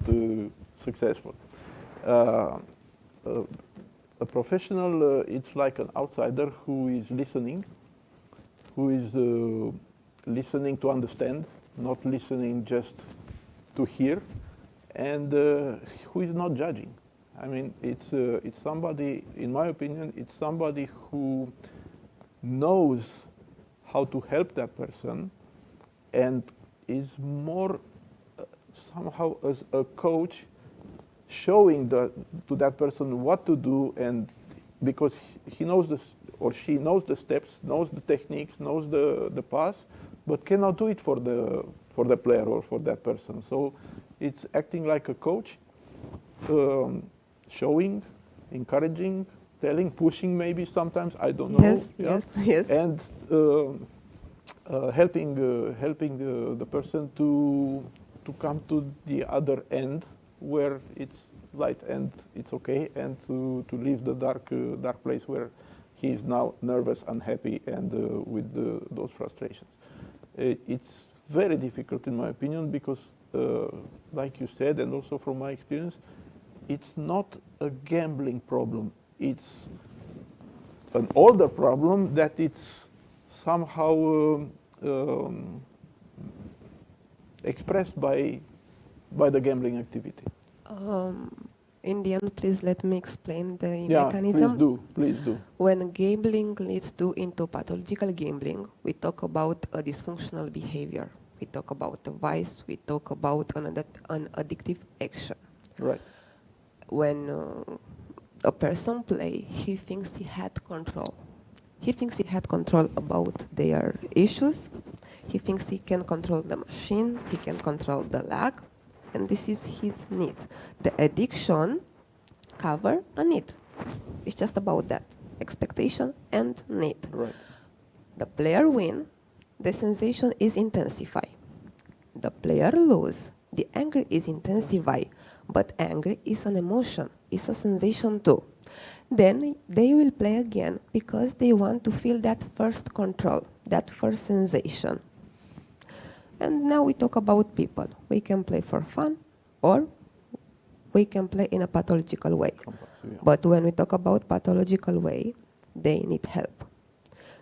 successful. A professional, it's like an outsider who is listening, listening to understand, not listening just to hear, and who is not judging. I mean, it's somebody, in my opinion, it's somebody who knows how to help that person and is more somehow as a coach, showing to that person what to do, and because he knows or she knows the steps, knows the techniques, knows the path, but cannot do it for the player or for that person. So it's acting like a coach, showing, encouraging, telling, pushing maybe sometimes, I don't know. Yes, yes, yes. And helping the person to come to the other end where it's light and it's okay, and to leave the dark place where he is now nervous, unhappy, and with those frustrations. It's very difficult in my opinion because, like you said, and also from my experience, it's not a gambling problem. It's an older problem that it's somehow expressed by the gambling activity. In the end, please let me explain the Yeah, mechanism. please do. When gambling leads into pathological gambling, we talk about a dysfunctional behavior. We talk about a vice. We talk about an addictive action. Right. When a person play, he thinks he had control. He thinks he had control about their issues. He thinks he can control the machine. He can control the lag. And this is his needs. The addiction cover a need. It's just about that, expectation and need. Right. The player win, the sensation is intensified. The player lose, the anger is intensified, but anger is an emotion, it's a sensation too. Then they will play again because they want to feel that first control, that first sensation. And now we talk about people. We can play for fun, or we can play in a pathological way. But when we talk about pathological way, they need help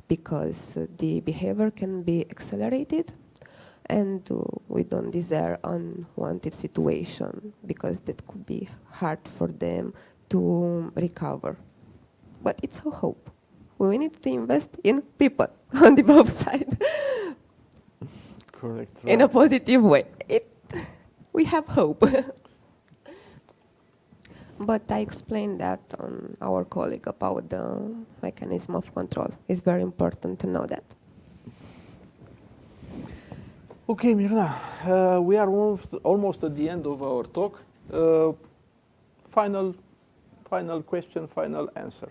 because the behavior can be accelerated, and we don't desire unwanted situation because that could be hard for them to recover. But it's a hope. We need to invest in people on the both side. Correct. In a positive way. We have hope. But I explained that on our colleague about the mechanism of control. It's very important to know that. Okay, Mirna, we are almost at the end of our talk. Final question, final answer.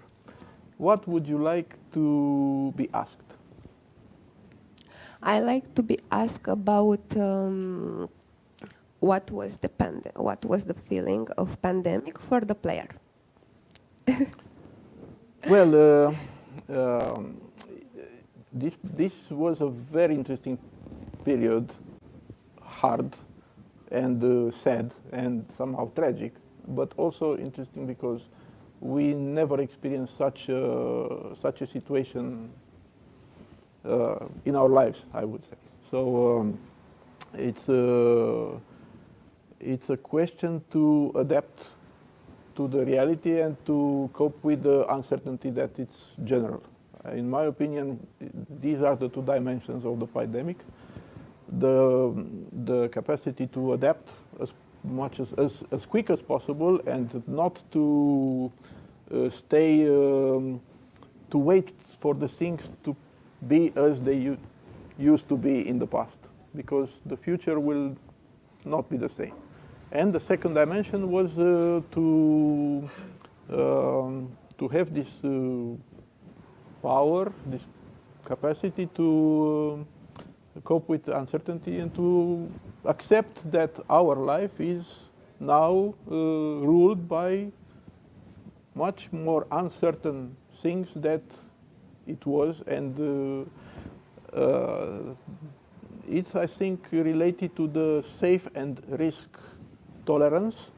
What would you like to be asked? I like to be asked about what was the feeling of pandemic for the player. Well, this was a very interesting period, hard and sad and somehow tragic, but also interesting because we never experienced such a situation in our lives, I would say. So it's a question to adapt to the reality and to cope with the uncertainty that it's general. In my opinion, these are the two dimensions of the pandemic. The capacity to adapt as quick as possible and not to stay to wait for the things to be as they used to be in the past, because the future will not be the same. And the second dimension was to have this power, this capacity to cope with uncertainty and to accept that our life is now ruled by much more uncertain things that it was, and it's, I think, related to the safe and risk tolerance,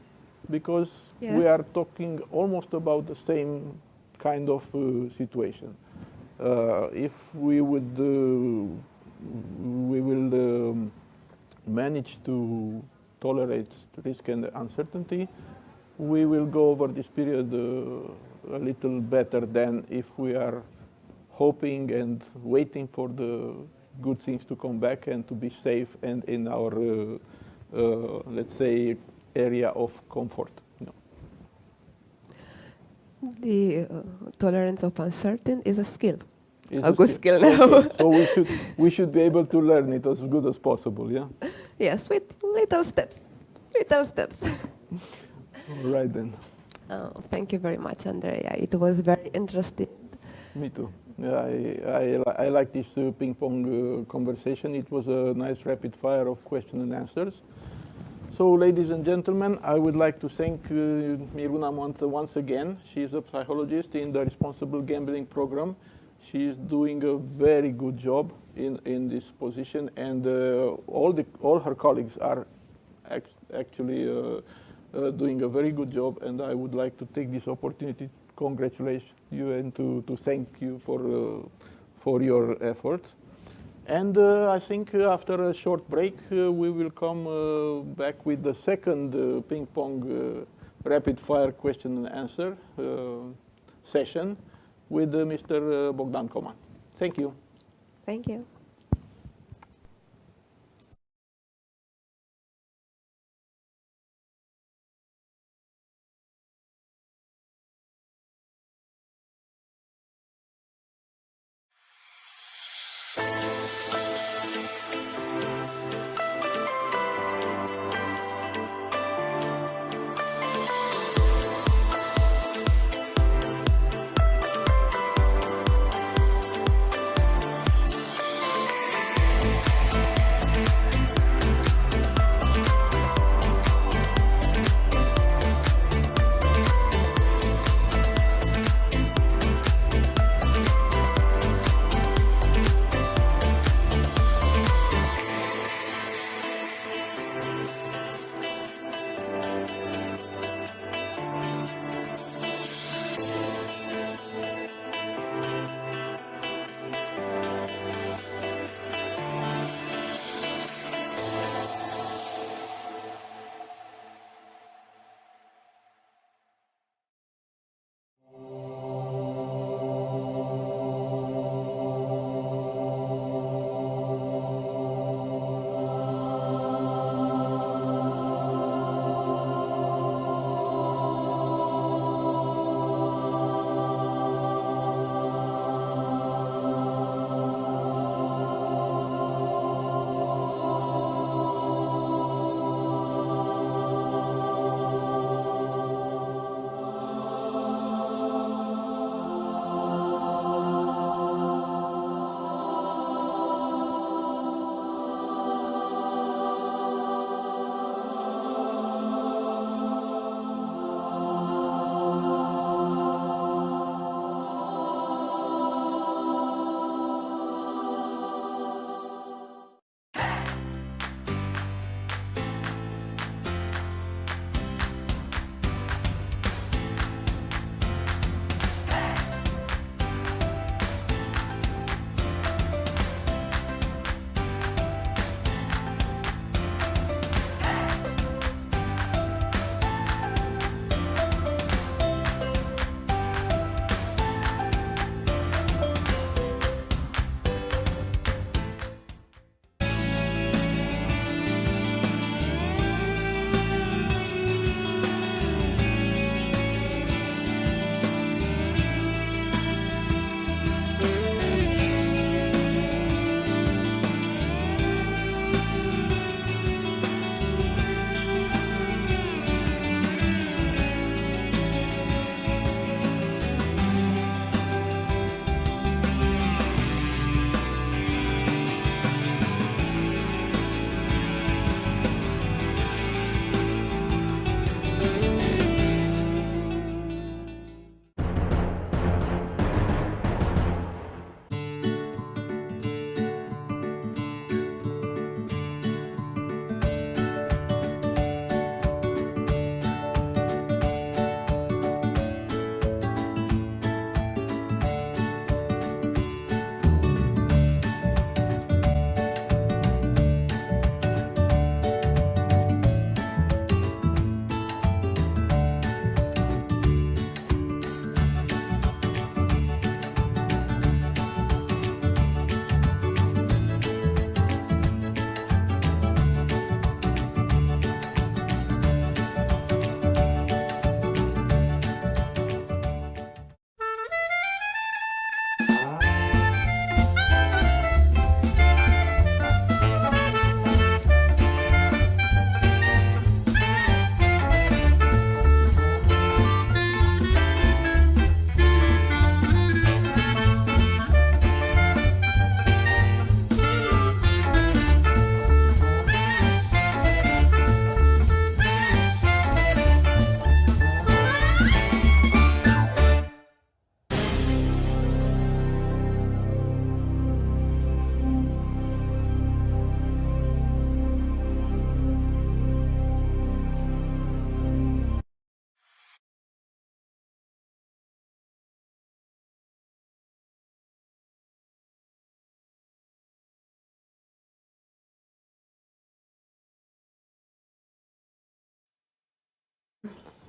because Yes. we are talking almost about the same kind of situation. If we would, we will manage to tolerate risk and uncertainty, we will go over this period a little better than if we are hoping and waiting for the good things to come back and to be safe and in our, let's say, area of comfort. The tolerance of uncertain is a skill. It's A good skill now. Okay. So we should be able to learn it as good as possible, yeah? Yes, with little steps. Little steps. All right then. Thank you very much, Andrea. It was very interesting. Me too. Yeah, I like this ping pong conversation. It was a nice rapid fire of question and answers. So, ladies and gentlemen, I would like to thank Miruna once again. She is a psychologist in the Responsible Gambling Program. She is doing a very good job in this position, and all her colleagues are actually doing a very good job. And I would like to take this opportunity to congratulate you and to thank you for your efforts. And I think after a short break, we will come back with the second ping pong rapid fire question and answer session with Mr. Bogdan Koman. Thank you. Thank you.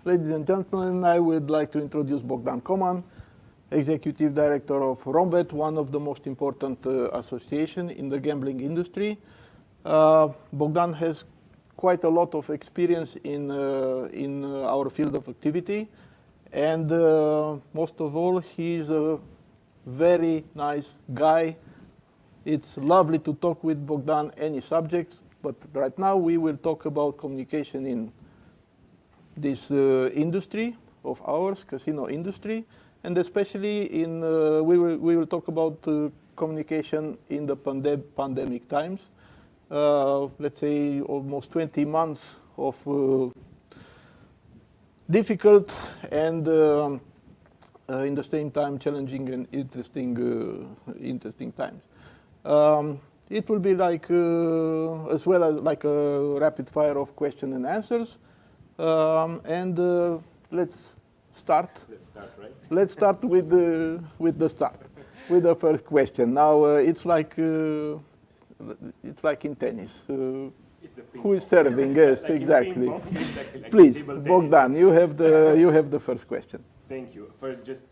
Ladies and gentlemen, I would like to introduce Bogdan Koman, Executive Director of Rombet, one of the most important association in the gambling industry. Bogdan has quite a lot of experience in our field of activity, and most of all, he's a very nice guy. It's lovely to talk with Bogdan any subject, but right now we will talk about communication in this industry of ours, casino industry, and especially in we will talk about communication in the pandemic times. Let's say almost 20 months of difficult and in the same time challenging and interesting times. It will be like as well as like a rapid fire of question and answers. Let's start. Let's start, right? Let's start with the start, with the first question. Now it's like in tennis. Who is serving? Yes, like exactly. Exactly like Please, Bogdan, you have the first question. Thank you. First, just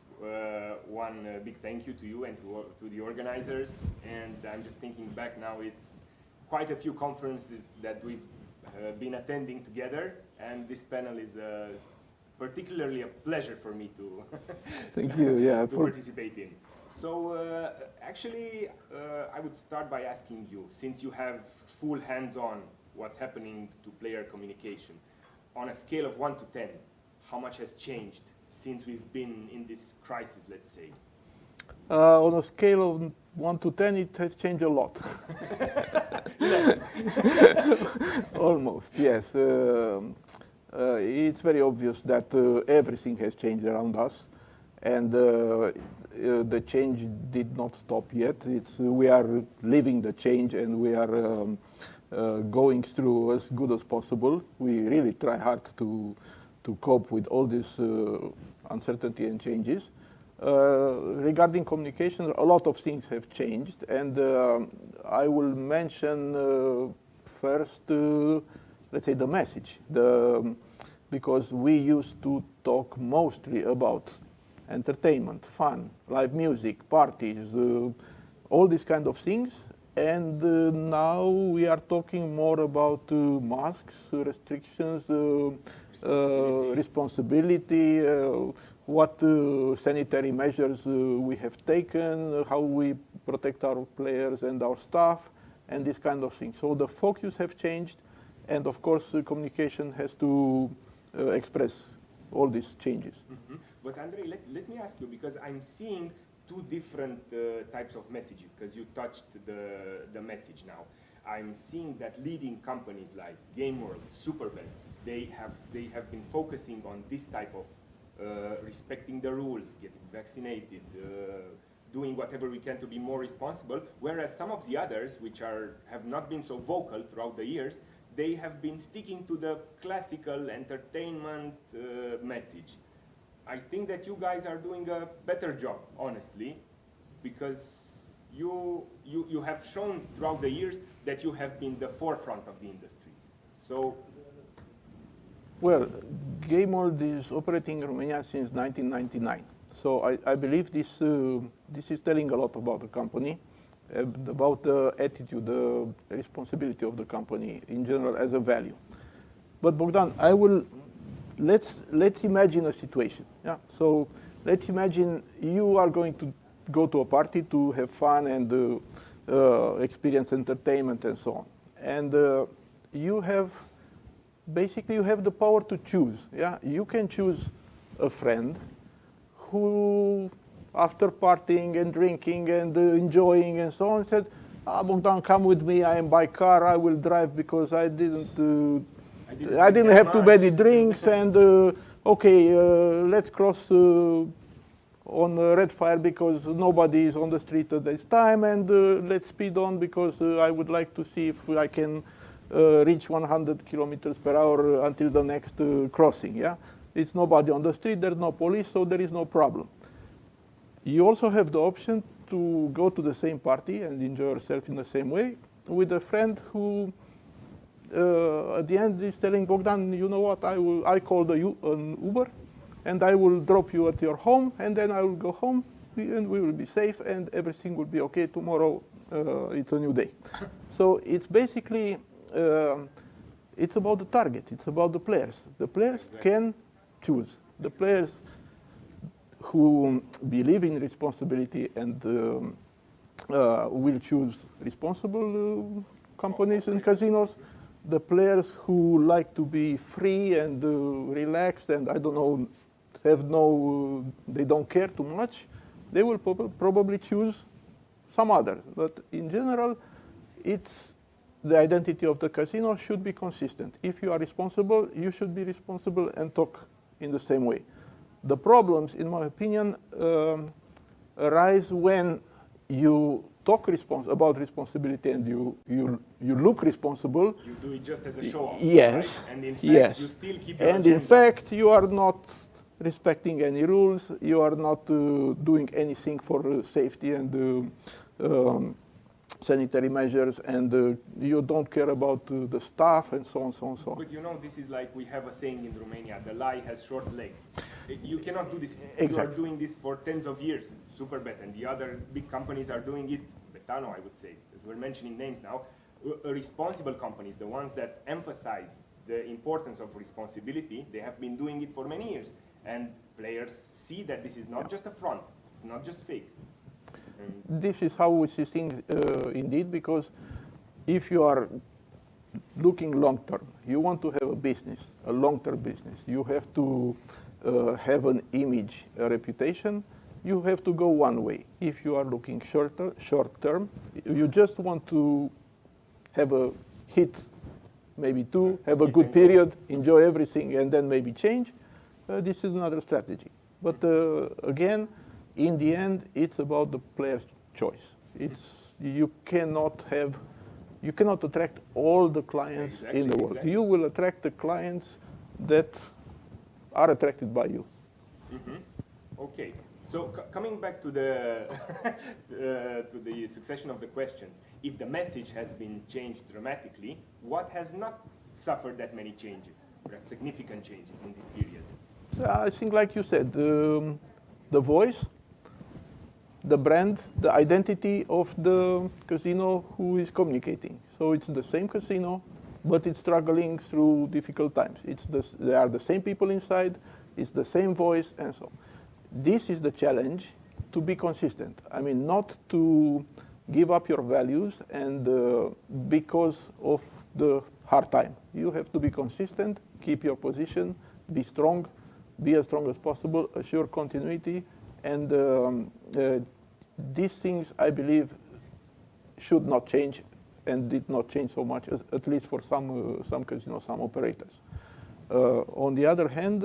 one big thank you to you and to the organizers. And I'm just thinking back now, it's quite a few conferences that we've been attending together, and this panel is particularly a pleasure for me to thank you. Yeah, to participate in. So actually, I would start by asking you, since you have full hands-on what's happening to player communication, on a scale of 1 to 10, how much has changed since we've been in this crisis, let's say? On a scale of 1 to 10, it has changed a lot. Almost, yes. It's very obvious that everything has changed around us, and the change did not stop yet. We are living the change, and we are going through as good as possible. We really try hard to cope with all this uncertainty and changes. Regarding communication, a lot of things have changed, and I will mention first, let's say, the message. Because we used to talk mostly about entertainment, fun, live music, parties, all these kind of things, and now we are talking more about masks, restrictions, responsibility, what sanitary measures we have taken, how we protect our players and our staff, and this kind of thing. So the focus have changed, and of course communication has to express all these changes. Mm-hmm. But Andrei, let me ask you, because I'm seeing two different types of messages, because you touched the message now. I'm seeing that leading companies like Game World, Superbet, they have been focusing on this type of respecting the rules, getting vaccinated, doing whatever we can to be more responsible, whereas some of the others, which have not been so vocal throughout the years, they have been sticking to the classical entertainment message. I think that you guys are doing a better job, honestly, because you have shown throughout the years that you have been the forefront of the industry. So, well, Game World is operating in Romania since 1999. So I believe this is telling a lot about the company, about the attitude, the responsibility of the company in general as a value. But Bogdan, let's imagine a situation. Yeah. So let's imagine you are going to go to a party to have fun and experience entertainment and so on, and you have the power to choose. Yeah, you can choose a friend who, after partying and drinking and enjoying and so on, said, Bogdan, come with me, I am by car, I will drive because I didn't have too many drinks, and okay, let's cross on red fire because nobody is on the street at this time, and let's speed on because I would like to see if I can reach 100 kilometers per hour until the next crossing. Yeah, it's nobody on the street, there's no police, so there is no problem. You also have the option to go to the same party and enjoy yourself in the same way with a friend who at the end he's telling Bogdan, you know what, I called an Uber, and I will drop you at your home, and then I will go home, and we will be safe, and everything will be okay. Tomorrow, it's a new day. So it's basically, it's about the target. It's about the players. The players can choose. The players who believe in responsibility and will choose responsible companies and casinos. The players who like to be free and relaxed and, I don't know, they don't care too much, they will probably choose some other. But in general, it's the identity of the casino should be consistent. If you are responsible, you should be responsible and talk in the same way. The problems, in my opinion, arise when you talk about responsibility and you look responsible. You do it just as a show. Yes. Right? And in fact, yes. You still keep your And agenda. in fact, you are not respecting any rules. You are not doing anything for safety and sanitary measures, and you don't care about the staff and so on, so on, so on. But you know, this is like we have a saying in Romania, the lie has short legs. You cannot do this. Exactly. You are doing this for tens of years, Superbet, and the other big companies are doing it, Betano, I would say, as we're mentioning names now, responsible companies, the ones that emphasize the importance of responsibility, they have been doing it for many years. And players see that this is not just a front, it's not just fake. This is how we see things indeed, because if you are looking long term, you want to have a business, a long-term business, you have to have an image, a reputation, you have to go one way. If you are looking short term, you just want to have a hit, maybe two, have a good period, enjoy everything, and then maybe change. This is another strategy. But again, in the end, it's about the player's choice. You cannot attract all the clients in the world. Exactly. You will attract the clients that are attracted by you. Mm-hmm. Okay. So coming back to the to the succession of the questions, if the message has been changed dramatically, what has not suffered that many changes, or that significant changes in this period? So I think, like you said, the voice, the brand, the identity of the casino who is communicating. So it's the same casino, but it's struggling through difficult times. They are the same people inside, it's the same voice, and so on. This is the challenge, to be consistent. I mean, not to give up your values and because of the hard time. You have to be consistent, keep your position, be strong, be as strong as possible, assure continuity, and these things, I believe, should not change and did not change so much, at least for some casinos, some operators. On the other hand,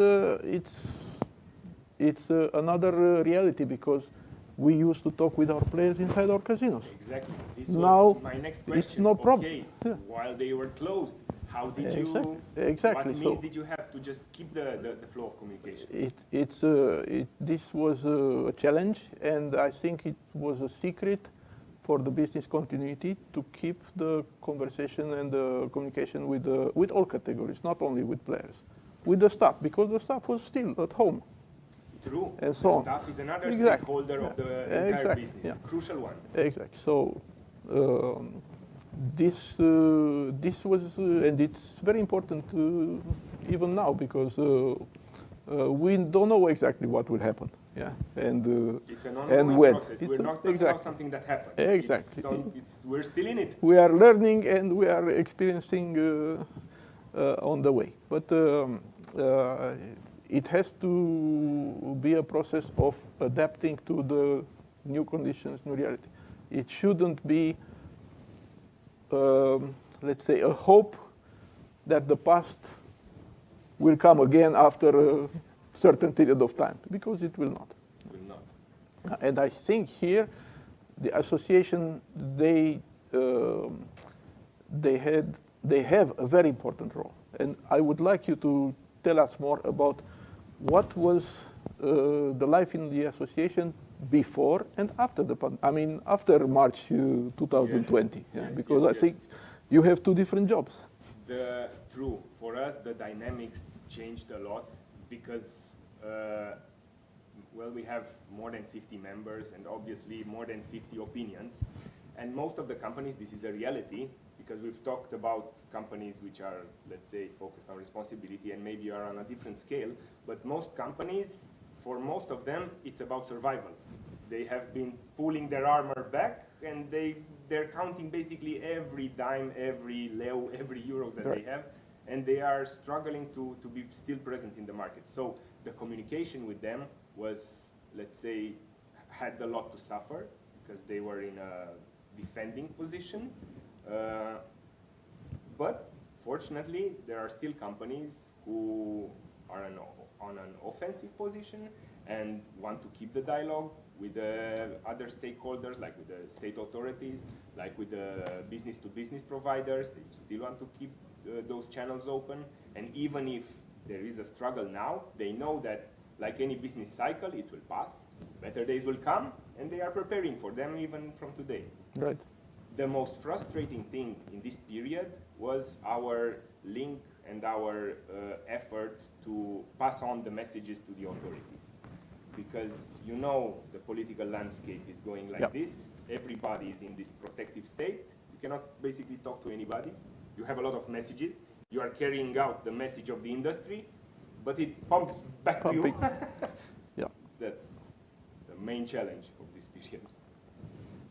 it's another reality, because we used to talk with our players inside our casinos. Exactly. This Now, was my next question. it's no problem. Okay, Yeah. while they were closed, how did you? Exactly. What means did you have to just keep the flow of communication? This was a challenge, and I think it was a secret for the business continuity to keep the conversation and the communication with all categories, not only with players, with the staff, because the staff was still at home. True. And so the on. staff is another Exactly. stakeholder of the entire Exactly. business, Yeah. a crucial one. Exactly. So this was, and it's very important even now, because we don't know exactly what will happen. Yeah, and It's an and ongoing when. process. We're not talking about something that happened. Exactly. We're still in it. We are learning and we are experiencing on the way. But it has to be a process of adapting to the new conditions, new reality. It shouldn't be, let's say, a hope that the past will come again after a certain period of time, because it will not. It will not. And I think here, the association, they have a very important role. And I would like you to tell us more about what was the life in the association before and after after March 2020. Yes. Yes, because yes, I think you have two different jobs. True. For us, the dynamics changed a lot because, well, we have more than 50 members and obviously more than 50 opinions. And most of the companies, this is a reality, because we've talked about companies which are, let's say, focused on responsibility and maybe are on a different scale, but most companies, for most of them, it's about survival. They have been pulling their armor back, and they're counting basically every dime, every leu, every euros that they have, and they are struggling to be still present in the market. So the communication with them was, let's say, had a lot to suffer because they were in a defending position. But fortunately, there are still companies who are on an offensive position and want to keep the dialogue with the other stakeholders, like with the state authorities, like with the business-to-business providers. They still want to keep those channels open. And even if there is a struggle now, they know that, like any business cycle, it will pass. Better days will come, and they are preparing for them even from today. Right. The most frustrating thing in this period was our link and our efforts to pass on the messages to the authorities. Because you know the political landscape is going like this. Everybody is in this protective state. You cannot basically talk to anybody. You have a lot of messages. You are carrying out the message of the industry, but it pumps back to you. Yeah. That's the main challenge of this period.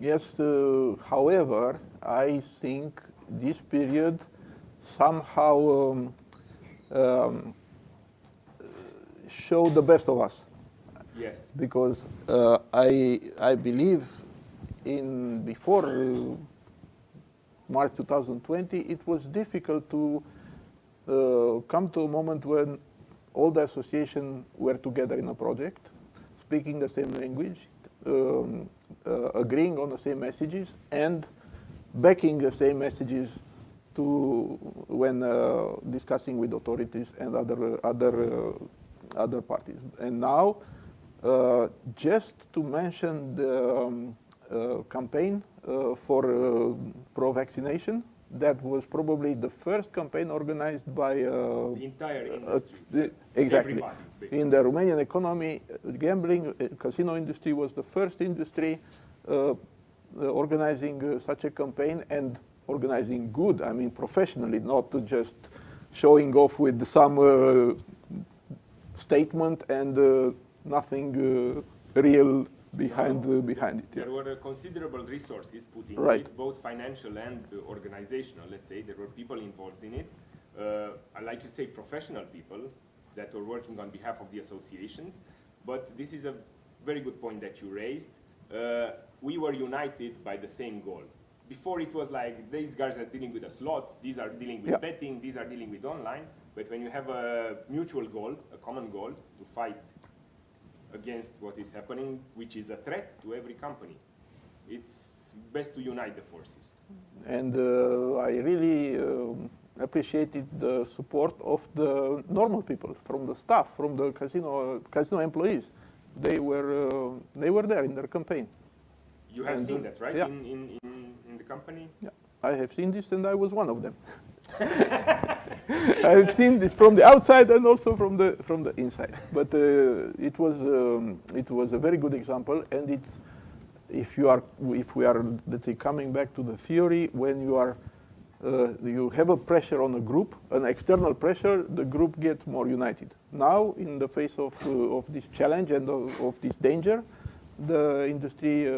Yes, however, I think this period somehow showed the best of us. Yes. Because I believe before March 2020, it was difficult to come to a moment when all the associations were together in a project, speaking the same language, agreeing on the same messages, and backing the same messages to when discussing with authorities and other parties. And now, just to mention the campaign for pro-vaccination, that was probably the first campaign organized by the entire industry. Exactly. Everybody, in the Romanian economy, gambling, casino industry was the first industry organizing such a campaign, and organizing good, I mean professionally, not just showing off with some statement and nothing real behind it. Yeah. There were considerable resources put into it, both financial and organizational, let's say. There were people involved in it. Like you say, professional people that were working on behalf of the associations. But this is a very good point that you raised. We were united by the same goal. Before it was like, these guys are dealing with the slots, these are dealing with betting, these are dealing with online. But when you have a mutual goal, a common goal, to fight against what is happening, which is a threat to every company, it's best to unite the forces. And I really appreciated the support of the normal people, from the staff, from the casino employees. They were there in their campaign. You have seen that, right? Yeah. In the company? Yeah, I have seen this, and I was one of them. I have seen this from the outside and also from the inside. But it was a very good example, and it's if we are, let's say, coming back to the theory, when you have a pressure on a group, an external pressure, the group gets more united. Now, in the face of this challenge and of this danger, the industry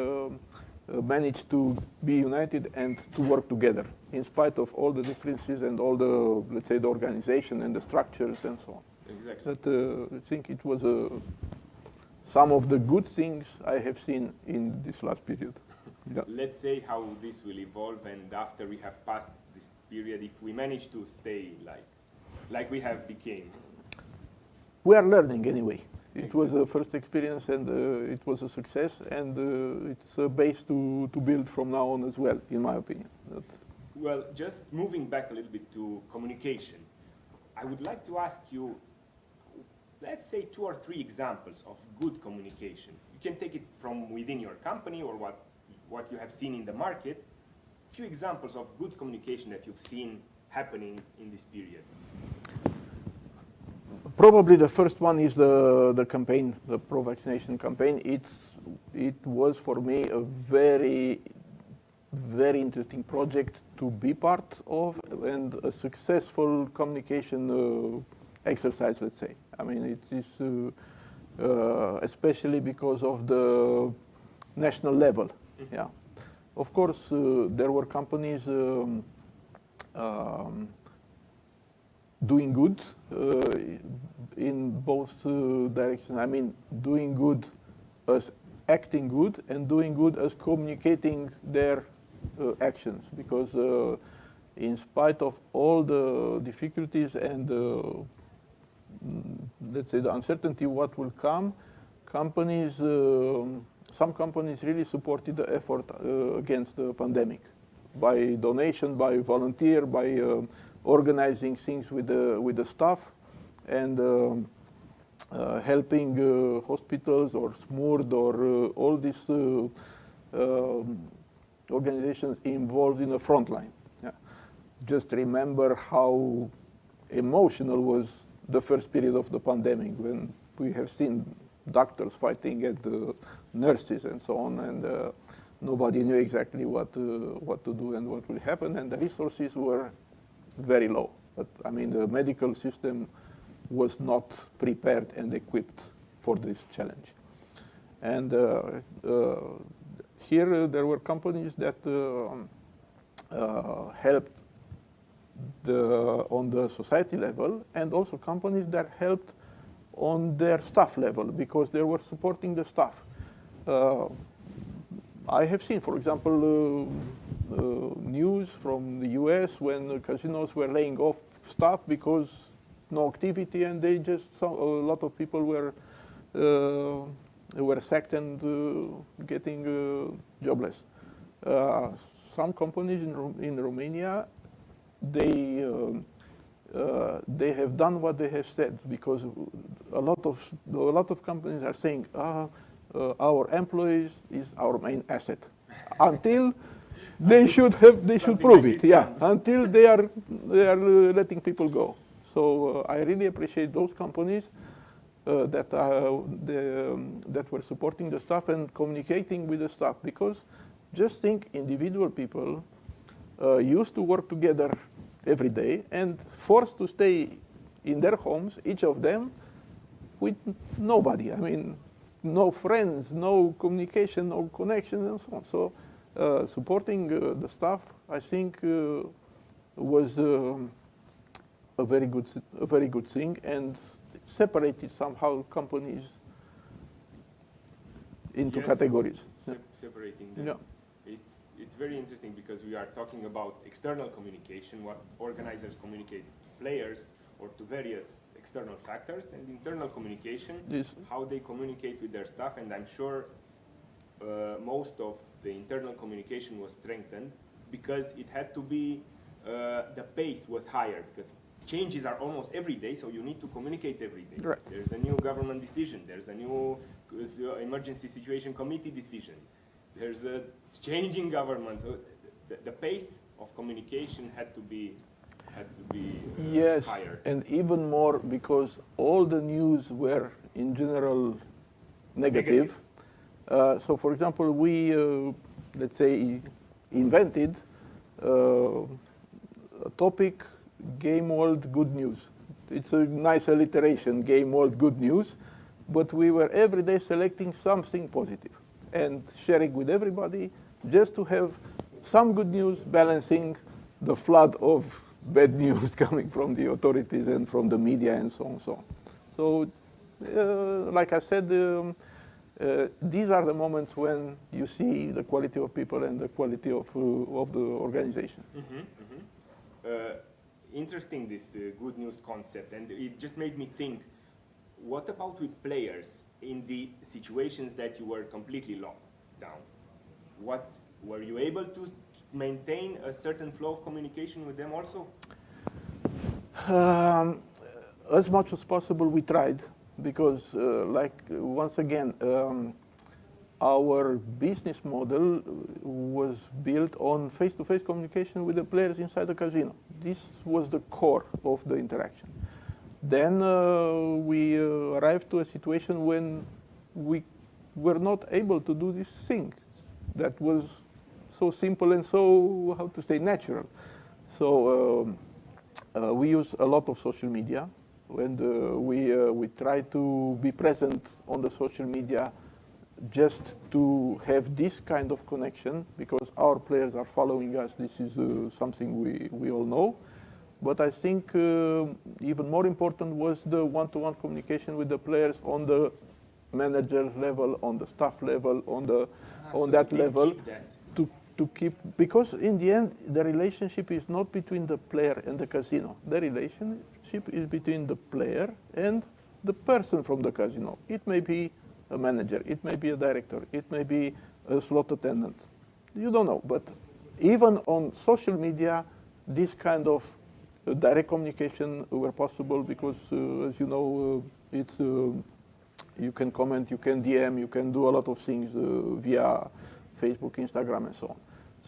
managed to be united and to work together, in spite of all the differences and all the, let's say, the organization and the structures and so on. Exactly. But I think it was some of the good things I have seen in this last period. Yeah. Let's say how this will evolve, and after we have passed this period, if we manage to stay like we have became. We are learning anyway. It was a first experience, and it was a success, and it's a base to build from now on as well, in my opinion. Well, just moving back a little bit to communication, I would like to ask you, let's say 2 or 3 examples of good communication. You can take it from within your company or what you have seen in the market. A few examples of good communication that you've seen happening in this period? Probably the first one is the campaign, the pro-vaccination campaign. It was for me a very interesting project to be part of, and a successful communication exercise, let's say. I mean, it is especially because of the national level. Mm-hmm. Yeah, of course, there were companies doing good in both directions. I mean, doing good as acting good, and doing good as communicating their actions, because in spite of all the difficulties and let's say the uncertainty what will come, companies, some companies really supported the effort against the pandemic by donation, by volunteer, by organizing things with the staff, and helping hospitals or SMURD or all these organizations involved in the front line. Yeah. Just remember how emotional was the first period of the pandemic, when we have seen doctors fighting at the nurses and so on, and nobody knew exactly what to do and what will happen, and the resources were very low. But I mean, the medical system was not prepared and equipped for this challenge. And here there were companies that helped on the society level, and also companies that helped on their staff level, because they were supporting the staff. I have seen, for example, news from the US when the casinos were laying off staff because no activity, and they just a lot of people were sacked and getting jobless. Some companies in Romania, they have done what they have said, because a lot of companies are saying, our employees is our main asset, until they should prove it. Yeah, until they are letting people go. So I really appreciate those companies that were supporting the staff and communicating with the staff, because just think, individual people used to work together every day and forced to stay in their homes, each of them, with nobody. I mean, no friends, no communication, no connection, and so on. So supporting the staff, I think, was a very good thing, and separated somehow companies into categories. Separating them. Yeah. It's very interesting, because we are talking about external communication, what organizers communicate to players or to various external factors, and internal communication, how they communicate with their staff. And I'm sure most of the internal communication was strengthened, because it had to be, the pace was higher, because changes are almost every day, so you need to communicate every day. Right. There's a new government decision, there's a new emergency situation committee decision, there's a changing government, so the pace of communication had to be yes, higher. And even more, because all the news were in general negative. So for example, we, let's say, invented a topic, Game World Good News. It's a nice alliteration, Game World Good News, but we were every day selecting something positive and sharing with everybody, just to have some good news balancing the flood of bad news coming from the authorities and from the media and so on and so on. So, like I said, these are the moments when you see the quality of people and the quality of the organization. Interesting, this good news concept, and it just made me think, what about with players in the situations that you were completely locked down? What were you able to maintain a certain flow of communication with them also? As much as possible we tried, because once again, our business model was built on face-to-face communication with the players inside the casino. this was the core of the interaction. Then we arrived to a situation when we were not able to do this thing that was so simple and so, how to say, natural. So we use a lot of social media, and we try to be present on the social media just to have this kind of connection, because our players are following us. This is something we all know. But I think even more important was the one-to-one communication with the players on the manager level, on the staff level, on that level. Keep that. To keep, because in the end, the relationship is not between the player and the casino. The relationship is between the player and the person from the casino. It may be a manager, it may be a director, it may be a slot attendant. You don't know, but even on social media, this kind of direct communication were possible because, as you know, it's you can comment, you can DM, you can do a lot of things via Facebook, Instagram, and so on.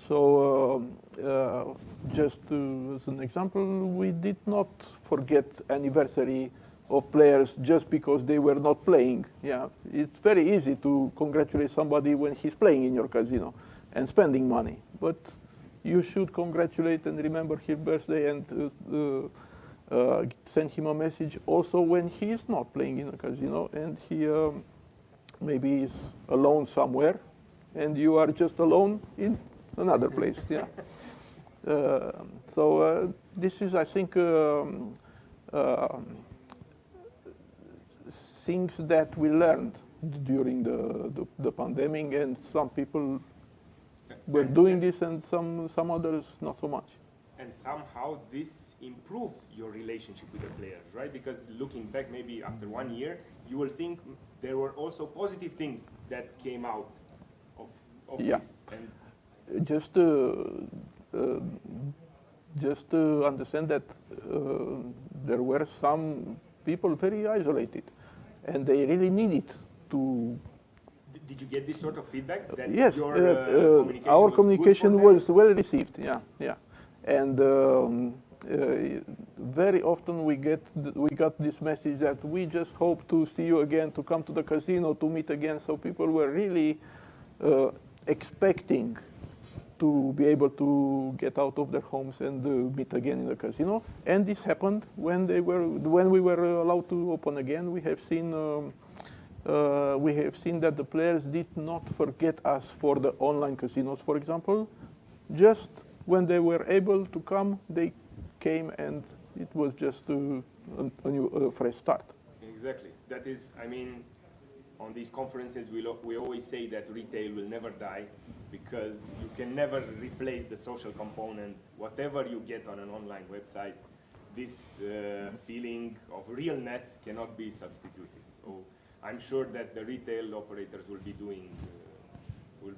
So just as an example, we did not forget anniversary of players just because they were not playing. Yeah, it's very easy to congratulate somebody when he's playing in your casino and spending money, but you should congratulate and remember his birthday and send him a message also when he is not playing in a casino and he maybe is alone somewhere and you are just alone in another place. Yeah. So this is, I think, things that we learned during the pandemic, and some people were doing this and some others not so much. And somehow this improved your relationship with the players, right? Because looking back, maybe after 1 year, you will think there were also positive things that came out of this. And just to understand that there were some people very isolated, and they really needed to. Did you get this sort of feedback? That Yes, your communication our was communication good for them? was well received. Yeah, yeah, and very often we got this message that we just hope to see you again, to come to the casino, to meet again. So people were really expecting to be able to get out of their homes and meet again in the casino. And this happened when we were allowed to open again. We have seen that the players did not forget us for the online casinos, for example. Just when they were able to come, they came, and it was just a new fresh start. Exactly. That is, I mean, on these conferences, we always say that retail will never die, because you can never replace the social component. Whatever you get on an online website, this feeling of realness cannot be substituted. So I'm sure that the retail operators will be doing, will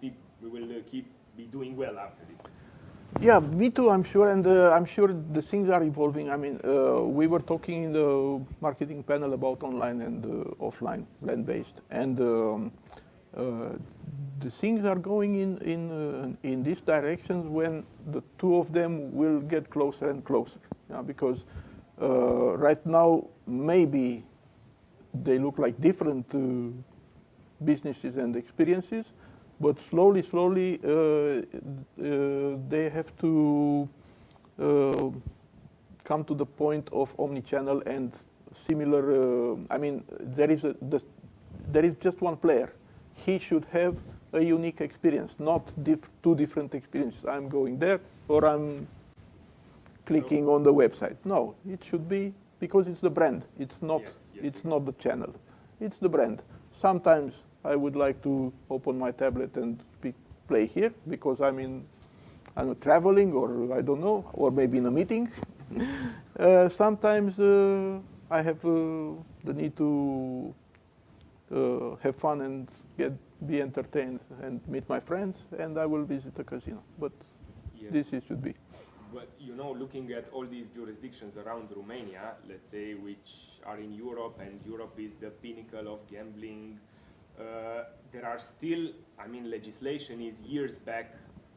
keep doing well after this. Yeah, me too, I'm sure, and I'm sure the things are evolving. I mean, we were talking in the marketing panel about online and offline, land-based, and the things are going in this direction when the two of them will get closer and closer. Yeah, because right now, maybe they look like different businesses and experiences, but slowly, they have to come to the point of omnichannel and similar. I mean, there is just one player. He should have a unique experience, not two different experiences. I'm going there, or I'm clicking on the website. No, it should be, because it's the brand. It's not. It's not the channel. It's the brand. Sometimes I would like to open my tablet and play here because I'm traveling, or I don't know, or maybe in a meeting. Sometimes I have the need to have fun and be entertained and meet my friends, and I will visit a casino. But this should be. But you know, looking at all these jurisdictions around Romania, let's say, which are in Europe, and Europe is the pinnacle of gambling, there are still, I mean, legislation is years back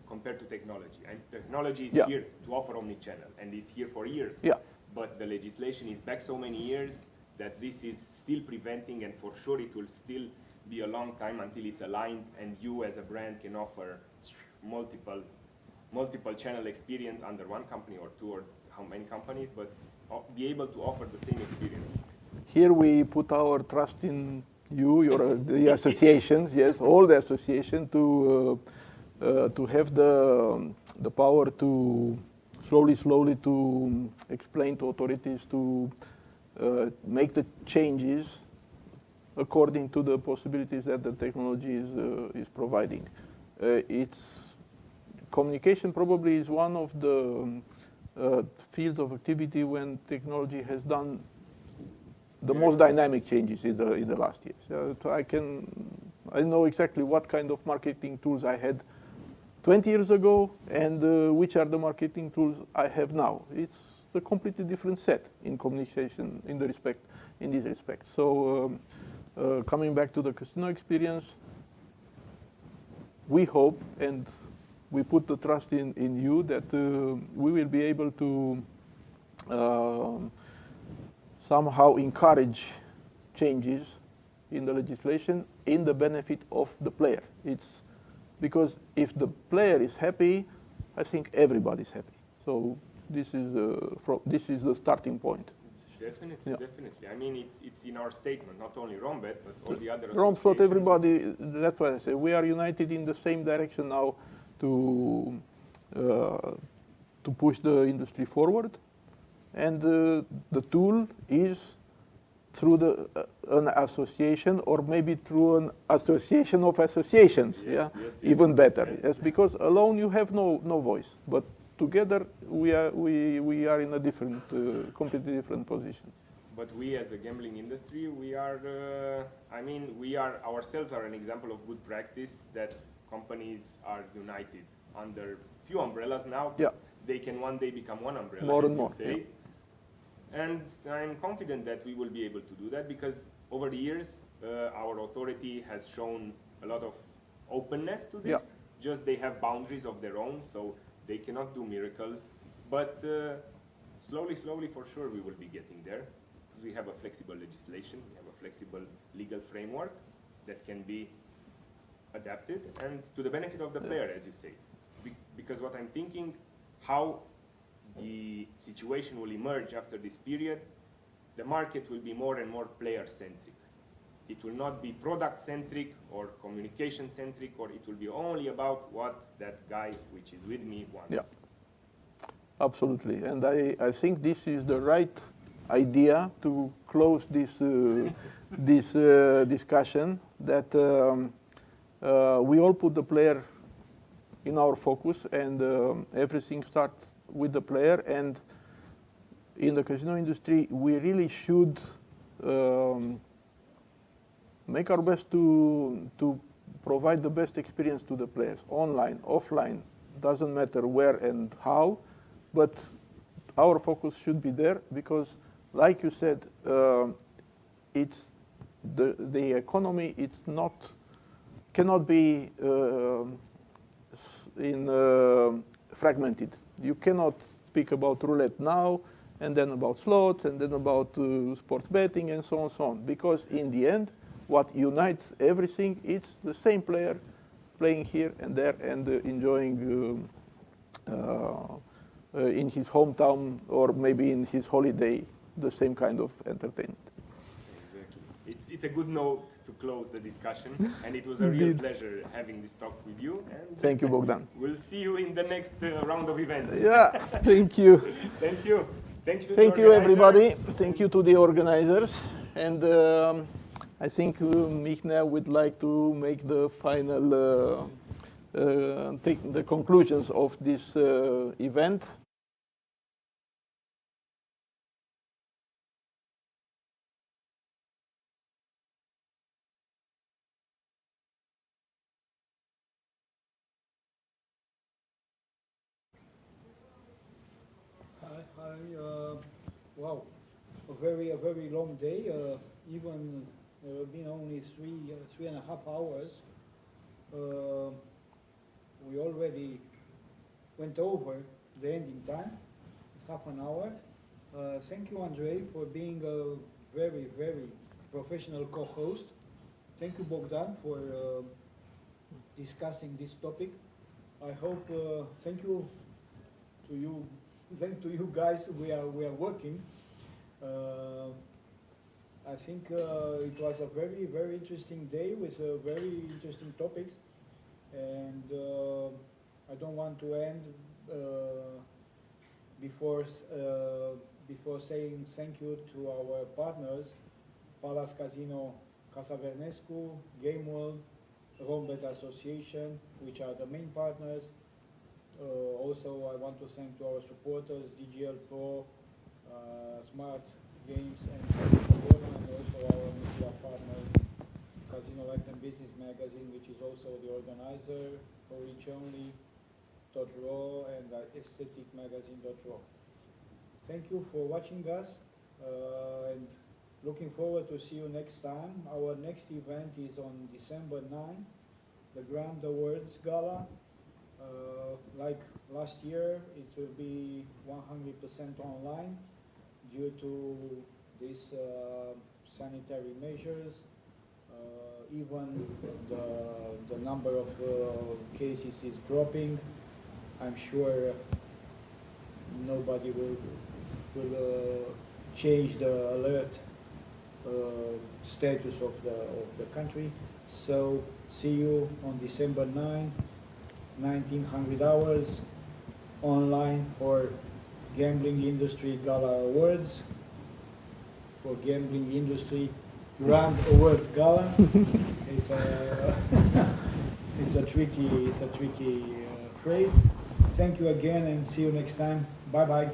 compared to technology. And technology is Yeah. here to offer omnichannel, and it's here for years. Yeah. But the legislation is back so many years that this is still preventing, and for sure it will still be a long time until it's aligned, and you as a brand can offer multiple channel experience under one company or two or how many companies, but be able to offer the same experience. Here we put our trust in you, the associations, yes, all the association to have the power to slowly to explain to authorities to make the changes according to the possibilities that the technology is providing. Communication probably is one of the fields of activity when technology has done the most dynamic changes in the last years. I know exactly what kind of marketing tools I had 20 years ago and which are the marketing tools I have now. It's a completely different set in communication in this respect. So coming back to the casino experience, we hope and we put the trust in you that we will be able to somehow encourage changes in the legislation in the benefit of the player. It's because if the player is happy, I think everybody's happy. So this is the starting point. Definitely, Yeah. definitely. I mean, it's in our statement, not only Rombet, but all the other Romflot, associations. everybody, that's why I say we are united in the same direction now to push the industry forward. And the tool is through an association, or maybe through an association of associations. Yes, Yeah, yes, even better. yes. Yes, because alone you have no voice, but together we are in a different, completely different position. But we, as a gambling industry, we are. We ourselves are an example of good practice that companies are united under few umbrellas now. Yeah. They can one day become one umbrella, More as and you more, say. yeah. And I'm confident that we will be able to do that because over the years, our authority has shown a lot of openness to this. Yeah. Just they have boundaries of their own, so they cannot do miracles. But slowly, for sure, we will be getting there because we have a flexible legislation, we have a flexible legal framework that can be adapted and to the benefit of the player, as you say. Because what I'm thinking, how the situation will emerge after this period, the market will be more and more player-centric. It will not be product-centric or communication-centric, or it will be only about what that guy which is with me wants. Yeah, absolutely. And I think this is the right idea to close this this discussion, that we all put the player in our focus, and everything starts with the player. And in the casino industry, we really should make our best to provide the best experience to the players, online, offline, doesn't matter where and how, but our focus should be there because, like you said, it's the economy. It's cannot be fragmented. You cannot speak about roulette now and then about slots and then about sports betting and so on, because in the end, what unites everything, it's the same player playing here and there and enjoying in his hometown or maybe in his holiday the same kind of entertainment. Exactly. It's a good note to close the discussion, and it was a real pleasure having this talk with you. And thank you, Bogdan. We'll see you in the next round of events. Yeah, thank you. Thank you. Thank you, everybody. Thank you to the organizers. And I think Michna would like to make the final, take the conclusions of this event. Wow, a very long day. Even been only 3.5 hours. We already went over the ending time, half an hour. Thank you, Andrei, for being a very, very professional co-host. Thank you, Bogdan, for discussing this topic. I hope, thank you to you guys. We are working. I think it was a very, very interesting day with very interesting topics, and I don't want to end before saying thank you to our partners, Palace Casino Casa Vernescu, Game World, Rombet Association, which are the main partners. Also, I want to thank to our supporters, DGL Pro, Smart Games, and also our media partners, Casino Life and Business Magazine, which is also the organizer, for Rich Only, .ro, and aestheticmagazine.ro. Thank you for watching us, and looking forward to see you next time. Our next event is on December 9, the Grand Awards Gala. Like last year, it will be 100% online due to these sanitary measures. Even the number of cases is dropping. I'm sure nobody will change the alert status of the country. So see you on December 9, 1900 hours, online for Gambling Industry Gala Awards, for Gambling Industry Grand Awards Gala. It's a tricky phrase. Thank you again, and see you next time. Bye bye.